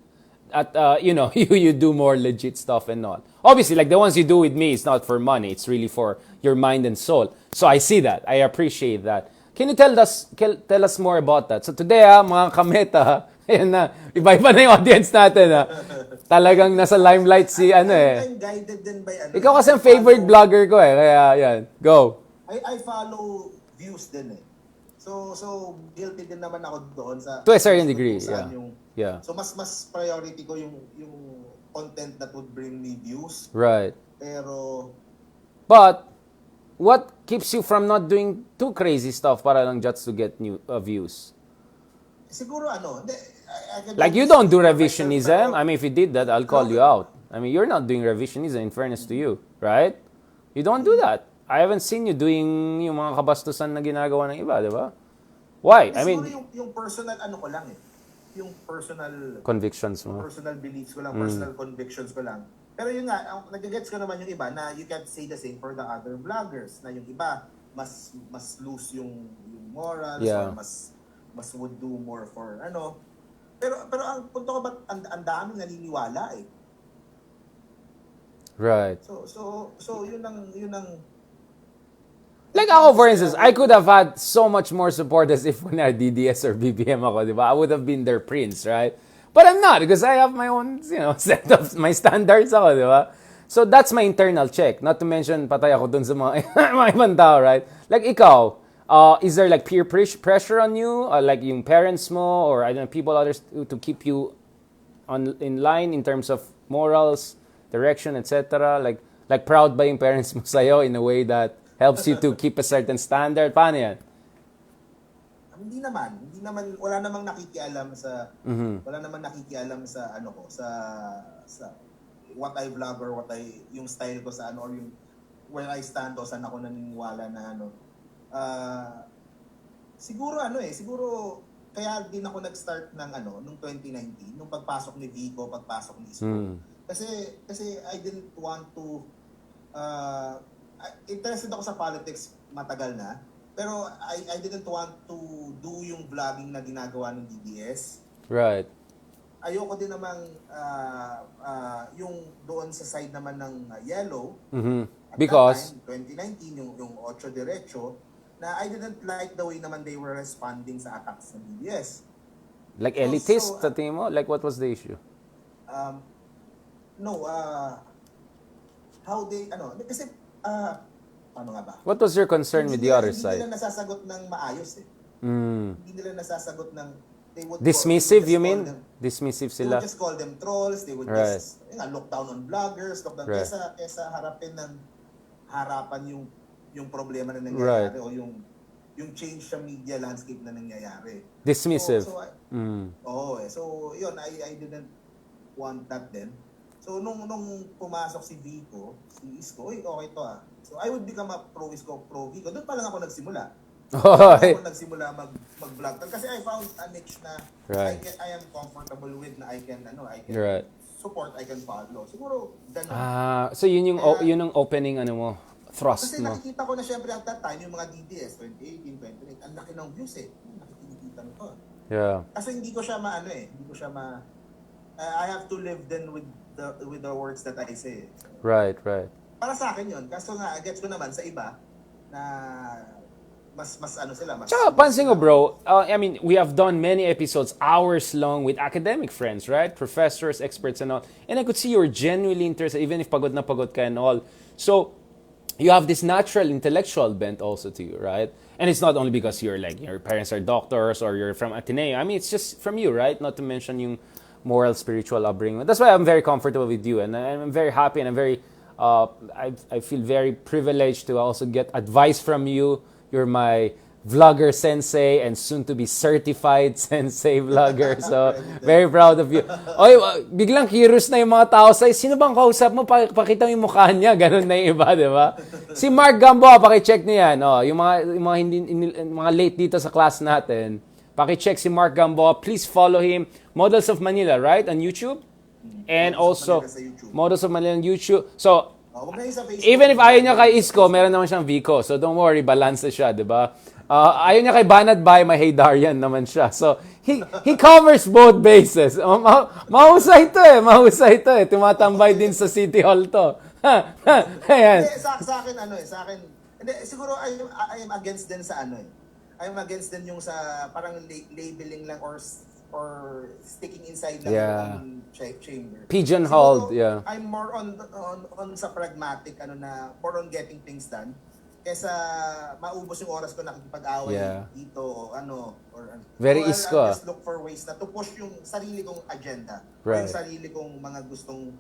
at, you know, you do more legit stuff and all? Obviously, like, the ones you do with me, it's not for money. It's really for your mind and soul. So I see that. I appreciate that. Can you tell us more about that? So today, mga kameta, ayan na, iba-iba na yung audience natin. Talagang nasa limelight si I'm guided din by Ikaw kasi ang favorite vlogger ko kaya yan. Go. I follow views din eh. So guilty din naman ako doon sa To a certain degree, yeah. So mas priority ko yung content that would bring me views. Right. Pero but what keeps you from not doing too crazy stuff para lang just to get new views? Siguro I can Like you don't do revisionism. I mean, if you did that, I'll call you out. I mean, you're not doing revisionism in fairness to you, right? You don't do that. I haven't seen you doing yung mga kabastusan na ginagawa ng iba, di ba? Why? I mean, yung personal ko lang eh. Yung personal convictions mo. Personal beliefs ko lang, personal convictions ko lang. Pero yun nga, nag-gets ko naman yung iba na you can't say the same for the other vloggers. Na yung iba, mas loose yung morals, or mas would do more for Pero ang punto ko ba't ang daming naniniwala eh. Right. So yun ang like ako, for instance, I could have had so much more supporters if kunya DDS or BBM ako, di ba? I would have been their prince, right? But I'm not because I have my own, set of my standards ako, di ba? So that's my internal check. Not to mention, patay ako dun sa mga ibang tao, right? Like ikaw, is there like peer pressure on you? Like yung parents mo or I don't know, people others to keep you in line in terms of morals, direction, etc. Like proud ba yung parents mo sa'yo in a way that helps you to keep a certain standard? Paano yan? Hindi naman wala namang nakikialam sa sa what I vlog or yung style ko sa or yung where I stand o saan ako naniniwala na siguro siguro kaya din ako nag-start ng nung 2019 nung pagpasok ni Vico, pagpasok ni Isko. Kasi I didn't want to interested ako sa politics matagal na, pero I didn't want to do yung vlogging na ginagawa ng DDS. Right. Ayoko din namang yung doon sa side naman ng Yellow. At Because that time, 2019 yung Ocho Derecho na I didn't like the way naman they were responding sa attacks ng DDS. Like elitist sa tingin mo? Like what was the issue? How they kasi paano nga ba? What was your concern with the other side? Hindi nila nasasagot ng maayos eh. Hindi nila nasasagot ng dismissive, you mean? Dismissive They sila? would just call them trolls. They would just look down on vloggers. Kesa harapan yung problema na nangyayari o yung change sa media landscape na nangyayari. Dismissive. So yun, I didn't want that then. So nung pumasok si Vico, si Isko, okay to So I would become a pro-Isko, pro-Vico. Doon pa lang ako nagsimula. Ako nagsimula mag-vlog. Kasi I found a niche na I am comfortable with, na I can support, I can follow. Siguro, ganun. So yun yung opening thrust kasi mo. nakikita ko na syempre at that time, yung mga DDS, 2018, 2019, ang laki ng views eh. Nakikita ko. Yeah. Kasi hindi ko siya I have to live then with the words that I say. So, Right. para sa akin yun. Kaso nga, gets ko naman sa iba na mas ano sila. Tsaka, pansin ko bro, I mean, we have done many episodes, hours long with academic friends, right? Professors, experts and all. And I could see you're genuinely interested, even if pagod na pagod ka and all. So, you have this natural intellectual bent also to you, right? And it's not only because your parents are doctors or you're from Ateneo. I mean, it's just from you, right? Not to mention yung moral, spiritual upbringing. That's why I'm very comfortable with you. And I'm very happy and I'm very, I feel very privileged to also get advice from you. You're my vlogger sensei and soon to be certified sensei vlogger. So, very proud of you. Oy, biglang curious na yung mga tao sa'yo. Sino bang kausap mo? Pakita mo yung mukha niya. Ganun na yung iba, di ba? Si Mark Gamboa, pakicheck niyo yan. Oh, yung mga late dito sa class natin, pakicheck si Mark Gamboa. Please follow him. Models of Manila, right? On YouTube? And also, Models of Manila on YouTube. So, even if ayaw niya kay Isko, meron naman siyang Vico. So don't worry, balance na siya, di ba? Ayaw niya kay Banat Bay, may Hey Darian naman siya. So he covers both bases. Mahusay to eh. Tumatambay din sa City Hall to. Ayan. Sa akin, hindi, siguro I am against din sa I am against din yung sa parang labeling lang or sticking inside lang yung chamber. Pigeonholed, siguro, I'm more on sa pragmatic more on getting things done kaysa maubos yung oras ko nakikipag-away dito Very so, Isko. I'll just look for ways na to push yung sarili kong agenda or yung sarili kong mga gustong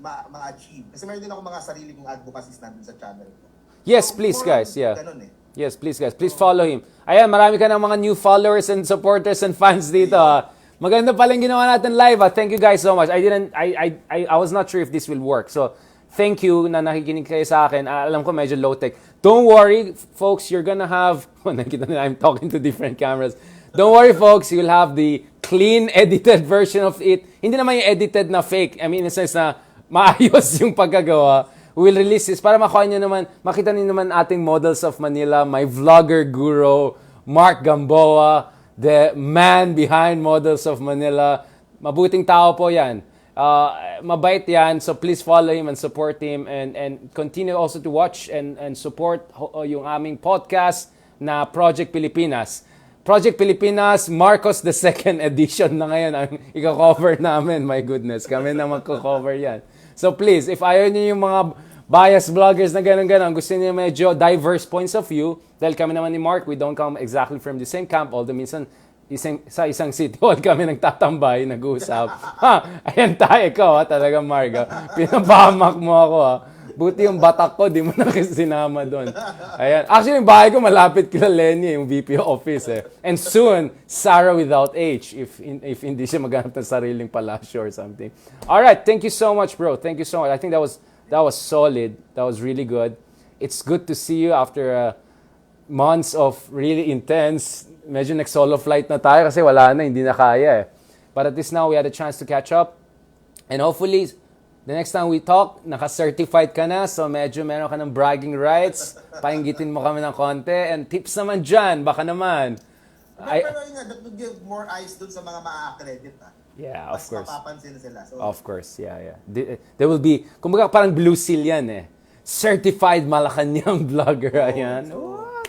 ma-achieve. Kasi meron din ako mga sarili kong advocacies nandun sa channel ko. Yes, so, please guys, ganun Yes, please guys. Please follow him. Ayan, marami ka ng mga new followers and supporters and fans dito. Maganda pala yung ginawa natin live. Thank you guys so much. I was not sure if this will work. So, thank you na nakikinig kayo sa akin. Alam ko medyo low-tech. Don't worry, folks. You're gonna have... nakita nila, I'm talking to different cameras. Don't worry, folks. You'll have the clean, edited version of it. Hindi naman yung edited na fake. I mean, in a sense na maayos yung pagkagawa. We will release this para makita niyo naman ating Models of Manila, my vlogger guru, Mark Gamboa, the man behind Models of Manila. Mabuting tao po yan. Mabait yan, so please follow him and support him and continue also to watch and support yung aming podcast na Project Pilipinas. Project Pilipinas, Marcos the Second Edition na ngayon ang i-cover namin. My goodness, kami na magko-cover yan. So please, if ayaw niyo yung mga biased vloggers na gano'n-gano'n, gusto niyo medyo diverse points of view, dahil kami naman ni Mark, we don't come exactly from the same camp, although minsan sa isang city hall kami nagtatambay, nag-uusap. Ayan tayo, ikaw talagang Mark. Pinabamak mo ako Buti yung batak ko, di mo na sinama doon. Ayan. Actually, yung bahay ko malapit kila Lenny, yung VP office And soon, Sarah without H, if hindi siya maghanap ng sariling palasyo or something. Alright, thank you so much, bro. Thank you so much. I think that was solid. That was really good. It's good to see you after months of really intense. Medyo nag-solo flight na tayo kasi wala na, hindi na kaya But at least now, we had a chance to catch up. And hopefully, the next time we talk, naka-certified ka na, so medyo meron ka ng bragging rights. Painggitin mo kami ng konti. And tips naman dyan, baka naman. Pero yun nga, that would give more eyes dun sa mga ma-accredit Yeah, of course. Mas mapapansin sila. So, of course, yeah. There will be, kumbaga parang blue seal yan Certified Malacanang vlogger, ayan.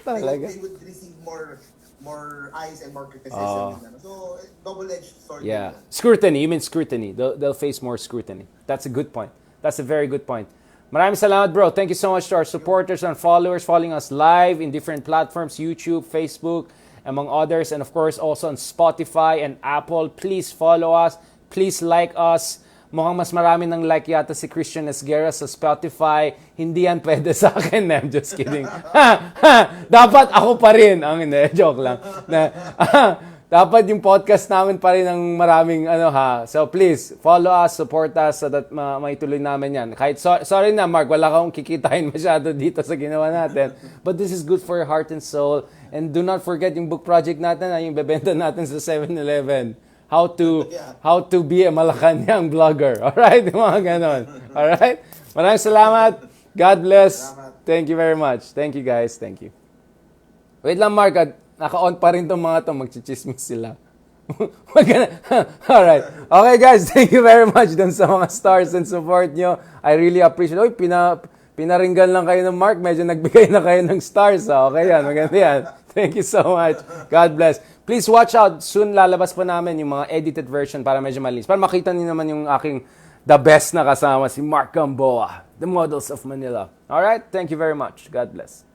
Talaga. They would receive more eyes and more criticism. So, double-edged sword. Yeah. Scrutiny. You mean scrutiny. They'll face more scrutiny. That's a good point. That's a very good point. Maraming salamat, bro. Thank you so much to our supporters and followers following us live in different platforms, YouTube, Facebook, among others. And of course, also on Spotify and Apple. Please follow us. Please like us. Mukhang mas marami ng like yata si Christian Esguerra sa Spotify. Hindi yan pwede sa akin. I'm just kidding. Dapat ako pa rin. Joke lang. Dapat yung podcast namin pa rin ng maraming So please, follow us, support us so that maituloy namin yan. Kahit sorry na, Mark, wala akong kikitain masyado dito sa ginawa natin. But this is good for your heart and soul. And do not forget yung book project natin, yung bebenta natin sa 7-Eleven. How to be a Malacanang vlogger. Alright? Mga ganon. Alright? Maraming salamat. God bless. Thank you very much. Thank you guys. Thank you. Wait lang, Mark. Naka-on pa rin itong mga ito. Magchichismis sila. Alright. Okay guys, thank you very much dun sa mga stars and support nyo. I really appreciate. Uy, pinaringgan lang kayo ng Mark. Medyo nagbigay na kayo ng stars. Okay yan, maganda yan. Thank you so much. God bless. Please watch out. Soon lalabas po namin yung mga edited version para medyo malinis. Para makita niyo naman yung aking the best na kasama, si Mark Gamboa, the Models of Manila. Alright, thank you very much. God bless.